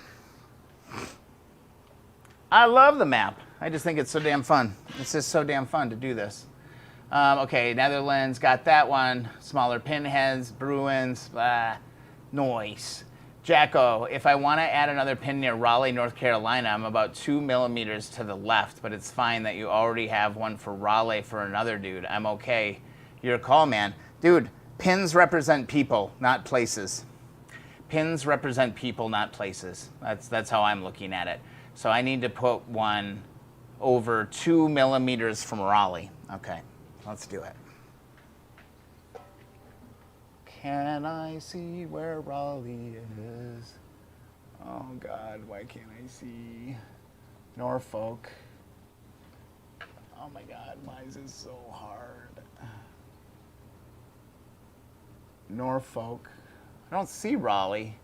I love the map. I just think it's so damn fun. It's just so damn fun to do this. Okay, Netherlands, got that one. Smaller pinheads, Bruins, noise. Jacko, if I want to add another pin near Raleigh, North Carolina, I'm about 2 millimeters to the left, but it's fine that you already have one for Raleigh for another dude. I'm okay. Your call, man. Dude, pins represent people, not places. Pins represent people, not places. That's how I'm looking at it. So I need to put one over 2 millimeters from Raleigh. Okay, let's do it. Can I see where Raleigh is? Oh God, why can't I see Norfolk? Oh my God, why is this so hard? Norfolk. I don't see Raleigh.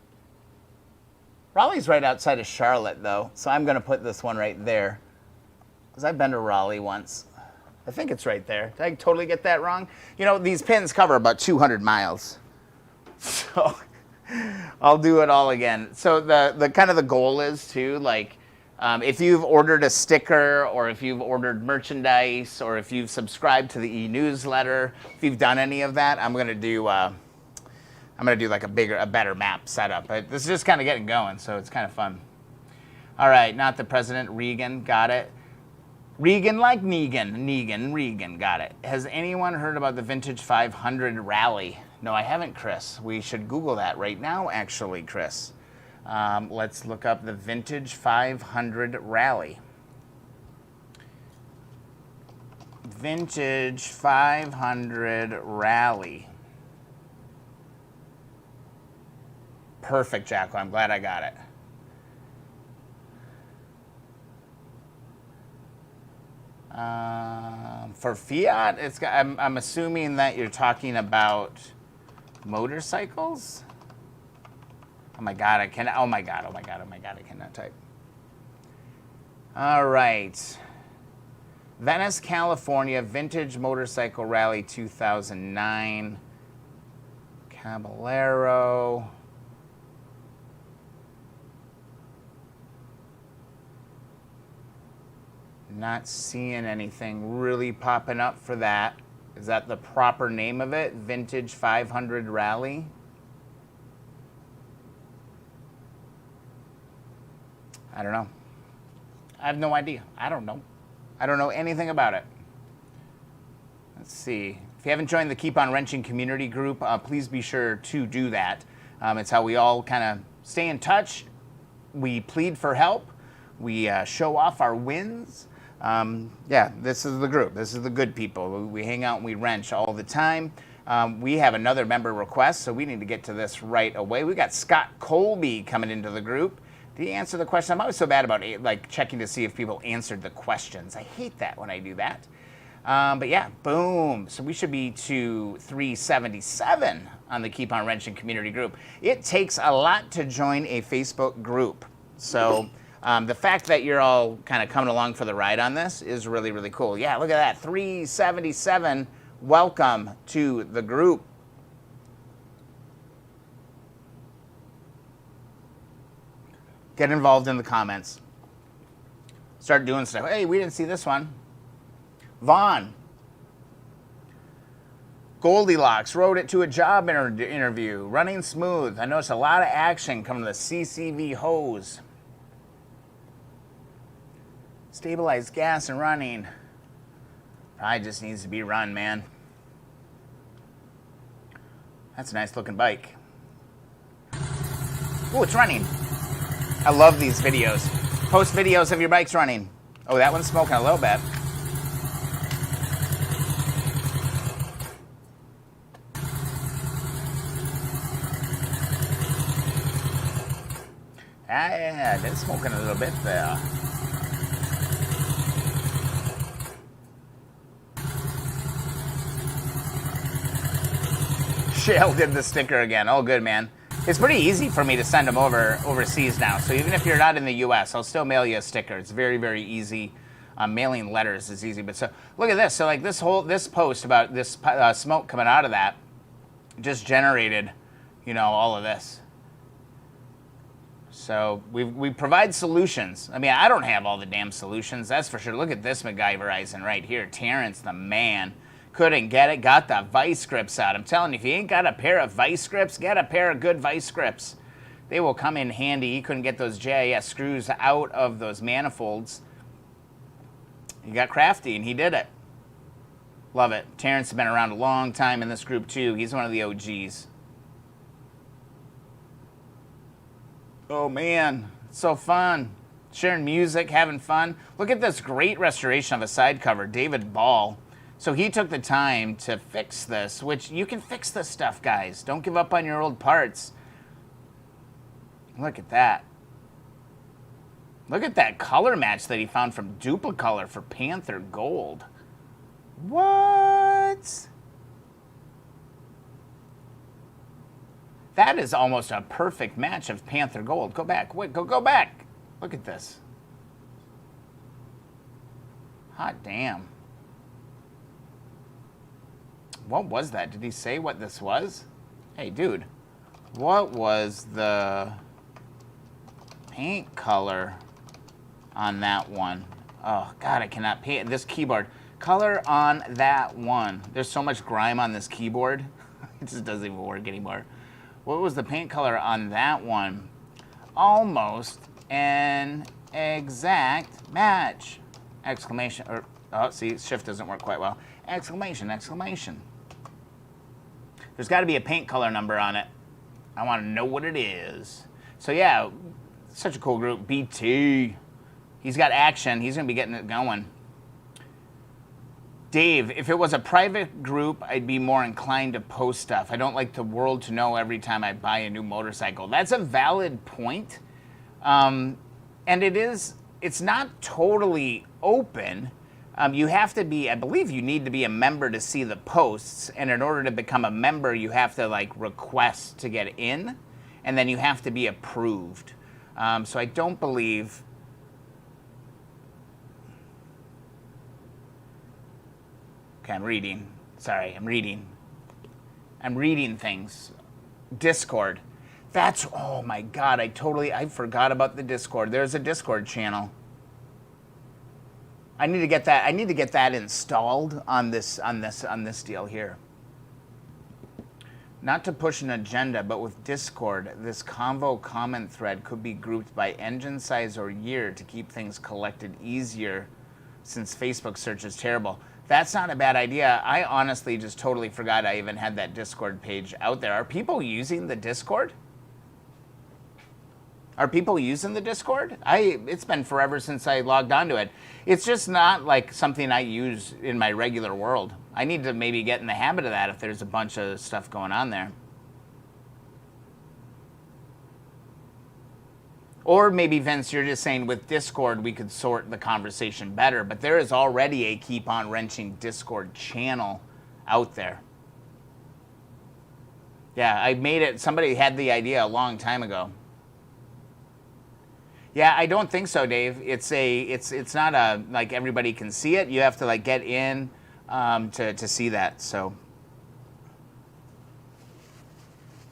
Raleigh's right outside of Charlotte, though, so I'm going to put this one right there. Because I've been to Raleigh once. I think it's right there. Did I totally get that wrong? You know, these pins cover about 200 miles. So I'll do it all again. So the kind of the goal is, too, like, if you've ordered a sticker or if you've ordered merchandise or if you've subscribed to the e-newsletter, if you've done any of that, I'm going to do like a better map setup. But this is just kind of getting going, so it's kind of fun. All right, not the president, Regan, got it. Regan like Negan, Regan, got it. Has anyone heard about the Vintage 500 Rally? No, I haven't, Chris. We should Google that right now, actually, Chris. Let's look up the Vintage 500 Rally. Vintage 500 Rally. Perfect, Jacko. I'm glad I got it. For Fiat, it's got, I'm assuming that you're talking about motorcycles. Oh my God, I cannot. Oh my God, I cannot type. All right. Venice, California, Vintage Motorcycle Rally 2009. Caballero. Not seeing anything really popping up for that. Is that the proper name of it? Vintage 500 Rally? I don't know. I have no idea. I don't know. I don't know anything about it. Let's see. If you haven't joined the Keep on Wrenching community group, please be sure to do that. It's how we all kind of stay in touch. We plead for help. We show off our wins. Yeah, this is the group. This is the good people. We hang out and we wrench all the time. We have another member request, so we need to get to this right away. We got Scott Colby coming into the group. Did he answer the question? I'm always so bad about like checking to see if people answered the questions. I hate that when I do that. But yeah, boom. So we should be to 377 on the Keep on Wrenching community group. It takes a lot to join a Facebook group. So the fact that you're all kind of coming along for the ride on this is really, really cool. Yeah, look at that. 377. Welcome to the group. Get involved in the comments. Start doing stuff. Hey, we didn't see this one. Vaughn. Goldilocks wrote it to a job interview. Running smooth. I noticed a lot of action coming to the CCV hose. Stabilized gas and running. Probably just needs to be run, man. That's a nice looking bike. Oh, it's running. I love these videos. Post videos of your bikes running. Oh, that one's smoking a little bit. Yeah, that's smoking a little bit there. Shale did the sticker again. Oh, good, man. It's pretty easy for me to send them overseas now. So even if you're not in the U.S., I'll still mail you a sticker. It's very, very easy. Mailing letters is easy. But so look at this. So like this post about this smoke coming out of that just generated, you know, all of this. So we provide solutions. I mean, I don't have all the damn solutions, that's for sure. Look at this MacGyverizing right here. Terrence, the man. Couldn't get it, got the vice grips out. I'm telling you, if you ain't got a pair of vice grips, get a pair of good vice grips. They will come in handy. He couldn't get those JIS screws out of those manifolds. He got crafty, and he did it. Love it. Terrence has been around a long time in this group, too. He's one of the OGs. Oh, man. It's so fun. Sharing music, having fun. Look at this great restoration of a side cover. David Ball. So he took the time to fix this, which you can fix this stuff, guys. Don't give up on your old parts. Look at that. Look at that color match that he found from Duplicolor for Panther Gold. What? That is almost a perfect match of Panther Gold. Go back. Wait, go back. Look at this. Hot damn. What was that? Did he say what this was? Hey, dude. What was the paint color on that one? Oh, God, I cannot paint this keyboard. Color on that one. There's so much grime on this keyboard. It just doesn't even work anymore. What was the paint color on that one? Almost an exact match. Exclamation. Or, oh, see, shift doesn't work quite well. Exclamation, exclamation. There's got to be a paint color number on it. I want to know what it is. So yeah, such a cool group. BT. He's got action. He's going to be getting it going. Dave, if it was a private group, I'd be more inclined to post stuff. I don't like the world to know every time I buy a new motorcycle. That's a valid point. And it's not totally open. You have to be, I believe you need to be a member to see the posts, and in order to become a member, you have to like request to get in, and then you have to be approved. So I don't believe, okay, I'm reading. Sorry, I'm reading. I'm reading things. Discord. That's, oh my God, I forgot about the Discord. There's a Discord channel. I need to get that installed on this deal here. Not to push an agenda, but with Discord, this convo comment thread could be grouped by engine size or year to keep things collected easier, since Facebook search is terrible. That's not a bad idea. I honestly just totally forgot I even had that Discord page out there. Are people using the Discord? Are people using the Discord? It's been forever since I logged onto it. It's just not like something I use in my regular world. I need to maybe get in the habit of that if there's a bunch of stuff going on there. Or maybe, Vince, you're just saying with Discord we could sort the conversation better, but there is already a Keep On Wrenching Discord channel out there. Yeah, I made it. Somebody had the idea a long time ago. Yeah, I don't think so, Dave. It's not a like everybody can see it. You have to like get in to see that. So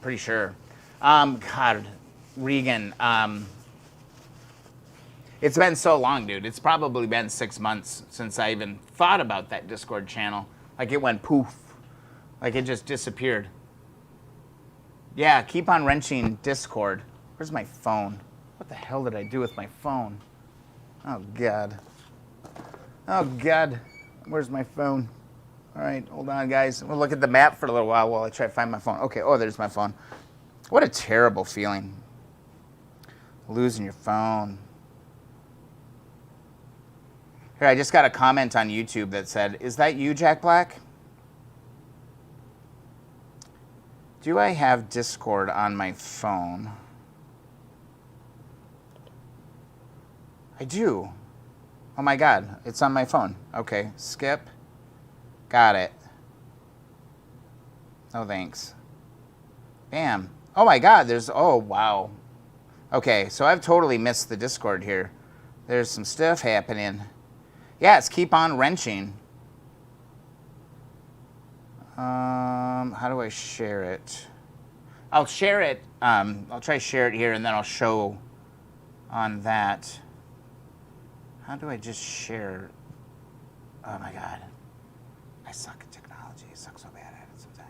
pretty sure. God, Regan. It's been so long, dude. It's probably been 6 months since I even thought about that Discord channel. Like it went poof. Like it just disappeared. Yeah, Keep On Wrenching Discord. Where's my phone? What the hell did I do with my phone? Oh, God. Oh, God. Where's my phone? All right, hold on, guys. We'll look at the map for a little while I try to find my phone. Okay, oh, there's my phone. What a terrible feeling. Losing your phone. Here, I just got a comment on YouTube that said, is that you, Jack Black? Do I have Discord on my phone? I do. Oh my God, it's on my phone. Okay, skip. Got it. Oh, thanks. Bam. Oh my God, oh wow. Okay, so I've totally missed the Discord here. There's some stuff happening. Yeah, it's Keep On Wrenching. How do I share it? I'll share it. I'll try to share it here, and then I'll show on that. How do I just share? Oh my God, I suck at technology. I suck so bad at it sometimes.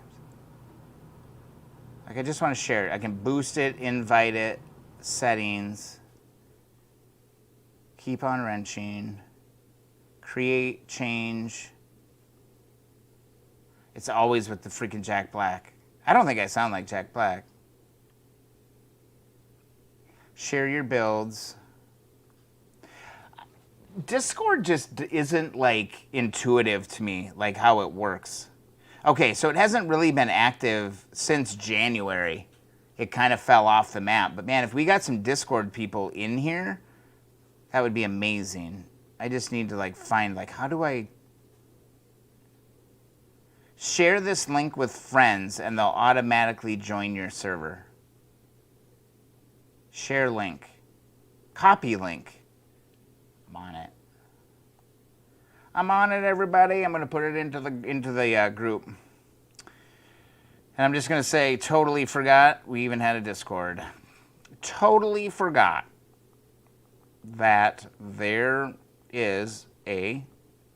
Like I just want to share it. I can boost it, invite it, settings, Keep On Wrenching. Create, change. It's always with the freaking Jack Black. I don't think I sound like Jack Black. Share your builds. Discord just isn't like intuitive to me, like how it works. Okay, so it hasn't really been active since January. It kind of fell off the map. But man, if we got some Discord people in here, that would be amazing. I just need to like find like how do I share this link with friends and they'll automatically join your server. Share link. Copy link. I'm on it. I'm on it, everybody. I'm gonna put it into the group. And I'm just gonna say totally forgot we even had a Discord. Totally forgot that there is a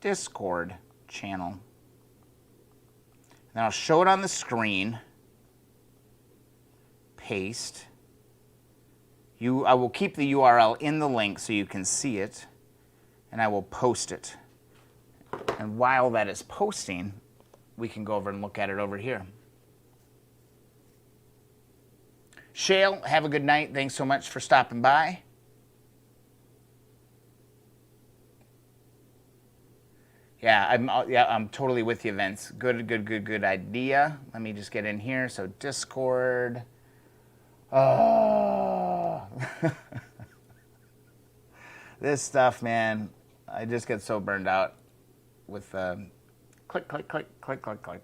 Discord channel. And I'll show it on the screen. Paste. I will keep the URL in the link so you can see it, and I will post it. And while that is posting, we can go over and look at it over here. Shale, have a good night. Thanks so much for stopping by. Yeah, I'm totally with you, Vince. Good idea. Let me just get in here. So Discord. Oh. This stuff, man. I just get so burned out with click, click, click, click, click, click.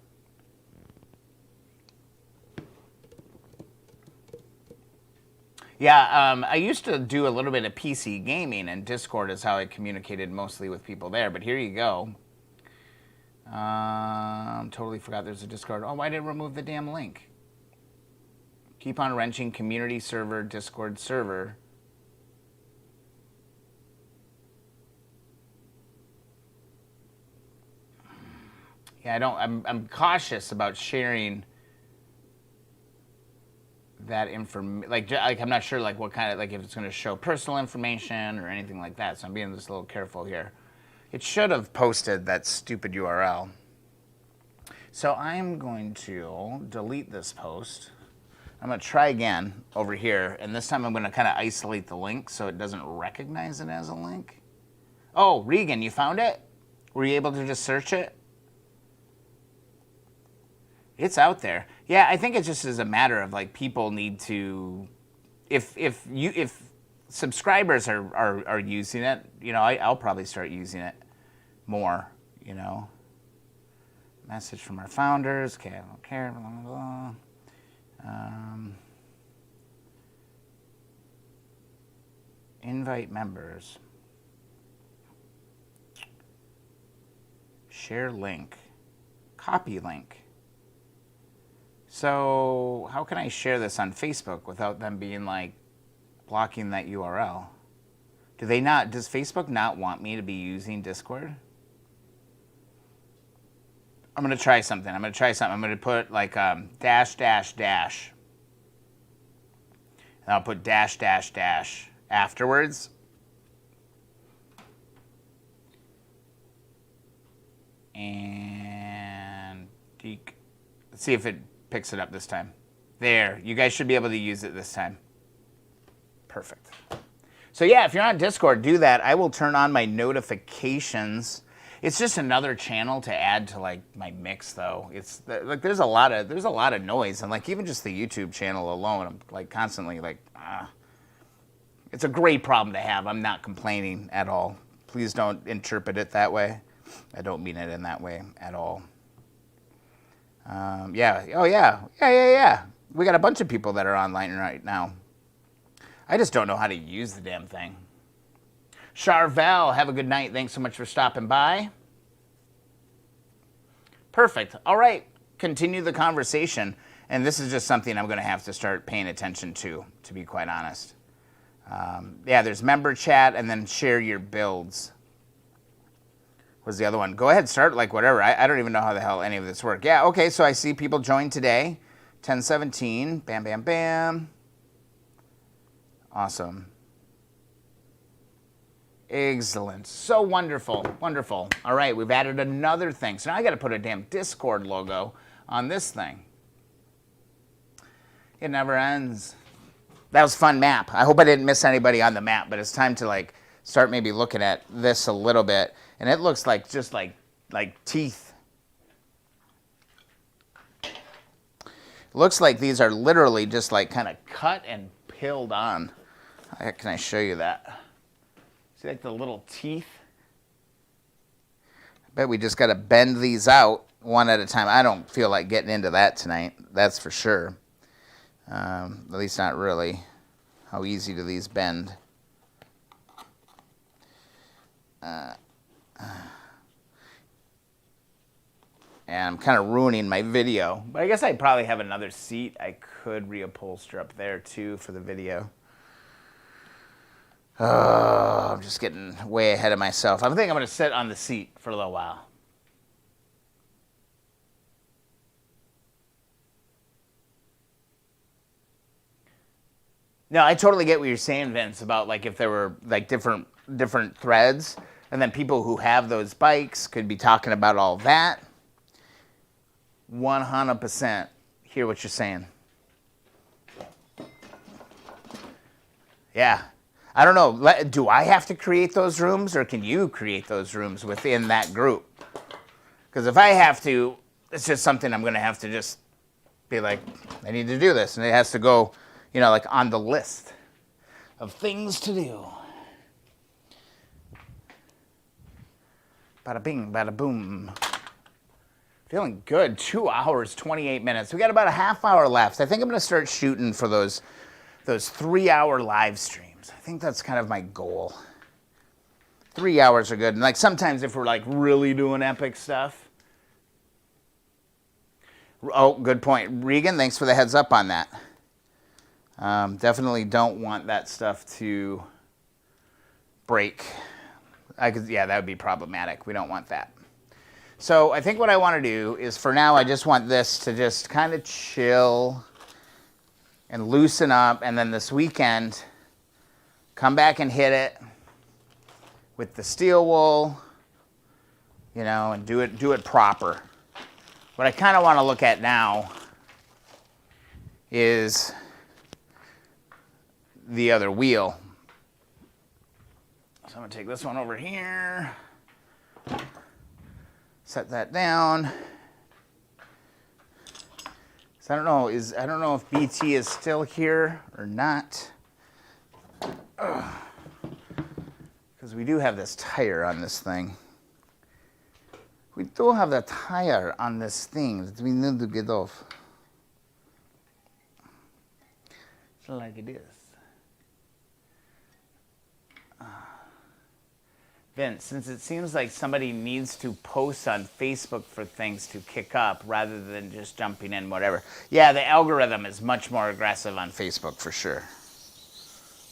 Yeah, I used to do a little bit of PC gaming, and Discord is how I communicated mostly with people there. But here you go. Totally forgot there's a Discord. Oh, why did it remove the damn link? Keep On Wrenching community server, Discord server. Yeah, I'm cautious about sharing that information. Like I'm not sure like what kind of, like if it's going to show personal information or anything like that. So I'm being just a little careful here. It should have posted that stupid URL. So I'm going to delete this post. I'm going to try again over here, and this time I'm going to kind of isolate the link so it doesn't recognize it as a link. Oh, Regan, you found it? Were you able to just search it? It's out there. Yeah, I think it just is a matter of like people need to, if subscribers are using it. You know, I'll probably start using it more, you know. Message from our founders. Okay, I don't care. Blah, blah, blah. Invite members. Share link. Copy link. So how can I share this on Facebook without them being like blocking that URL? Does Facebook not want me to be using Discord? I'm going to try something. I'm going to put like dash, dash, dash. And I'll put dash, dash, dash afterwards. And let's see if it picks it up this time. There, you guys should be able to use it this time. Perfect. So yeah, if you're on Discord, do that. I will turn on my notifications. It's just another channel to add to like my mix, though. It's like there's a lot of noise, and like even just the YouTube channel alone, I'm like constantly like, It's a great problem to have. I'm not complaining at all. Please don't interpret it that way. I don't mean it in that way at all. Yeah. Oh yeah. We got a bunch of people that are online right now. I just don't know how to use the damn thing. Charvel, have a good night. Thanks so much for stopping by. Perfect. All right. Continue the conversation. And this is just something I'm going to have to start paying attention to be quite honest. Yeah, there's member chat and then share your builds. What's the other one? Go ahead, start like whatever. I don't even know how the hell any of this work. Yeah, okay, so I see people join today. 10:17. Bam, bam, bam. Awesome. Excellent. So wonderful. Wonderful. All right, we've added another thing. So now I got to put a damn Discord logo on this thing. It never ends. That was a fun map. I hope I didn't miss anybody on the map, but it's time to like start maybe looking at this a little bit. And it looks like just like teeth. It looks like these are literally just like kind of cut and peeled on. How can I show you that? See like the little teeth? I bet we just got to bend these out one at a time. I don't feel like getting into that tonight. That's for sure. At least not really. How easy do these bend? And I'm kind of ruining my video. But I guess I probably have another seat I could reupholster up there too for the video. Oh, I'm just getting way ahead of myself. I think I'm going to sit on the seat for a little while. No, I totally get what you're saying, Vince, about like if there were like different threads, and then people who have those bikes could be talking about all that. 100% hear what you're saying. Yeah. I don't know. Do I have to create those rooms, or can you create those rooms within that group? Because if I have to, it's just something I'm going to have to just be like, I need to do this. And it has to go, you know, like on the list of things to do. Bada bing, bada boom. Feeling good. 2 hours, 28 minutes. We got about a half hour left. I think I'm going to start shooting for those 3-hour live streams. I think that's kind of my goal. 3 hours are good. And like sometimes if we're like really doing epic stuff. Oh, good point. Regan, thanks for the heads up on that. Definitely don't want that stuff to break. Yeah, that would be problematic. We don't want that. So I think what I want to do is for now, I just want this to just kind of chill and loosen up. And then this weekend, come back and hit it with the steel wool, you know, and do it proper. What I kind of want to look at now is the other wheel. So I'm going to take this one over here, set that down. So I don't know if BT is still here or not. Because we do have this tire on this thing. We do have the tire on this thing that we need to get off. Like it is. Vince, since it seems like somebody needs to post on Facebook for things to kick up rather than just jumping in, whatever. Yeah, the algorithm is much more aggressive on Facebook for sure.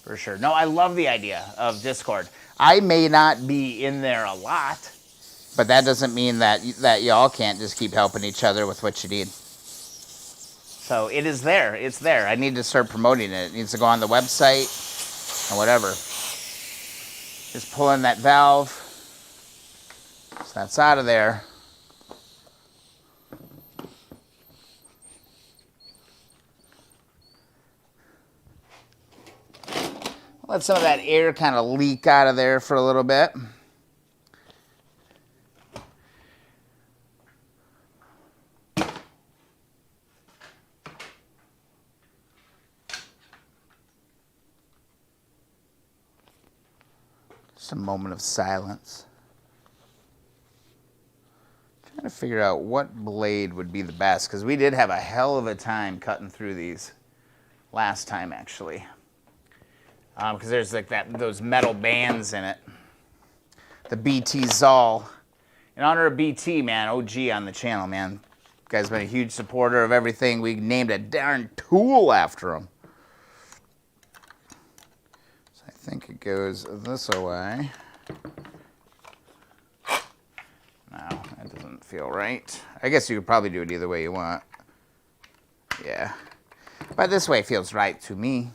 For sure. No, I love the idea of Discord. I may not be in there a lot, but that doesn't mean that y'all can't just keep helping each other with what you need. So it is there. It's there. I need to start promoting it. It needs to go on the website or whatever. Just pull in that valve. So that's out of there. Let some of that air kind of leak out of there for a little bit. Just a moment of silence. Trying to figure out what blade would be the best, because we did have a hell of a time cutting through these last time, actually. Because there's like those metal bands in it. The BT Zoll. In honor of BT, man, OG on the channel, man. Guy's been a huge supporter of everything. We named a darn tool after him. So I think it goes this way. No, that doesn't feel right. I guess you could probably do it either way you want. Yeah. But this way feels right to me.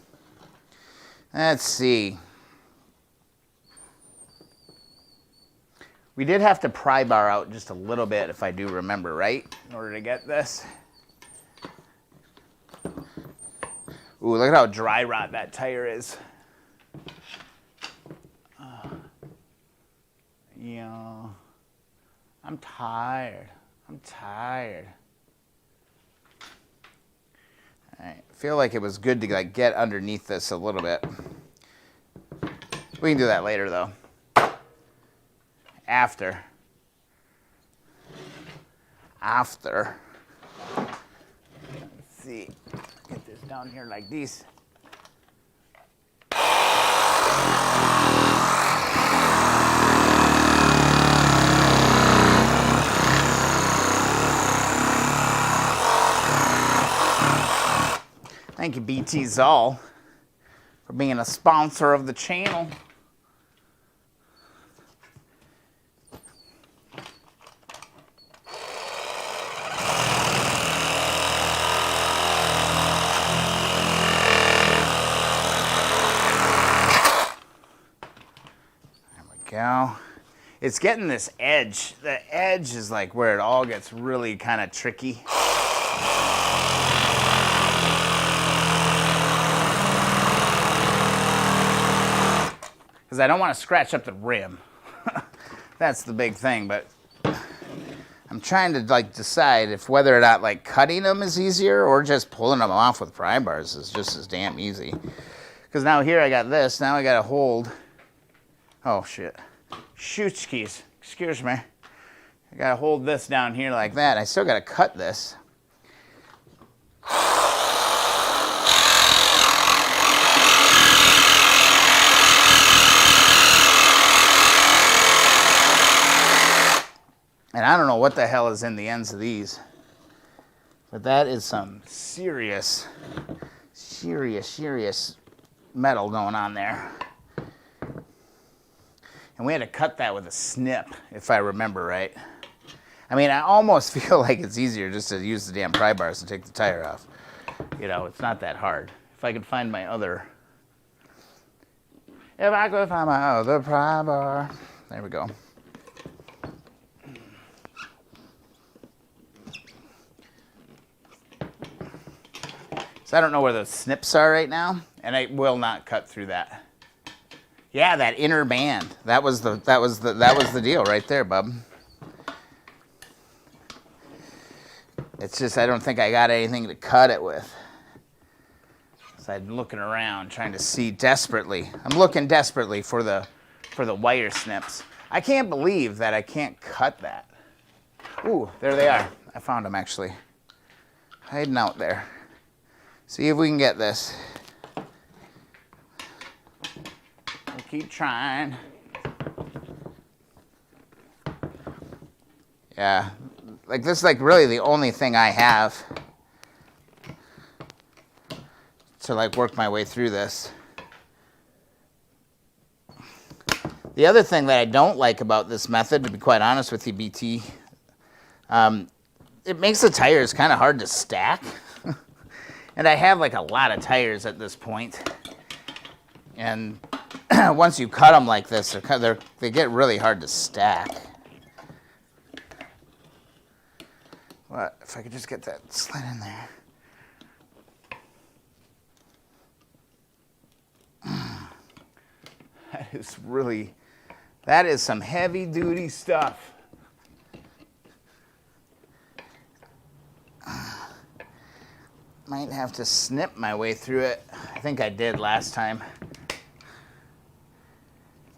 Let's see. We did have to pry bar out just a little bit, if I do remember right, in order to get this. Ooh, look at how dry rot that tire is. Yeah. I'm tired. I'm tired. I feel like it was good to like get underneath this a little bit. We can do that later though. After. Let's see. Get this down here like this. Thank you, BT Zoll, for being a sponsor of the channel. There we go. It's getting this edge. The edge is like where it all gets really kind of tricky. Because I don't want to scratch up the rim. That's the big thing, but I'm trying to like decide if whether or not like cutting them is easier or just pulling them off with pry bars is just as damn easy. Because now here I got this, now I got to hold. Oh shit. Shootskis, excuse me. I got to hold this down here like that. I still got to cut this. And I don't know what the hell is in the ends of these. But that is some serious metal going on there. And we had to cut that with a snip, if I remember right. I mean, I almost feel like it's easier just to use the damn pry bars and take the tire off. You know, it's not that hard. If I could find my other... If I could find my other pry bar. There we go. So I don't know where those snips are right now, and I will not cut through that. Yeah, that inner band. That was the deal right there, bub. It's just I don't think I got anything to cut it with. So So I'm looking around, trying to see desperately. I'm looking desperately for the wire snips. I can't believe that I can't cut that. Ooh, there they are. I found them actually. Hiding out there. See if we can get this. We'll keep trying. Yeah, like this is like really the only thing I have to like work my way through this. The other thing that I don't like about this method, to be quite honest with you, BT, it makes the tires kind of hard to stack. And I have like a lot of tires at this point. And once you cut them like this, they get really hard to stack. What if I could just get that slid in there? That is some heavy duty stuff. Might have to snip my way through it. I think I did last time.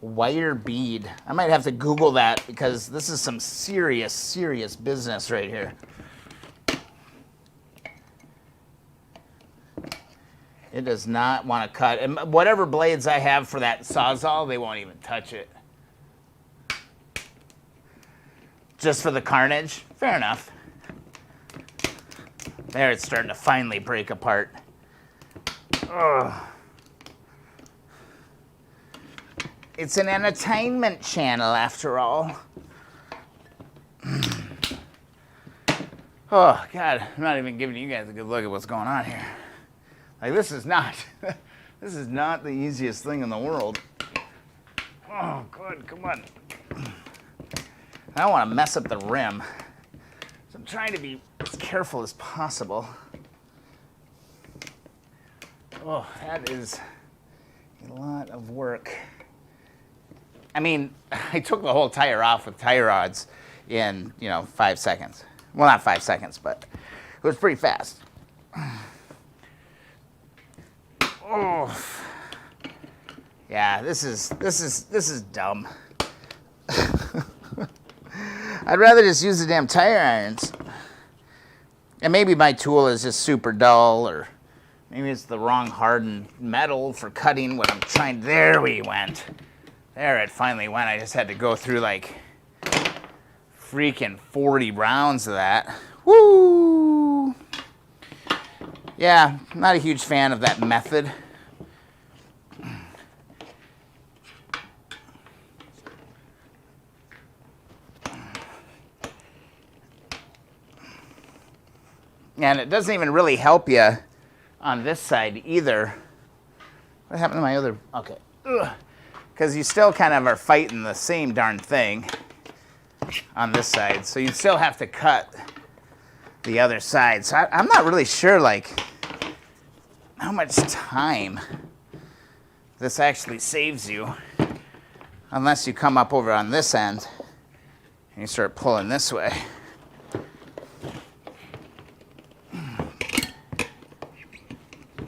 Wire bead. I might have to Google that because this is some serious, serious business right here. It does not want to cut. And whatever blades I have for that Sawzall, they won't even touch it. Just for the carnage? Fair enough. There, it's starting to finally break apart. Ugh. It's an entertainment channel, after all. Oh, God, I'm not even giving you guys a good look at what's going on here. Like, this is not the easiest thing in the world. Oh, good, come on. I don't want to mess up the rim. So I'm trying to be as careful as possible. Oh, that is a lot of work. I mean, I took the whole tire off with tire rods in, 5 seconds. Well, not 5 seconds, but it was pretty fast. Oh. Yeah, this is dumb. I'd rather just use the damn tire irons. And maybe my tool is just super dull, or maybe it's the wrong hardened metal for cutting what I'm trying. There we went. There it finally went. I just had to go through like freaking 40 rounds of that. Woo! Yeah, I'm not a huge fan of that method. And it doesn't even really help you on this side either. What happened to my other? Okay. Because you still kind of are fighting the same darn thing on this side. So you still have to cut the other side. So I'm not really sure, like, how much time this actually saves you. Unless you come up over on this end and you start pulling this way.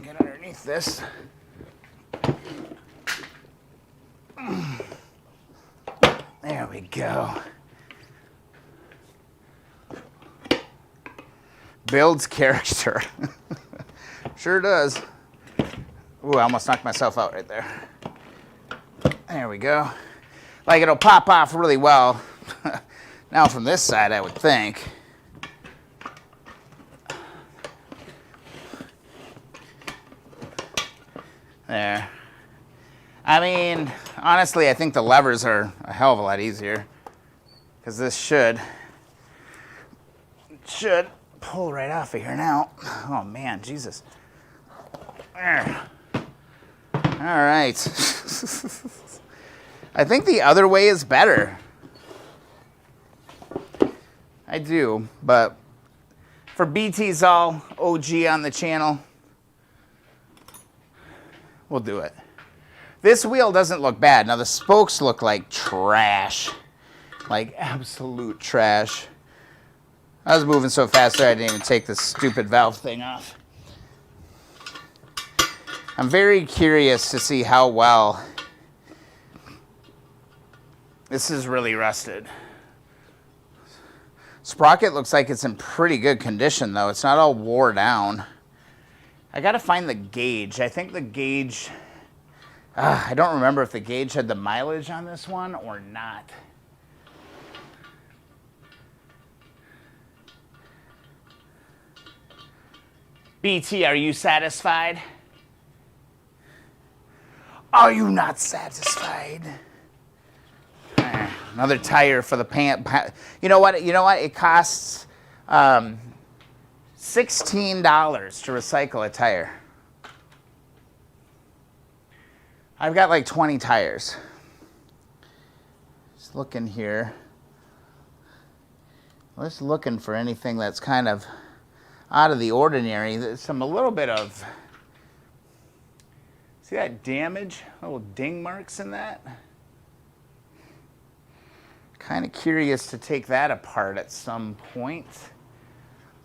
Get underneath this. There we go. Builds character. Sure does. Ooh, I almost knocked myself out right there. There we go. Like, it'll pop off really well. Now from this side, I would think. There. I mean, honestly, I think the levers are a hell of a lot easier. Because this should pull right off of here now. Oh, man, Jesus. There. All right. I think the other way is better. I do, but for BT's all OG on the channel, we'll do it. This wheel doesn't look bad. Now the spokes look like trash, like absolute trash. I was moving so fast there I didn't even take this stupid valve thing off. I'm very curious to see how well this is really rusted. Sprocket looks like it's in pretty good condition though. It's not all wore down. I gotta find the gauge. I think the gauge, I don't remember if the gauge had the mileage on this one or not. BT, are you satisfied? Are you not satisfied? Another tire for the pant. You know what? It costs $16 to recycle a tire. I've got like 20 tires. Just looking here. Just looking for anything that's kind of out of the ordinary. There's a little bit of, see that damage? Little ding marks in that. Kind of curious to take that apart at some point.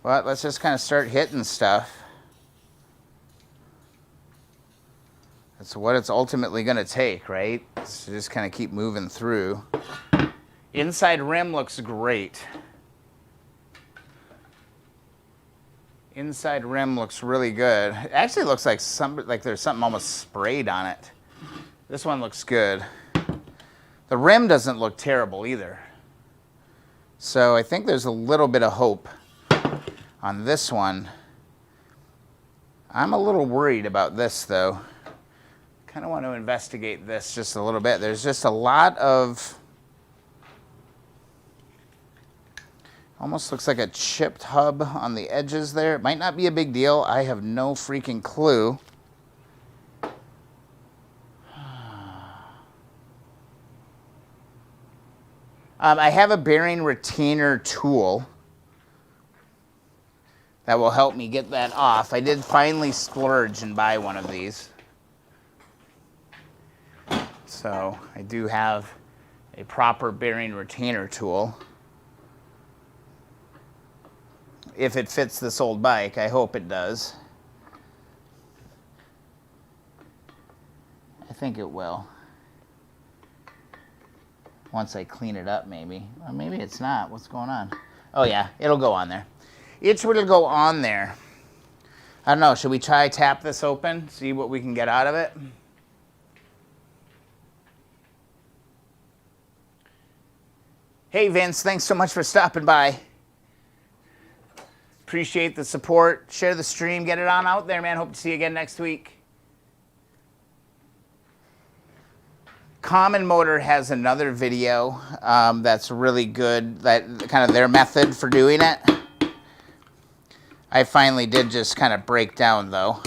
But let's just kind of start hitting stuff. That's what it's ultimately going to take, right? So just kind of keep moving through. Inside rim looks great. Inside rim looks really good. It actually looks like there's something almost sprayed on it. This one looks good. The rim doesn't look terrible either. So I think there's a little bit of hope on this one. I'm a little worried about this though. Kind of want to investigate this just a little bit. There's just a lot of, almost looks like a chipped hub on the edges there. It might not be a big deal. I have no freaking clue. I have a bearing retainer tool that will help me get that off. I did finally splurge and buy one of these. So I do have a proper bearing retainer tool. If it fits this old bike, I hope it does. I think it will. Once I clean it up, maybe. Or maybe it's not. What's going on? Oh yeah, it'll go on there. It will go on there. I don't know, should we try tap this open? See what we can get out of it? Hey Vince, thanks so much for stopping by. Appreciate the support. Share the stream, get it on out there, man. Hope to see you again next week. Common Motor has another video that's really good, that kind of their method for doing it. I finally did just kind of break down though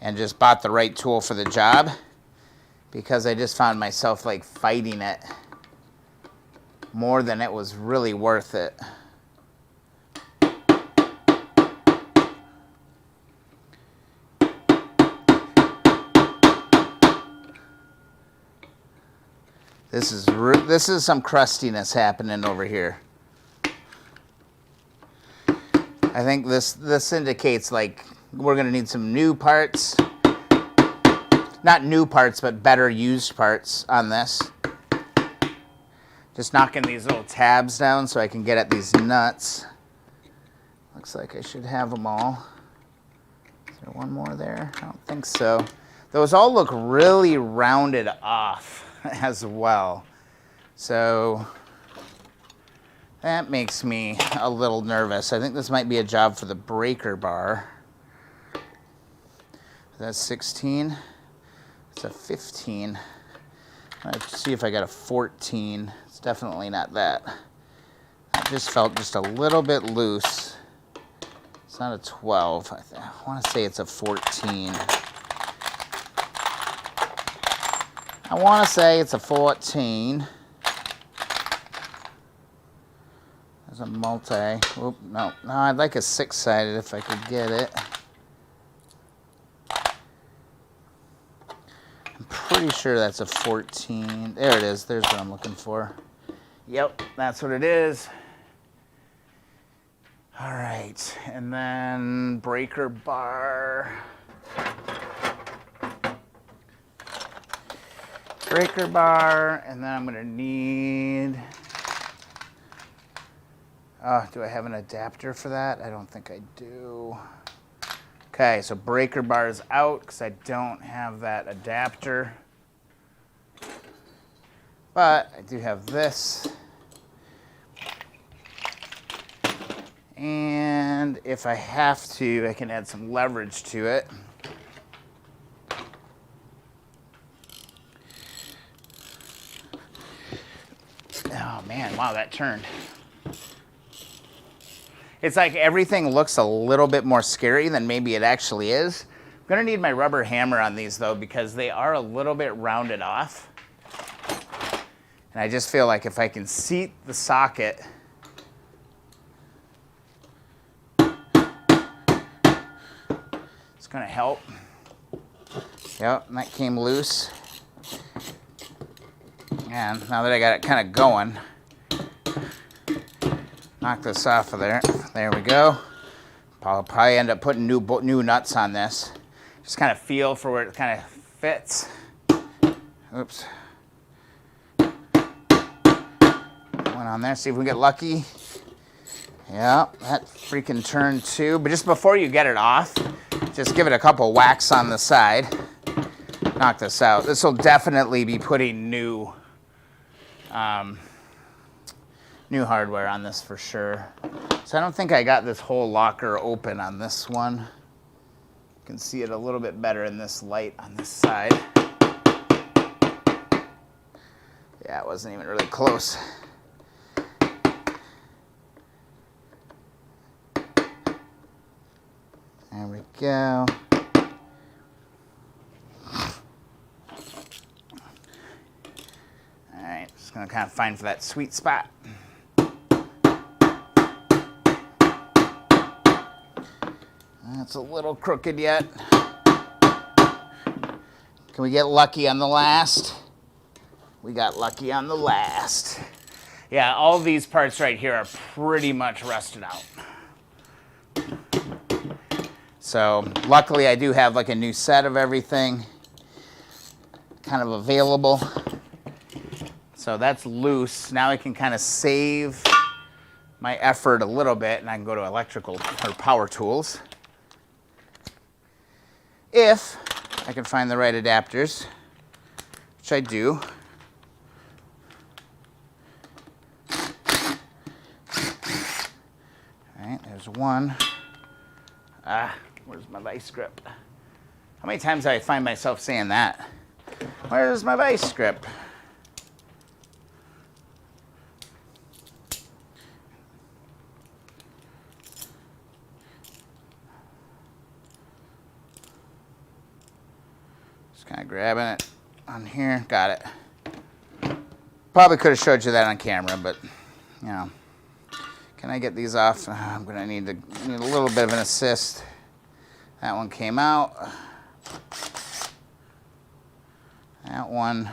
and just bought the right tool for the job because I just found myself like fighting it more than it was really worth it. This is some crustiness happening over here. I think this indicates like we're gonna need some new parts. Not new parts, but better used parts on this. Just knocking these little tabs down so I can get at these nuts. Looks like I should have them all. Is there one more there? I don't think so. Those all look really rounded off as well. So that makes me a little nervous. I think this might be a job for the breaker bar. That's 16. It's a 15. Let's see if I got a 14. It's definitely not that. It just felt just a little bit loose. It's not a 12. I want to say it's a 14. I want to say it's a 14. There's a multi. Oop, no, I'd like a 6-sided if I could get it. I'm pretty sure that's a 14. There it is. There's what I'm looking for. Yep, that's what it is. All right, and then breaker bar. breaker bar, and then I'm going to need... do I have an adapter for that? I don't think I do. Okay, so breaker bar is out because I don't have that adapter. But I do have this. And if I have to, I can add some leverage to it. Oh man, wow, that turned. It's like everything looks a little bit more scary than maybe it actually is. I'm gonna need my rubber hammer on these though, because they are a little bit rounded off. And I just feel like if I can seat the socket, it's gonna help. Yep, and that came loose. And now that I got it kind of going, knock this off of there. There we go. I'll probably end up putting new nuts on this. Just kind of feel for where it kind of fits. Oops. One on there. See if we get lucky. Yeah, that freaking turned too. But just before you get it off, just give it a couple whacks on the side. Knock this out. This will definitely be putting new hardware on this for sure. So I don't think I got this whole locker open on this one. You can see it a little bit better in this light on this side. Yeah, it wasn't even really close. There we go. All right, just gonna kind of find for that sweet spot. That's a little crooked yet. Can we get lucky on the last? We got lucky on the last. Yeah, all these parts right here are pretty much rusted out. So luckily I do have like a new set of everything kind of available. So that's loose. Now I can kind of save my effort a little bit and I can go to electrical or power tools. If I can find the right adapters, which I do. All right, there's one. Where's my vice grip? How many times do I find myself saying that? Where's my vice grip? Just kind of grabbing it on here. Got it. Probably could have showed you that on camera, but you know. Can I get these off? I'm gonna need a little bit of an assist. That one came out. That one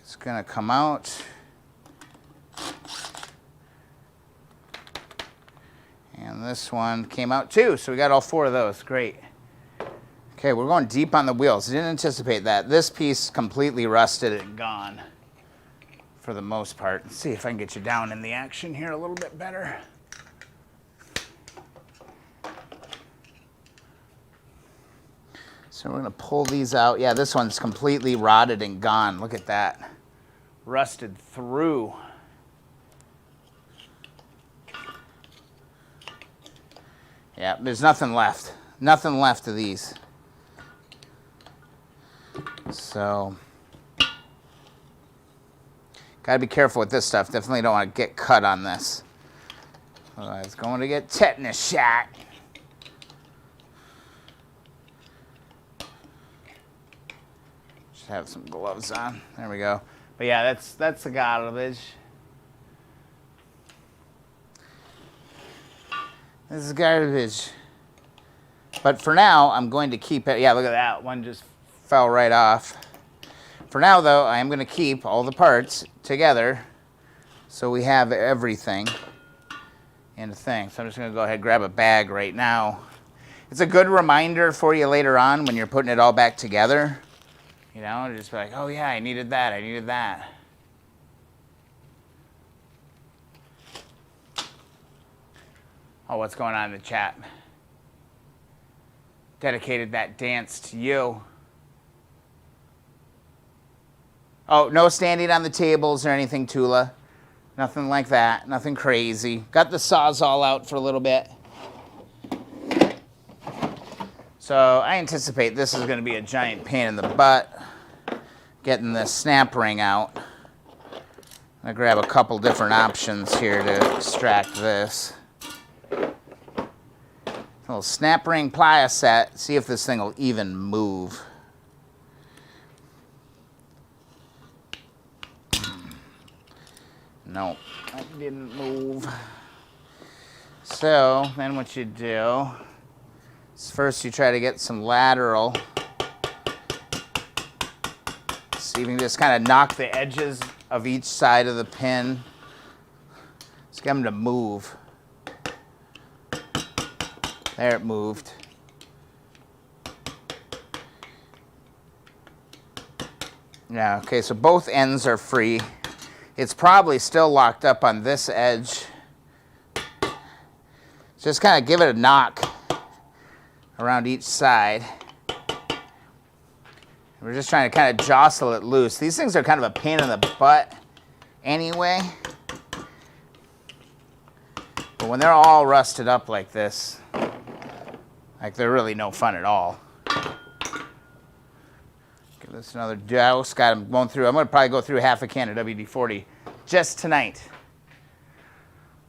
is gonna come out. And this one came out too, so we got all four of those, great. Okay, we're going deep on the wheels. I didn't anticipate that. This piece completely rusted and gone for the most part. Let's see if I can get you down in the action here a little bit better. So we're gonna pull these out. Yeah, this one's completely rotted and gone. Look at that. Rusted through. Yeah, there's nothing left. Nothing left of these. So, gotta be careful with this stuff. Definitely don't want to get cut on this. Otherwise, going to get tetanus shot. Just have some gloves on. There we go. But yeah, that's the garbage. This is garbage. But for now, I'm going to keep it. Yeah, look at that. One just fell right off. For now, though, I am going to keep all the parts together so we have everything in the thing. So I'm just going to go ahead and grab a bag right now. It's a good reminder for you later on when you're putting it all back together. You know, just be like, oh yeah, I needed that, I needed that. Oh, what's going on in the chat? Dedicated that dance to you. Oh, no standing on the tables or anything, Tula. Nothing like that. Nothing crazy. Got the Sawzall out for a little bit. So I anticipate this is going to be a giant pain in the butt. Getting the snap ring out. I'm going to grab a couple different options here to extract this. A little snap ring plier set. See if this thing will even move. No, that didn't move. So then what you do is first you try to get some lateral. So you can just kind of knock the edges of each side of the pin. Just get them to move. There, it moved. Yeah, okay, so both ends are free. It's probably still locked up on this edge. Just kind of give it a knock around each side. We're just trying to kind of jostle it loose. These things are kind of a pain in the butt anyway. But when they're all rusted up like this, like they're really no fun at all. Give this another douse. Got them going through. I'm going to probably go through half a can of WD-40 just tonight.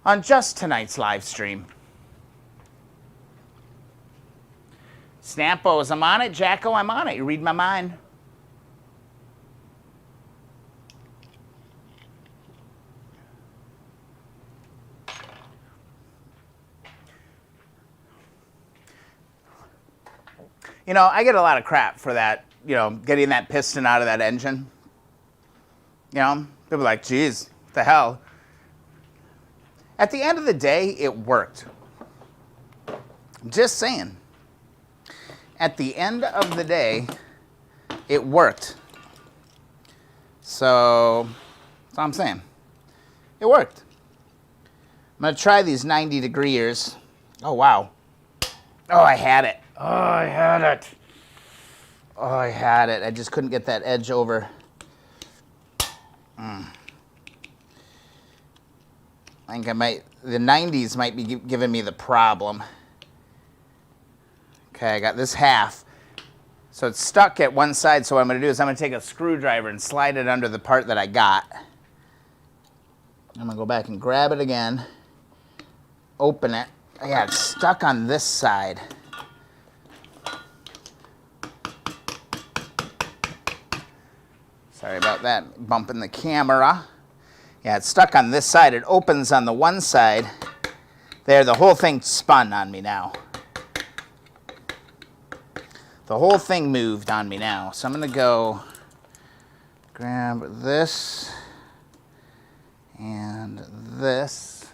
On just tonight's live stream. Snappos, I'm on it. Jacko, I'm on it. You read my mind. You know, I get a lot of crap for that, you know, getting that piston out of that engine. You know, people are like, geez, what the hell? At the end of the day, it worked. I'm just saying. At the end of the day, it worked. So, that's all I'm saying. It worked. I'm going to try these 90-degrees. Oh, wow. Oh, I had it. Oh, I had it. Oh, I had it. I just couldn't get that edge over. I think I might, the 90s might be giving me the problem. Okay, I got this half. So it's stuck at one side, so what I'm going to do is I'm going to take a screwdriver and slide it under the part that I got. I'm going to go back and grab it again, open it. I got it stuck on this side. Sorry about that, bumping the camera. Yeah, it's stuck on this side. It opens on the one side. There, the whole thing spun on me now. The whole thing moved on me now. So I'm going to go grab this and this.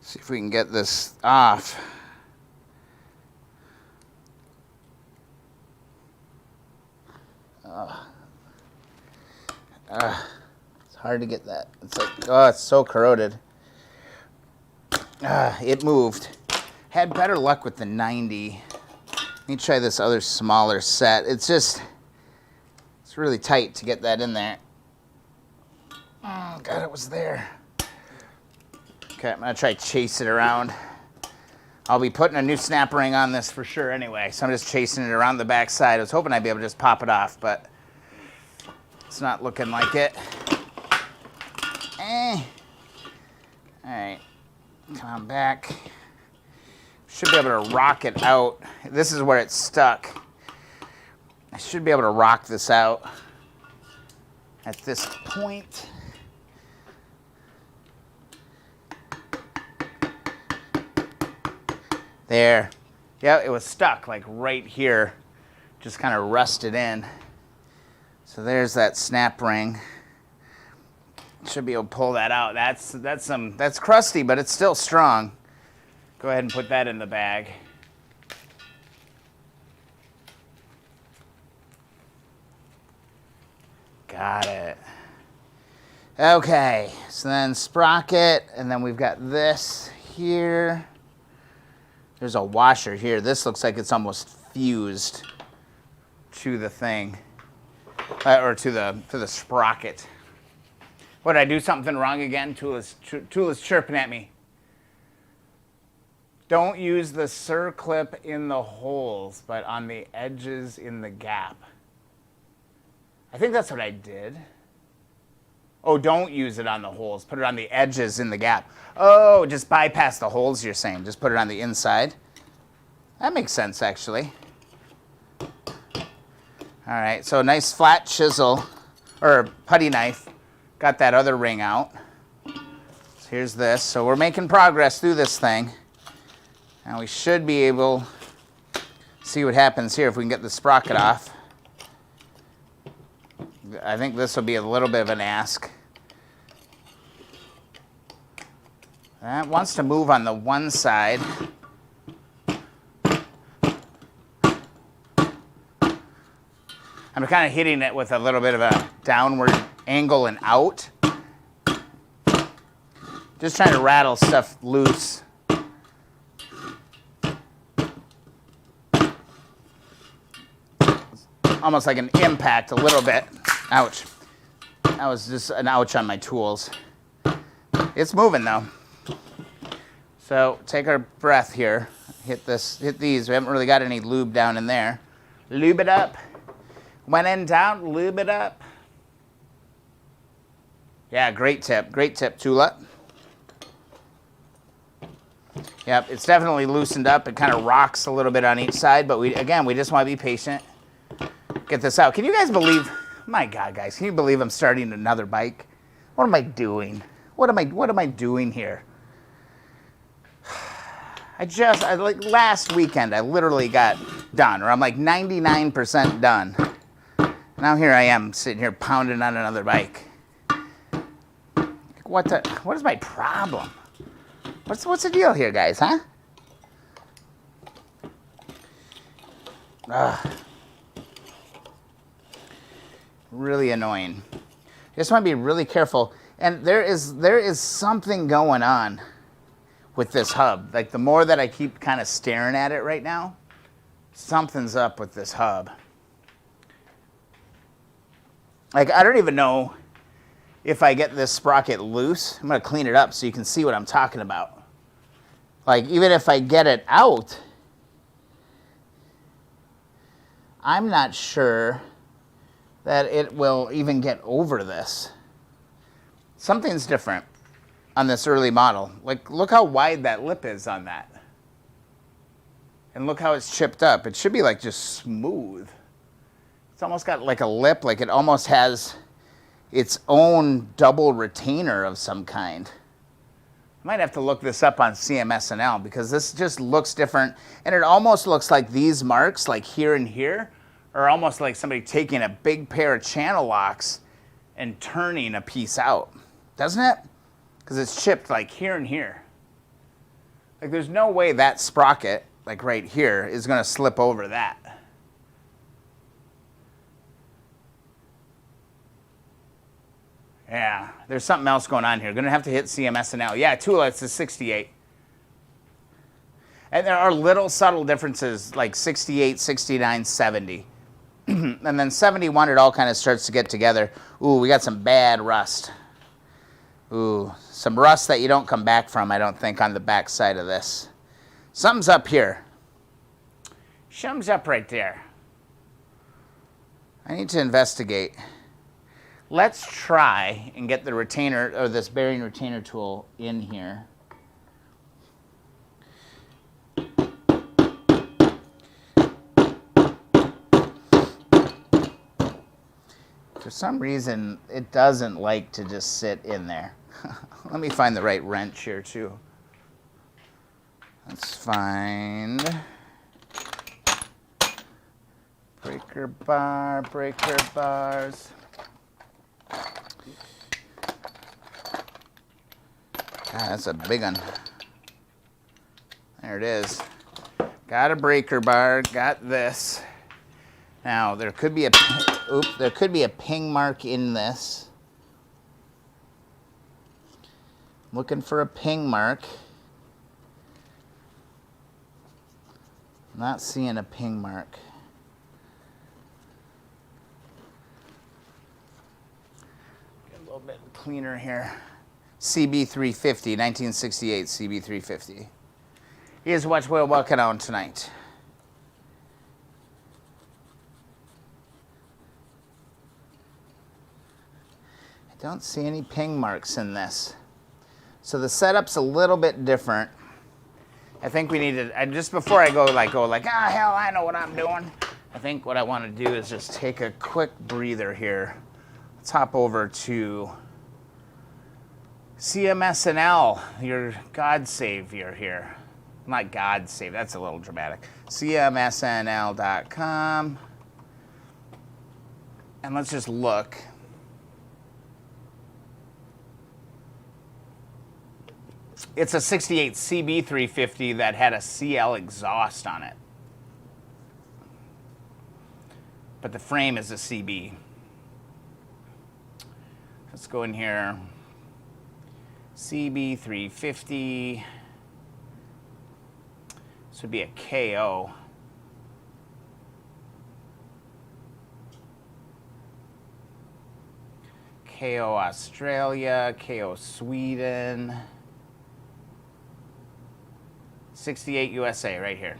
See if we can get this off. It's hard to get that. It's like, oh, it's so corroded. It moved. Had better luck with the 90. Let me try this other smaller set. It's just, it's really tight to get that in there. Oh, God, it was there. Okay, I'm going to try to chase it around. I'll be putting a new snap ring on this for sure anyway, so I'm just chasing it around the back side. I was hoping I'd be able to just pop it off, but it's not looking like it. All right, come on back. Should be able to rock it out. This is where it's stuck. I should be able to rock this out at this point. There. Yeah, it was stuck like right here. Just kind of rusted in. So there's that snap ring. Should be able to pull that out. That's crusty, but it's still strong. Go ahead and put that in the bag. Got it. Okay, so then sprocket, and then we've got this here. There's a washer here. This looks like it's almost fused to the thing, or to the sprocket. What, did I do something wrong again? Tool is chirping at me. Don't use the circlip in the holes, but on the edges in the gap. I think that's what I did. Oh, don't use it on the holes. Put it on the edges in the gap. Oh, just bypass the holes, you're saying. Just put it on the inside. That makes sense, actually. All right, so nice flat chisel, or putty knife. Got that other ring out. So here's this. So we're making progress through this thing. And we should be able to see what happens here if we can get the sprocket off. I think this will be a little bit of an ask. That wants to move on the one side. I'm kind of hitting it with a little bit of a downward angle and out. Just trying to rattle stuff loose. Almost like an impact a little bit. Ouch. That was just an ouch on my tools. It's moving though. So take our breath here. Hit these. We haven't really got any lube down in there. Lube it up. When in doubt, lube it up. Yeah, great tip. Great tip, Tula. Yep, it's definitely loosened up. It kind of rocks a little bit on each side, but we just want to be patient. Get this out. Can you guys believe, my God, guys, can you believe I'm starting another bike? What am I doing? What am I doing here? Like last weekend, I literally got done, or I'm like 99% done. Now here I am sitting here pounding on another bike. What is my problem? What's the deal here, guys, huh? Really annoying. Just want to be really careful. And there is something going on with this hub. Like the more that I keep kind of staring at it right now, something's up with this hub. Like I don't even know if I get this sprocket loose. I'm going to clean it up so you can see what I'm talking about. Like even if I get it out, I'm not sure that it will even get over this. Something's different on this early model. Like, look how wide that lip is on that. And look how it's chipped up. It should be like just smooth. It's almost got like a lip, like it almost has its own double retainer of some kind. I might have to look this up on CMSNL because this just looks different. And it almost looks like these marks, like here and here, are almost like somebody taking a big pair of channel locks and turning a piece out. Doesn't it? Because it's chipped like here and here. Like there's no way that sprocket, like right here, is going to slip over that. Yeah, there's something else going on here. Going to have to hit CMSNL. Yeah, Tula, it's a 68. And there are little subtle differences like 68, 69, 70. And then 71, it all kind of starts to get together. Ooh, we got some bad rust. Ooh, some rust that you don't come back from, I don't think, on the back side of this. Something's up here. Something's up right there. I need to investigate. Let's try and get the retainer, or this bearing retainer tool in here. For some reason, it doesn't like to just sit in there. Let me find the right wrench here, too. Let's find breaker bars. God, that's a big one. There it is. Got a breaker bar, got this. Now, there could be a oops, there could be a ping mark in this. Looking for a ping mark. Not seeing a ping mark. Get a little bit cleaner here. CB350, 1968 CB350. Here's what we're working on tonight. I don't see any ping marks in this. So the setup's a little bit different. I think we need to, just before I go like, hell, I know what I'm doing. I think what I want to do is just take a quick breather here. Let's hop over to CMSNL, your God Savior here. Not God Save, that's a little dramatic. CMSNL.com. And let's just look. It's a 68 CB350 that had a CL exhaust on it. But the frame is a CB. Let's go in here. CB350. This would be a KO. KO Australia, KO Sweden. 68 USA right here.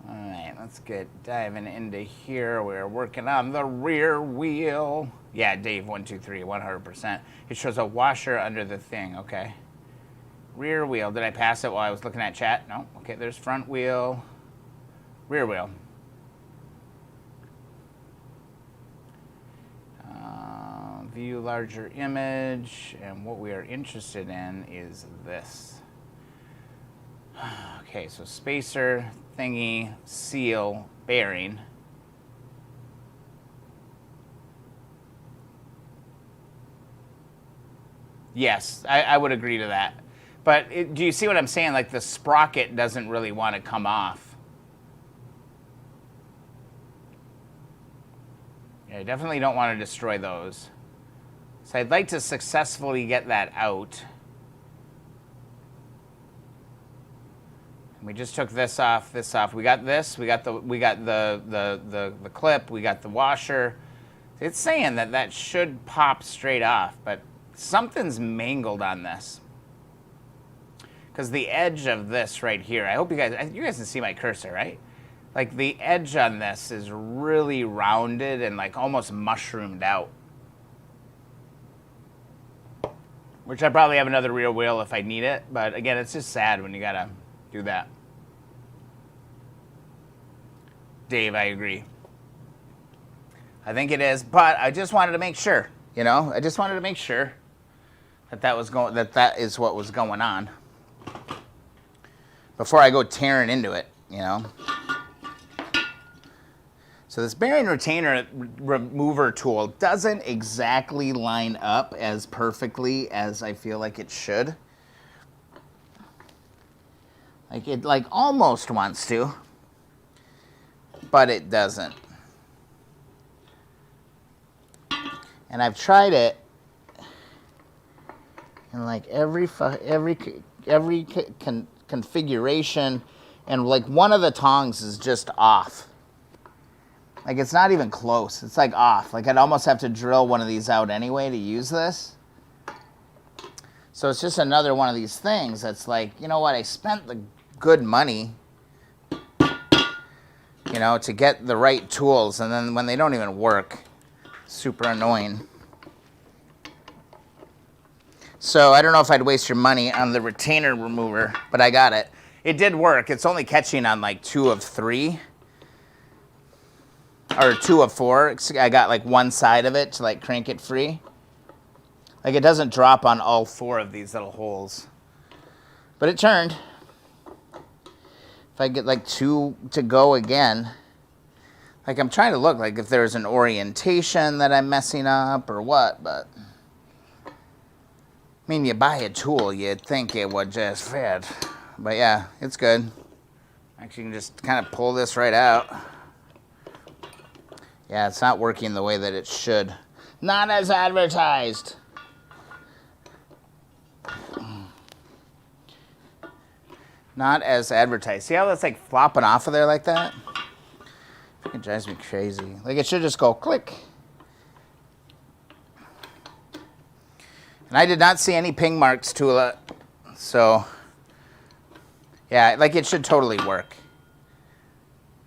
All right, let's get diving into here. We're working on the rear wheel. Yeah, Dave, 123, 100%. It shows a washer under the thing, okay. Rear wheel, did I pass it while I was looking at chat? No, okay, there's front wheel, rear wheel. View larger image, and what we are interested in is this. Okay, so spacer, thingy, seal, bearing. Yes, I would agree to that. But do you see what I'm saying? Like the sprocket doesn't really want to come off. Yeah, I definitely don't want to destroy those. So I'd like to successfully get that out. We just took this off, this off. We got this, we got the clip, we got the washer. It's saying that that should pop straight off, but something's mangled on this. Because the edge of this right here, I hope you guys can see my cursor, right? Like the edge on this is really rounded and like almost mushroomed out. Which I probably have another rear wheel if I need it, but again, it's just sad when you gotta do that. Dave, I agree. I think it is, but I just wanted to make sure, you know? I just wanted to make sure that that is what was going on before I go tearing into it, you know? So this bearing retainer remover tool doesn't exactly line up as perfectly as I feel like it should. Like it almost wants to, but it doesn't. And I've tried it in like every configuration, and like one of the tongs is just off. Like it's not even close. It's like off. Like I'd almost have to drill one of these out anyway to use this. So it's just another one of these things that's like, you know what, I spent the good money, you know, to get the right tools, and then when they don't even work, super annoying. So I don't know if I'd waste your money on the retainer remover, but I got it. It did work. It's only catching on like 2 of 3. Or 2 of 4. I got like one side of it to like crank it free. Like it doesn't drop on all 4 of these little holes. But it turned. If I get like 2 to go again. Like I'm trying to look like if there's an orientation that I'm messing up or what, but. I mean, you buy a tool, you'd think it would just fit. But yeah, it's good. Actually, you can just kind of pull this right out. Yeah, it's not working the way that it should. Not as advertised. Not as advertised. See how that's like flopping off of there like that? It drives me crazy. Like it should just go click. And I did not see any ping marks, Tula. So, yeah, like it should totally work.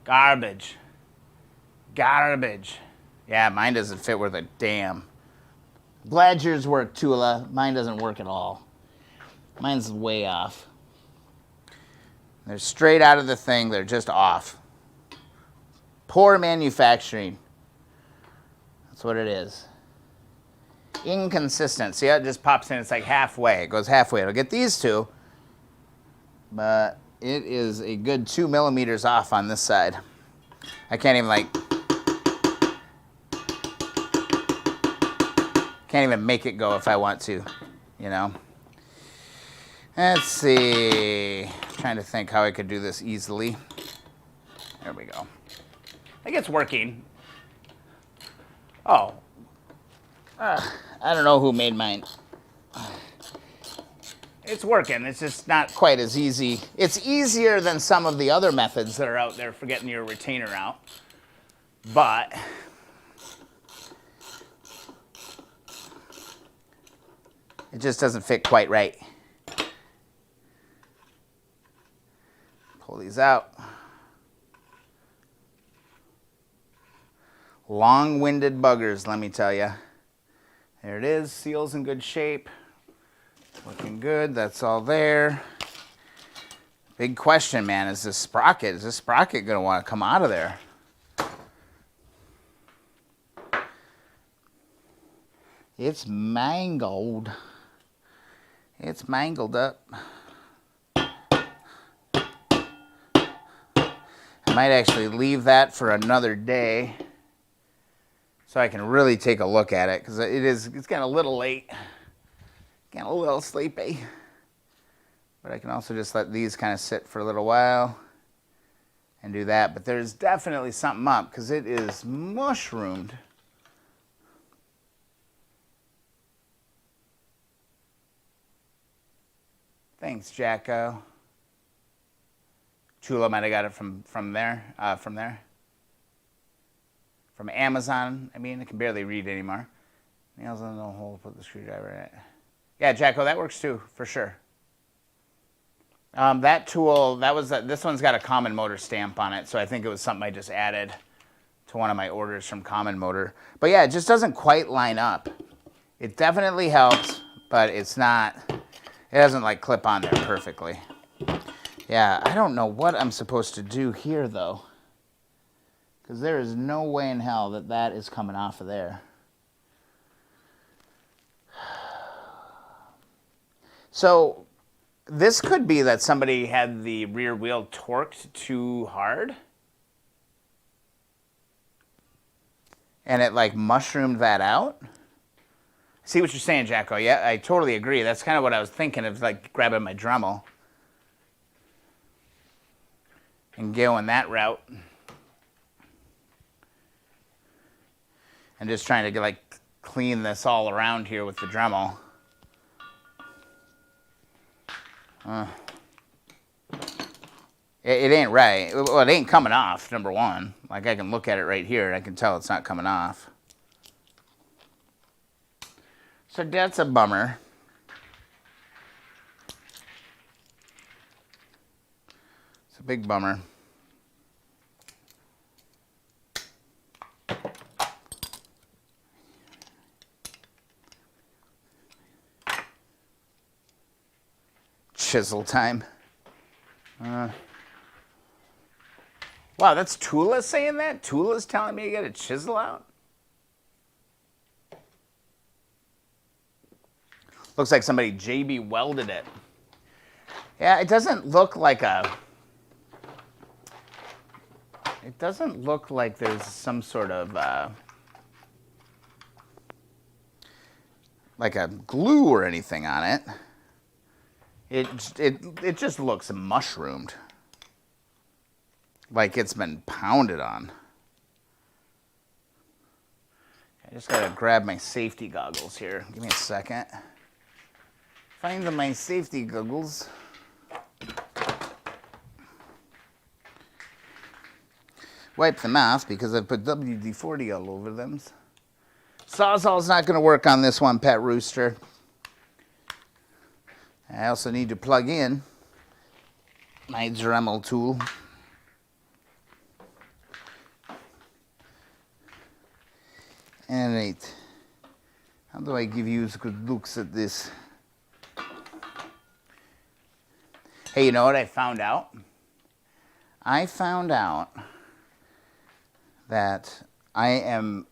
Garbage. Garbage. Yeah, mine doesn't fit worth a damn. Glad yours work, Tula. Mine doesn't work at all. Mine's way off. They're straight out of the thing. They're just off. Poor manufacturing. That's what it is. Inconsistent. See how it just pops in? It's like halfway. It goes halfway. It'll get these two. But it is a good 2 millimeters off on this side. I can't even can't even make it go if I want to, you know. Let's see. Trying to think how I could do this easily. There we go. I think it's working. Oh. I don't know who made mine. It's working. It's just not quite as easy. It's easier than some of the other methods that are out there for getting your retainer out. But it just doesn't fit quite right. Pull these out. Long-winded buggers, let me tell you. There it is. Seal's in good shape. Looking good. That's all there. Big question, man, is this sprocket going to want to come out of there? It's mangled. It's mangled up. I might actually leave that for another day so I can really take a look at it, because it's getting a little late. Getting a little sleepy. But I can also just let these kind of sit for a little while and do that. But there's definitely something up, because it is mushroomed. Thanks, Jacko. Chula might have got it from there. From Amazon. I mean, I can barely read anymore. Nails on the hole, put the screwdriver in it. Yeah, Jacko, that works too, for sure. That tool, this one's got a Common Motor stamp on it, so I think it was something I just added to one of my orders from Common Motor. But yeah, it just doesn't quite line up. It definitely helps, but it doesn't like clip on there perfectly. Yeah, I don't know what I'm supposed to do here though, because there is no way in hell that is coming off of there. So this could be that somebody had the rear wheel torqued too hard and it like mushroomed that out. See what you're saying, Jacko. Yeah, I totally agree. That's kind of what I was thinking of, like grabbing my Dremel and going that route. And just trying to like clean this all around here with the Dremel. It ain't right. Well, it ain't coming off, number one. Like I can look at it right here and I can tell it's not coming off. So that's a bummer. It's a big bummer. Chisel time. Wow, that's Tula saying that? Tula's telling me to get a chisel out? Looks like somebody JB welded it. Yeah, it doesn't look like it doesn't look like there's some sort of like a glue or anything on it. It just looks mushroomed. like it's been pounded on. I just gotta grab my safety goggles here. Give me a second. Find my safety goggles. Wipe them off because I put WD-40 all over them. Sawzall's not gonna work on this one, Pet Rooster. I also need to plug in my Dremel tool. All right. How do I give you good looks at this? Hey, you know what I found out? I found out that I am,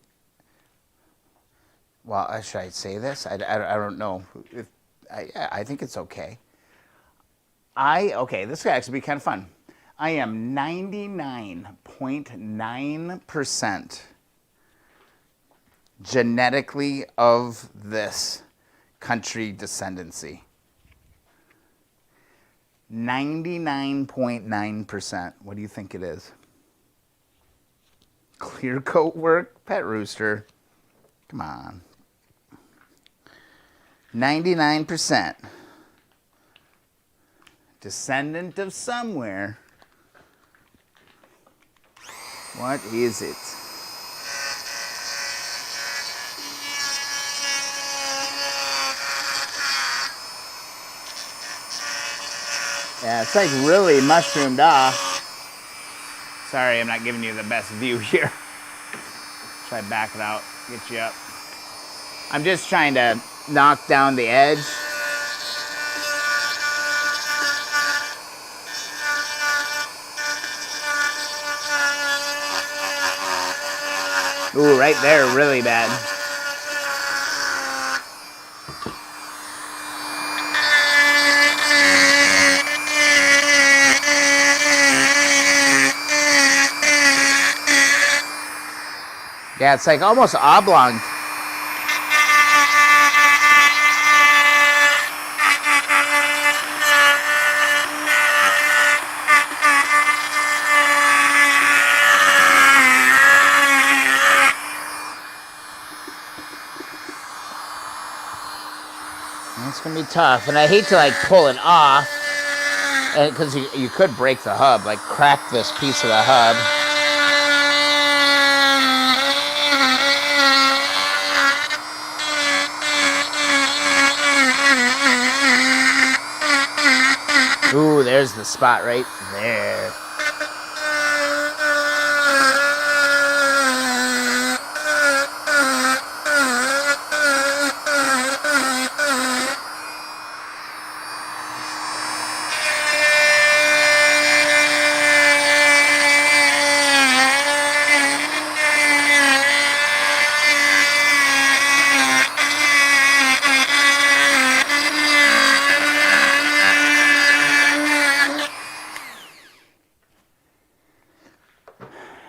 well, should I say this? I don't know. I think it's okay. Okay, this could actually be kind of fun. I am 99.9% genetically of this country descendancy. 99.9%. What do you think it is? Clear coat work, Pet Rooster. Come on. 99%. Descendant of somewhere. What is it? Yeah, it's like really mushroomed off. Sorry, I'm not giving you the best view here. Try to back it out, get you up. I'm just trying to knock down the edge. Ooh, right there, really bad. Yeah, it's like almost oblong. It's gonna be tough, and I hate to like pull it off, because you could break the hub, like crack this piece of the hub. Ooh, there's the spot right there.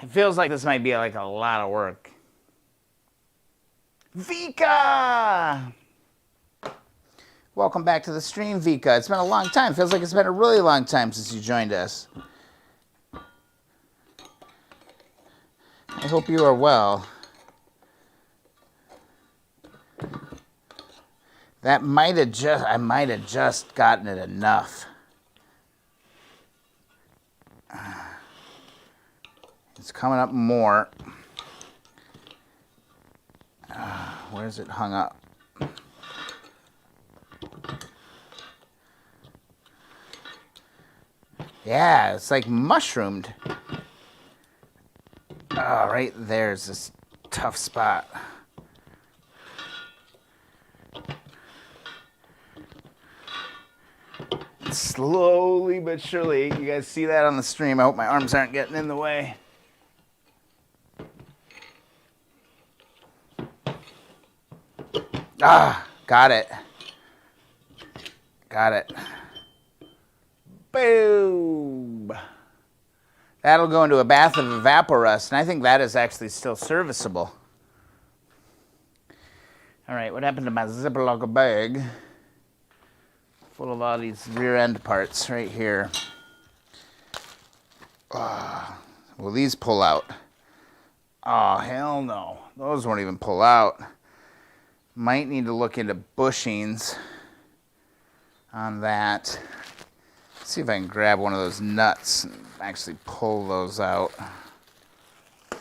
It feels like this might be like a lot of work. Vika! Welcome back to the stream, Vika. It's been a long time. Feels like it's been a really long time since you joined us. I hope you are well. I might have just gotten it enough. It's coming up more. Where's it hung up? Yeah, it's like mushroomed. Oh, right there's this tough spot. Slowly but surely, you guys see that on the stream. I hope my arms aren't getting in the way. Ah, got it. Got it. Boom. That'll go into a bath of evaporust, and I think that is actually still serviceable. All right, what happened to my Ziploc bag? Full of all these rear end parts right here. Will these pull out? Oh, hell no. Those won't even pull out. Might need to look into bushings on that. See if I can grab one of those nuts and actually pull those out. I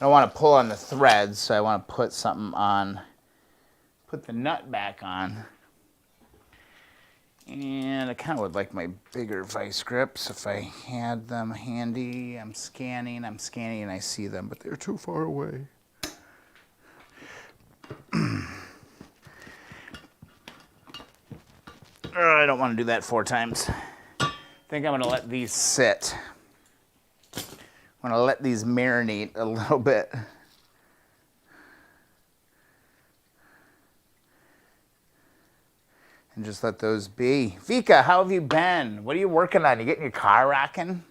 don't want to pull on the threads, so I want to put something on, put the nut back on. And I kind of would like my bigger vice grips if I had them handy. I'm scanning, and I see them, but they're too far away. I don't want to do that 4 times. I think I'm going to let these sit. I'm going to let these marinate a little bit. And just let those be. Vika, how have you been? What are you working on? You getting your car rocking?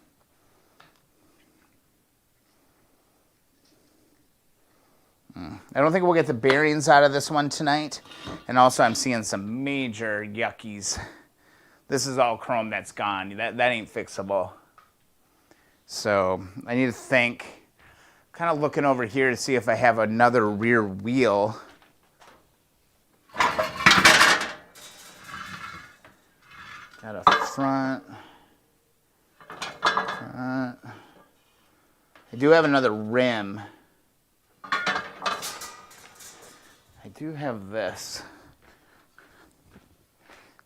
I don't think we'll get the bearings out of this one tonight. And also I'm seeing some major yuckies. This is all chrome that's gone. That ain't fixable. So I need to think. Kind of looking over here to see if I have another rear wheel. Got a front. I do have another rim. I do have this.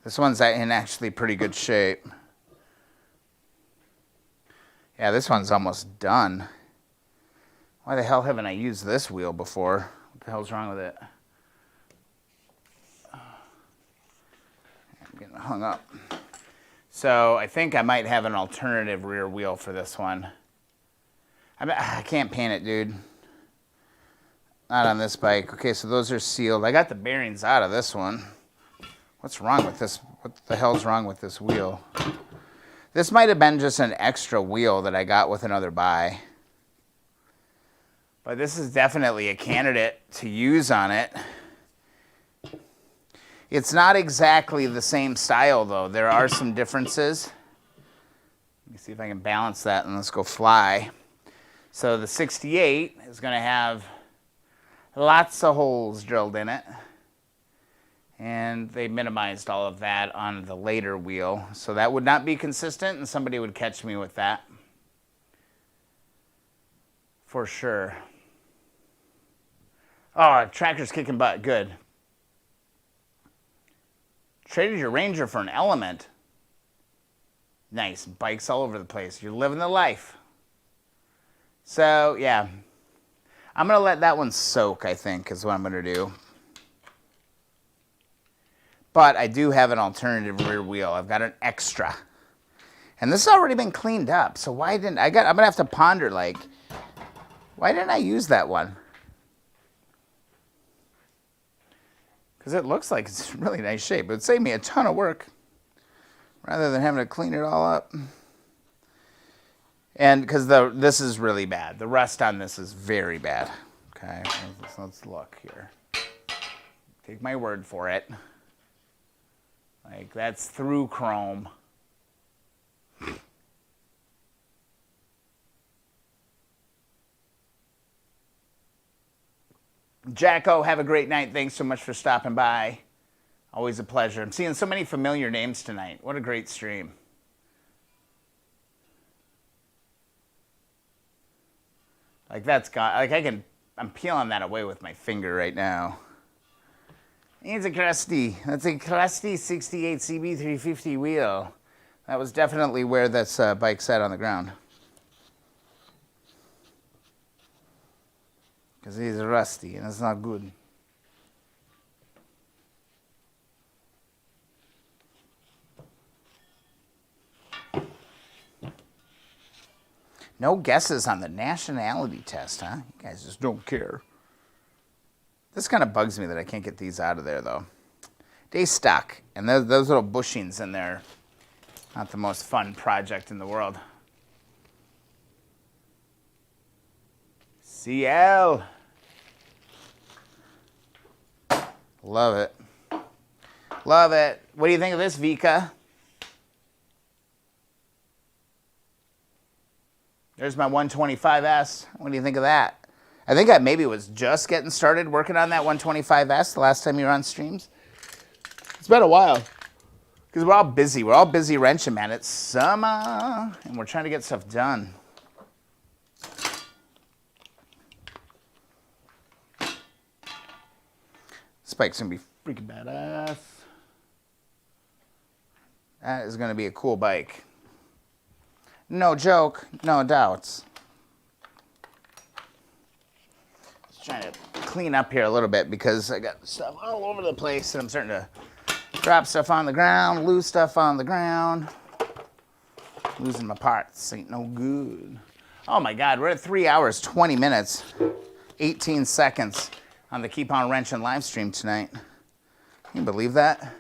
This one's in actually pretty good shape. Yeah, this one's almost done. Why the hell haven't I used this wheel before? What the hell's wrong with it? I'm getting hung up. So I think I might have an alternative rear wheel for this one. I can't paint it, dude. Not on this bike. Okay, so those are sealed. I got the bearings out of this one. What's wrong with this? What the hell's wrong with this wheel? This might have been just an extra wheel that I got with another buy. But this is definitely a candidate to use on it. It's not exactly the same style, though. There are some differences. Let me see if I can balance that, and let's go fly. So the 68 is going to have lots of holes drilled in it. And they minimized all of that on the later wheel. So that would not be consistent, and somebody would catch me with that. For sure. Oh, tractor's kicking butt. Good. Traded your Ranger for an Element. Nice. Bikes all over the place. You're living the life. So, yeah. I'm going to let that one soak, I think, is what I'm going to do. But I do have an alternative rear wheel. I've got an extra. And this has already been cleaned up. So why didn't I'm going to have to ponder, like, why didn't I use that one? Because it looks like it's in really nice shape. It would save me a ton of work rather than having to clean it all up. And because this is really bad. The rust on this is very bad. Okay, let's look here. Take my word for it. Like, that's through chrome. Jacko, have a great night. Thanks so much for stopping by. Always a pleasure. I'm seeing so many familiar names tonight. What a great stream. Like, that's got, like, I'm peeling that away with my finger right now. It's a crusty. That's a crusty 68 CB350 wheel. That was definitely where this bike sat on the ground. Because he's rusty, and it's not good. No guesses on the nationality test, huh? You guys just don't care. This kind of bugs me that I can't get these out of there, though. They stuck, and those little bushings in there, not the most fun project in the world. CL. Love it. Love it. What do you think of this, Vika? There's my 125S. What do you think of that? I think I maybe was just getting started working on that 125S the last time you were on streams. It's been a while. Because we're all busy. We're all busy wrenching, man. It's summer, and we're trying to get stuff done. Spike's going to be freaking badass. That is going to be a cool bike. No joke, no doubts. Just trying to clean up here a little bit because I got stuff all over the place and I'm starting to drop stuff on the ground, lose stuff on the ground. Losing my parts ain't no good. Oh my God, we're at 3 hours, 20 minutes, 18 seconds on the Keep On Wrenching live stream tonight. Can you believe that?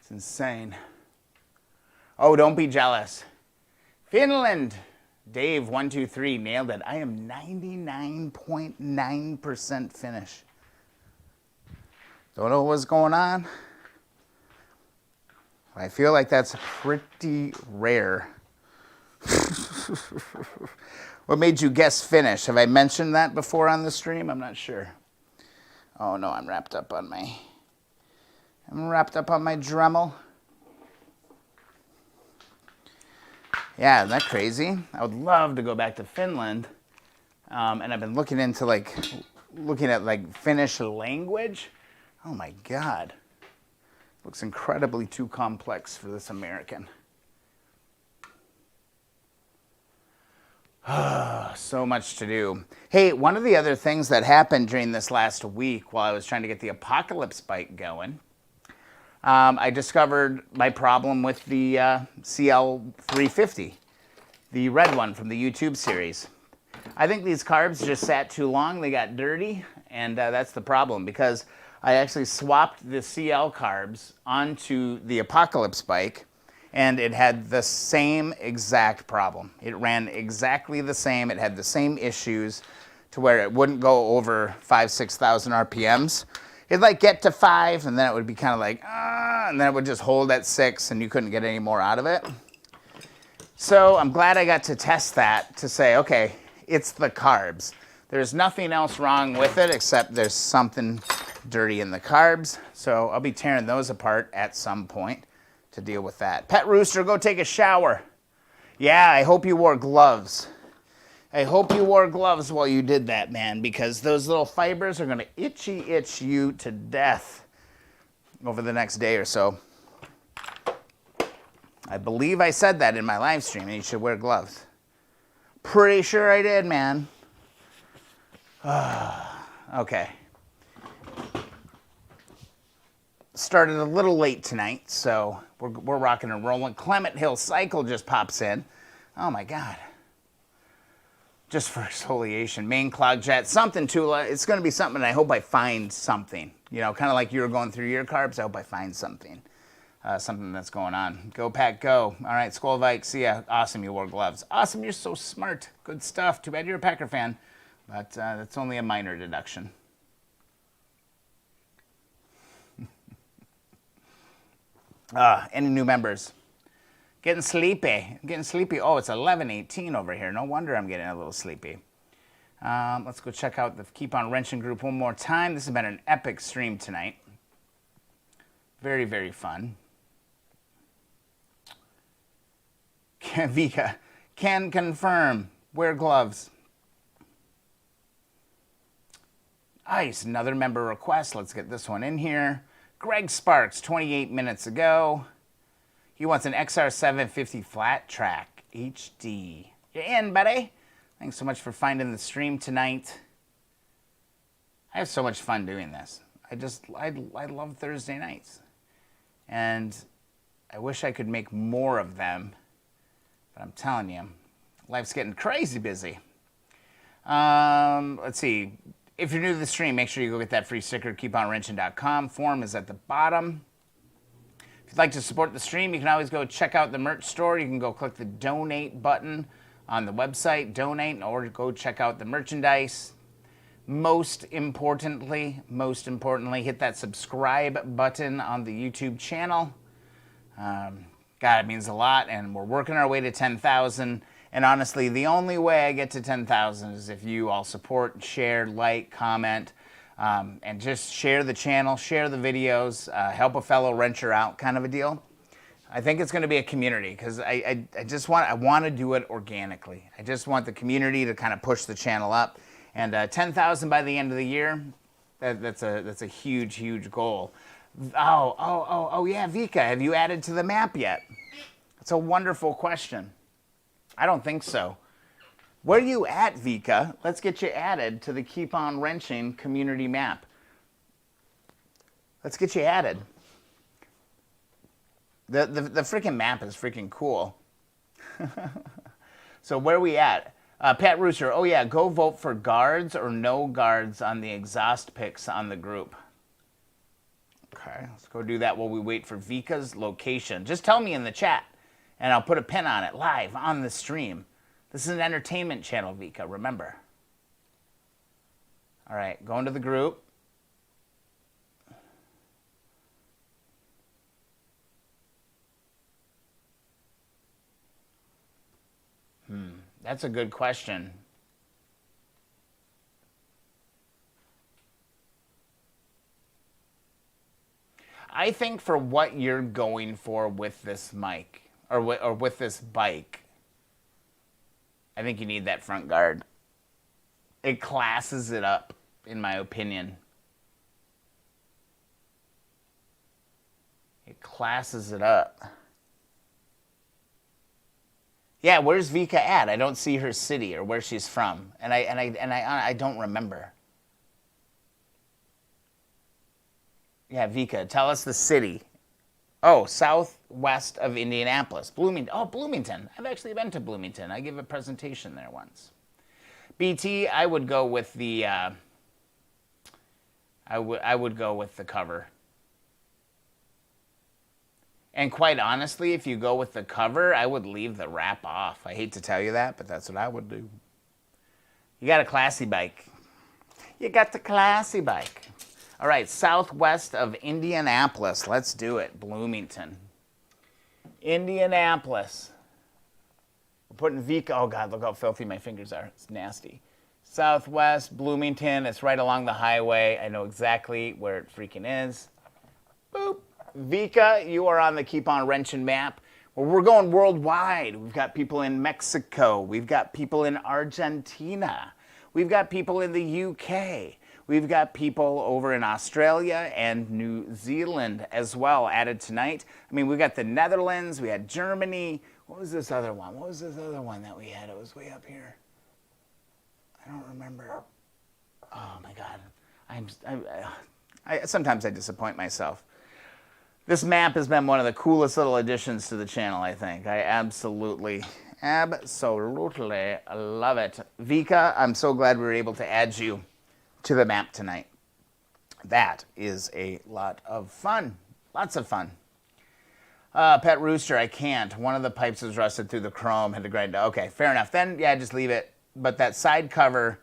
It's insane. Oh, don't be jealous. Finland. Dave, 123, nailed it. I am 99.9% finish. Don't know what's going on. I feel like that's pretty rare. What made you guess finish? Have I mentioned that before on the stream? I'm not sure. Oh no, I'm wrapped up on my Dremel. Yeah, isn't that crazy? I would love to go back to Finland. And I've been looking at Finnish language. Oh my God. Looks incredibly too complex for this American. So much to do. Hey, one of the other things that happened during this last week while I was trying to get the Apocalypse bike going, I discovered my problem with the CL350, the red one from the YouTube series. I think these carbs just sat too long, they got dirty, and that's the problem because I actually swapped the CL carbs onto the Apocalypse bike and it had the same exact problem. It ran exactly the same, it had the same issues to where it wouldn't go over 5,000-6,000 RPMs. It'd like get to 5 and then it would be kind of like, and then it would just hold at 6 and you couldn't get any more out of it. So I'm glad I got to test that to say, okay, it's the carbs. There's nothing else wrong with it except there's something dirty in the carbs. So I'll be tearing those apart at some point to deal with that. Pet Rooster, go take a shower. Yeah, I hope you wore gloves. I hope you wore gloves while you did that, man, because those little fibers are going to itch you to death over the next day or so. I believe I said that in my live stream, and you should wear gloves. Pretty sure I did, man. Okay. Started a little late tonight, so we're rocking and rolling. Clement Hill Cycle just pops in. Oh my God. Just for exfoliation, main clog jet, something, Tula. It's going to be something, and I hope I find something. You know, kind of like you were going through your carbs, I hope I find something. Something that's going on. Go, Pack, go. All right, Skull Vike, see ya. Awesome, you wore gloves. Awesome, you're so smart. Good stuff. Too bad you're a Packer fan, but that's only a minor deduction. Any new members? Getting sleepy. Getting sleepy. Oh, it's 11:18 over here. No wonder I'm getting a little sleepy. Let's go check out the Keep On Wrenching group one more time. This has been an epic stream tonight. Very, very fun. Vika, can confirm. Wear gloves. Nice. Another member request. Let's get this one in here. Greg Sparks, 28 minutes ago. He wants an XR750 flat track HD. You're in, buddy. Thanks so much for finding the stream tonight. I have so much fun doing this. I love Thursday nights. And I wish I could make more of them. But I'm telling you, life's getting crazy busy. Let's see. If you're new to the stream, make sure you go get that free sticker, keeponwrenching.com. Form is at the bottom. If you'd like to support the stream, you can always go check out the merch store. You can go click the donate button on the website, donate, or go check out the merchandise. Most importantly, hit that subscribe button on the YouTube channel. God, it means a lot, and we're working our way to 10,000. And honestly, the only way I get to 10,000 is if you all support, share, like, comment, and just share the channel, share the videos, help a fellow wrencher out, kind of a deal. I think it's going to be a community because I want to do it organically. I just want the community to kind of push the channel up, and 10,000 by the end of the year. That's a huge goal. Oh yeah, Vika, have you added to the map yet? That's a wonderful question. I don't think so. Where are you at, Vika? Let's get you added to the Keep On Wrenching community map. Let's get you added. The freaking map is freaking cool. So where are we at? Pat Rooster, oh yeah, go vote for guards or no guards on the exhaust picks on the group. Okay, let's go do that while we wait for Vika's location. Just tell me in the chat, and I'll put a pin on it live on the stream. This is an entertainment channel, Vika, remember. All right, going to the group. That's a good question. I think for what you're going for with this mic, or with this bike, I think you need that front guard. It classes it up, in my opinion. It classes it up. Yeah, where's Vika at? I don't see her city or where she's from, and I don't remember. Yeah, Vika, tell us the city. Oh, southwest of Indianapolis, Bloomington. Oh, Bloomington. I've actually been to Bloomington. I gave a presentation there once. BT, I would go with the. I would go with the cover. And quite honestly, if you go with the cover, I would leave the wrap off. I hate to tell you that, but that's what I would do. You got a classy bike. You got the classy bike. All right, southwest of Indianapolis. Let's do it. Bloomington. Indianapolis. We're putting Vika. Oh, God, look how filthy my fingers are. It's nasty. Southwest, Bloomington. It's right along the highway. I know exactly where it freaking is. Boop. Vika, you are on the Keep On Wrenching map. Well, we're going worldwide. We've got people in Mexico. We've got people in Argentina. We've got people in the UK. We've got people over in Australia and New Zealand as well added tonight. I mean, we've got the Netherlands. We had Germany. What was this other one? What was this other one that we had? It was way up here. I don't remember. Oh, my God. Sometimes I disappoint myself. This map has been one of the coolest little additions to the channel, I think. I absolutely love it. Vika, I'm so glad we were able to add you to the map tonight. That is a lot of fun. Lots of fun. Pet Rooster, I can't. One of the pipes was rusted through the chrome, had to grind it. Okay, fair enough. Then, yeah, just leave it. But that side cover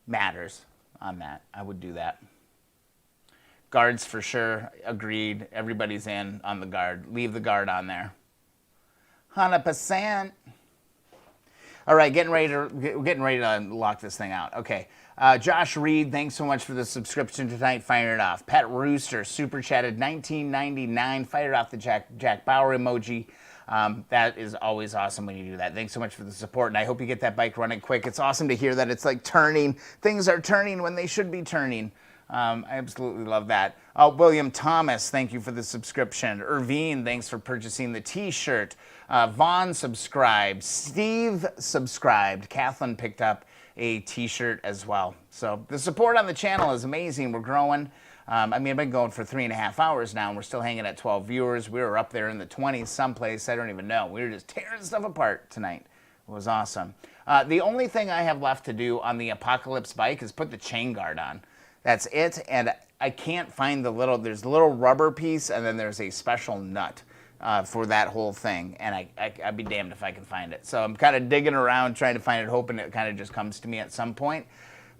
matters on that. I would do that. Guards for sure, agreed. Everybody's in on the guard. Leave the guard on there. 100%. All right, getting ready to lock this thing out. Okay, Josh Reed, thanks so much for the subscription tonight. Firing it off. Pet Rooster, super chatted, $19.99. Fired off the Jack Bauer emoji. That is always awesome when you do that. Thanks so much for the support, and I hope you get that bike running quick. It's awesome to hear that it's like turning. Things are turning when they should be turning. I absolutely love that. William Thomas, thank you for the subscription. Irvine, thanks for purchasing the t-shirt. Vaughn subscribed. Steve subscribed. Kathleen picked up a t-shirt as well. So the support on the channel is amazing. We're growing. I mean, I've been going for 3.5 hours now, and we're still hanging at 12 viewers. We were up there in the 20s someplace. I don't even know. We were just tearing stuff apart tonight. It was awesome. The only thing I have left to do on the Apocalypse bike is put the chain guard on. That's it, and I can't find there's a little rubber piece, and then there's a special nut for that whole thing, and I'd be damned if I can find it. So I'm kind of digging around, trying to find it, hoping it kind of just comes to me at some point.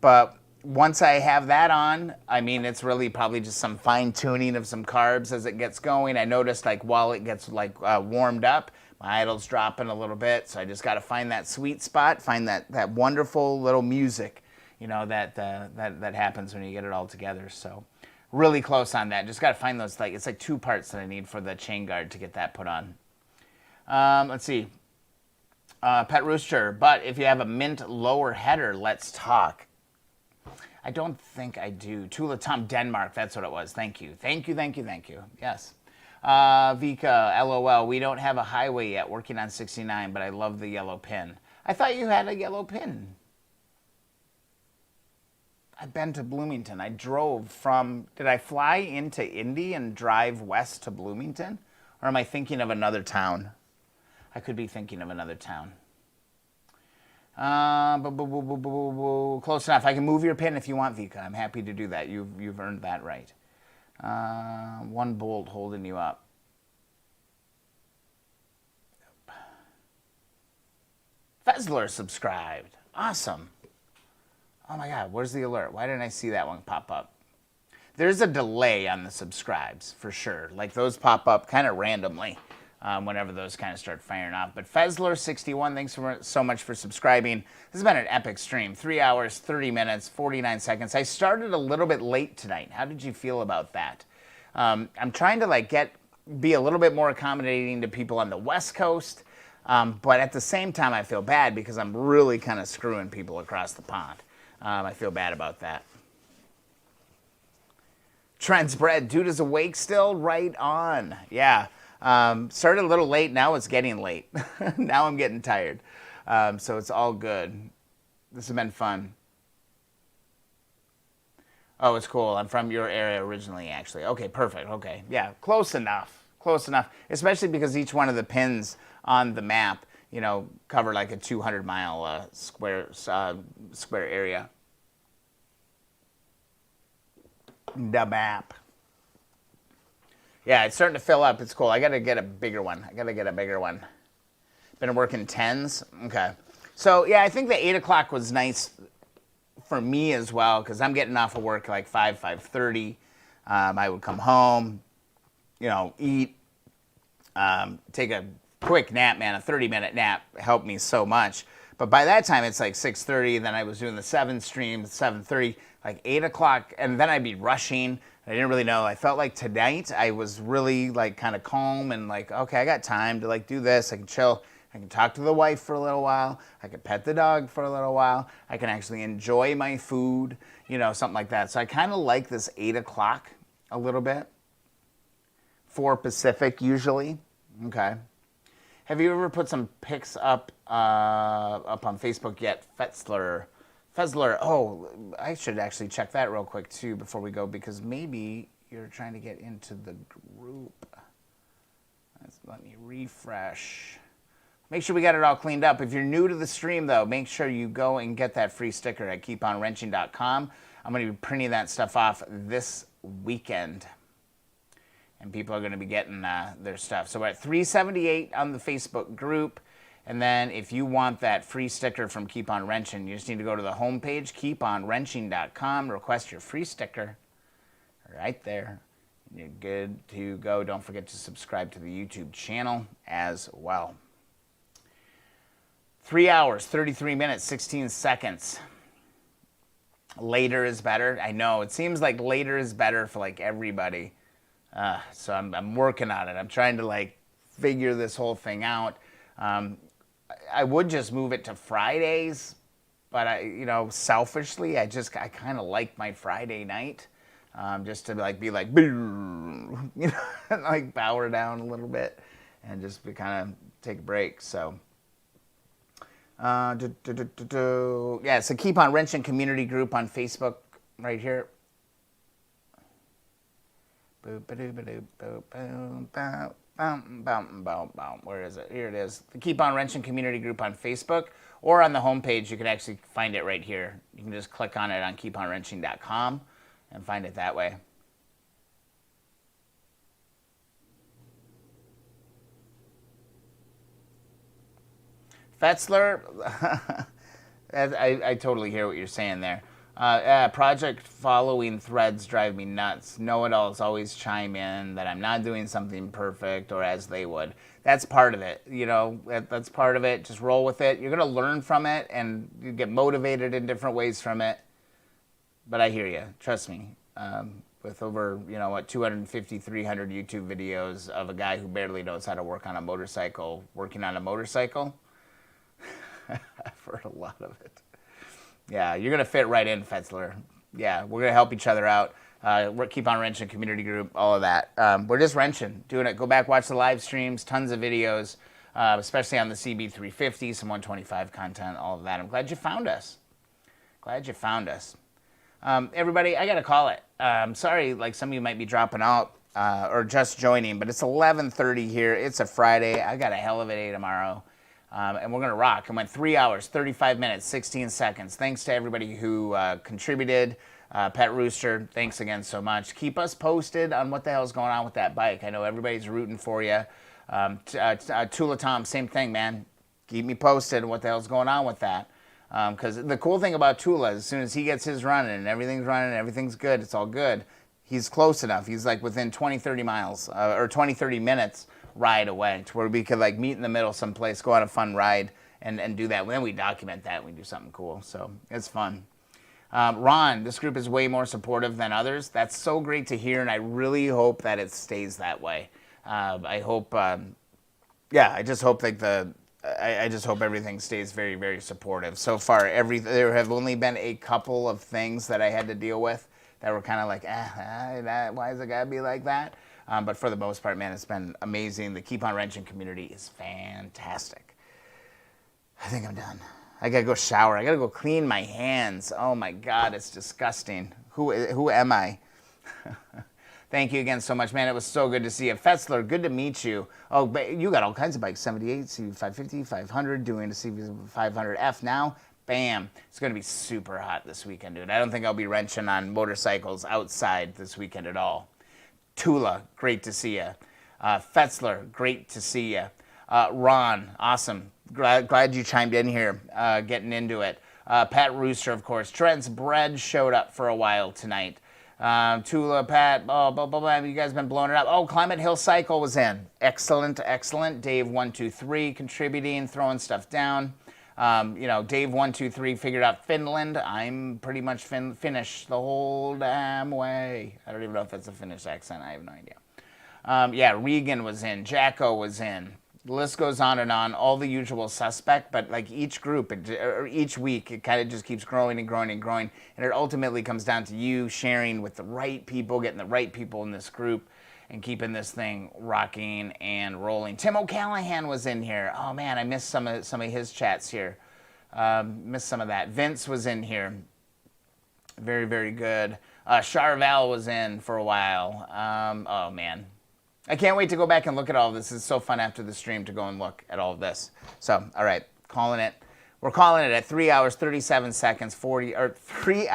But once I have that on, I mean, it's really probably just some fine-tuning of some carbs as it gets going. I noticed, like, while it gets, like, warmed up, My idle's dropping a little bit, so I just got to find that sweet spot, find that wonderful little music, that happens when you get it all together. So really close on that. Just got to find those, it's like 2 parts that I need for the chain guard to get that put on. Let's see. Pet Rooster, but if you have a mint lower header, let's talk. I don't think I do. Tula Tom, Denmark, that's what it was. Thank you. Yes. Vika, LOL, we don't have a highway yet, working on 69, but I love the yellow pin. I thought you had a yellow pin. I've been to Bloomington. I drove from, did I fly into Indy and drive west to Bloomington? Or am I thinking of another town? I could be thinking of another town. Close enough. I can move your pin if you want, Vika. I'm happy to do that. You've earned that right. 1 bolt holding you up. Fezler subscribed. Awesome. Oh my God, where's the alert? Why didn't I see that one pop up? There's a delay on the subscribes, for sure. Like, those pop up kind of randomly whenever those kind of start firing off. But Fezler61, thanks so much for subscribing. This has been an epic stream. 3 hours, 30 minutes, 49 seconds. I started a little bit late tonight. How did you feel about that? I'm trying to be a little bit more accommodating to people on the West Coast. But at the same time, I feel bad because I'm really kind of screwing people across the pond. I feel bad about that. Trent's bread. Dude is awake still? Right on. Yeah. Started a little late. Now it's getting late. Now I'm getting tired. So it's all good. This has been fun. Oh, it's cool. I'm from your area originally, actually. Okay, perfect. Okay. Yeah, close enough. Close enough. Especially because each one of the pins on the map, cover like a 200-mile square area. The map. Yeah, it's starting to fill up. It's cool. I got to get a bigger one. Been working 10s. Okay. So, yeah, I think the 8 o'clock was nice for me as well because I'm getting off of work like 5:30. I would come home, eat, take a quick nap, man. A 30-minute nap helped me so much. But by that time, it's like 6:30. Then I was doing the 7 stream, 7:30, like 8 o'clock. And then I'd be rushing. I didn't really know. I felt like tonight I was really kind of calm and okay, I got time to do this. I can chill. I can talk to the wife for a little while. I can pet the dog for a little while. I can actually enjoy my food, something like that. So I kind of like this 8 o'clock a little bit. 4 Pacific usually. Okay. Have you ever put some pics up on Facebook yet? Fezler. Oh, I should actually check that real quick too before we go because maybe you're trying to get into the group. Let me refresh. Make sure we got it all cleaned up. If you're new to the stream, though, make sure you go and get that free sticker at keeponwrenching.com. I'm going to be printing that stuff off this weekend. And people are going to be getting their stuff. So we're at 378 on the Facebook group. And then if you want that free sticker from Keep On Wrenching, you just need to go to the homepage, keeponwrenching.com, request your free sticker right there. You're good to go. Don't forget to subscribe to the YouTube channel as well. 3 hours, 33 minutes, 16 seconds. Later is better. I know. It seems like later is better for everybody. So I'm working on it. I'm trying to figure this whole thing out. I would just move it to Fridays, but selfishly, I kind of like my Friday night, just to be power down a little bit, and just kind of take a break. So, yeah, so Keep On Wrenching community group on Facebook right here. Where is it? Here it is. The Keep On Wrenching community group on Facebook, or on the homepage, you can actually find it right here. You can just click on it on keeponwrenching.com and find it that way. Fetzler, I totally hear what you're saying there. Project following threads drive me nuts. Know-it-alls always chime in that I'm not doing something perfect or as they would. That's part of it. You know, that's part of it. Just roll with it. You're going to learn from it and you get motivated in different ways from it. But I hear you. Trust me. With over, 250, 300 YouTube videos of a guy who barely knows how to work on a motorcycle, working on a motorcycle, I've heard a lot of it. Yeah, you're going to fit right in, Fetzler. Yeah, we're going to help each other out. We're Keep on Wrenching community group, all of that. We're just wrenching, doing it. Go back, watch the live streams, tons of videos, especially on the CB350, some 125 content, all of that. I'm glad you found us. Everybody, I got to call it. Sorry, like some of you might be dropping out or just joining, but it's 11:30 here. It's a Friday. I got a hell of a day tomorrow. And we're going to rock. I went 3 hours, 35 minutes, 16 seconds. Thanks to everybody who contributed. Pet Rooster, thanks again so much. Keep us posted on what the hell's going on with that bike. I know everybody's rooting for you. Tula Tom, same thing, man. Keep me posted on what the hell's going on with that. Because the cool thing about Tula, as soon as he gets his running and everything's good, it's all good, he's close enough. He's like within 20, 30 miles or 20, 30 minutes ride away to where we could like meet in the middle someplace, go on a fun ride and do that. Then we document that and we do something cool. So it's fun. Ron, this group is way more supportive than others. That's so great to hear, and I really hope that it stays that way. I hope, I just hope like I just hope everything stays very, very supportive. So far, there have only been a couple of things that I had to deal with that were kind of like, why is it gotta be like that? But for the most part, man, it's been amazing. The Keep on Wrenching community is fantastic. I think I'm done. I gotta go shower. I gotta go clean my hands. Oh my God, it's disgusting. Who am I? Thank you again so much, man. It was so good to see you. Fetzler, good to meet you. Oh, but you got all kinds of bikes, 78, CV550, 500, doing the CV500F now. Bam. It's going to be super hot this weekend, dude. I don't think I'll be wrenching on motorcycles outside this weekend at all. Tula, great to see you. Fetzler, great to see you. Ron, awesome. Glad you chimed in here, getting into it. Pat Rooster, of course. Trent's Bread showed up for a while tonight. Tula, Pat, you guys been blowing it up. Oh, Climate Hill Cycle was in. Excellent. Dave 123 contributing, throwing stuff down. Dave 123 figured out Finland. I'm pretty much Finnish the whole damn way. I don't even know if that's a Finnish accent. I have no idea. Regan was in. Jacko was in. The list goes on and on. All the usual suspect, but like each group, or each week, it kind of just keeps growing and growing and growing. And it ultimately comes down to you sharing with the right people, getting the right people in this group, and keeping this thing rocking and rolling. Tim O'Callahan was in here. Oh man, I missed some of his chats here. Missed some of that. Vince was in here. Very, very good. Charval was in for a while. Oh man. I can't wait to go back and look at all of this. It's so fun after the stream to go and look at all of this. So, all right, calling it. We're calling it at 3 hours, 37 seconds, 3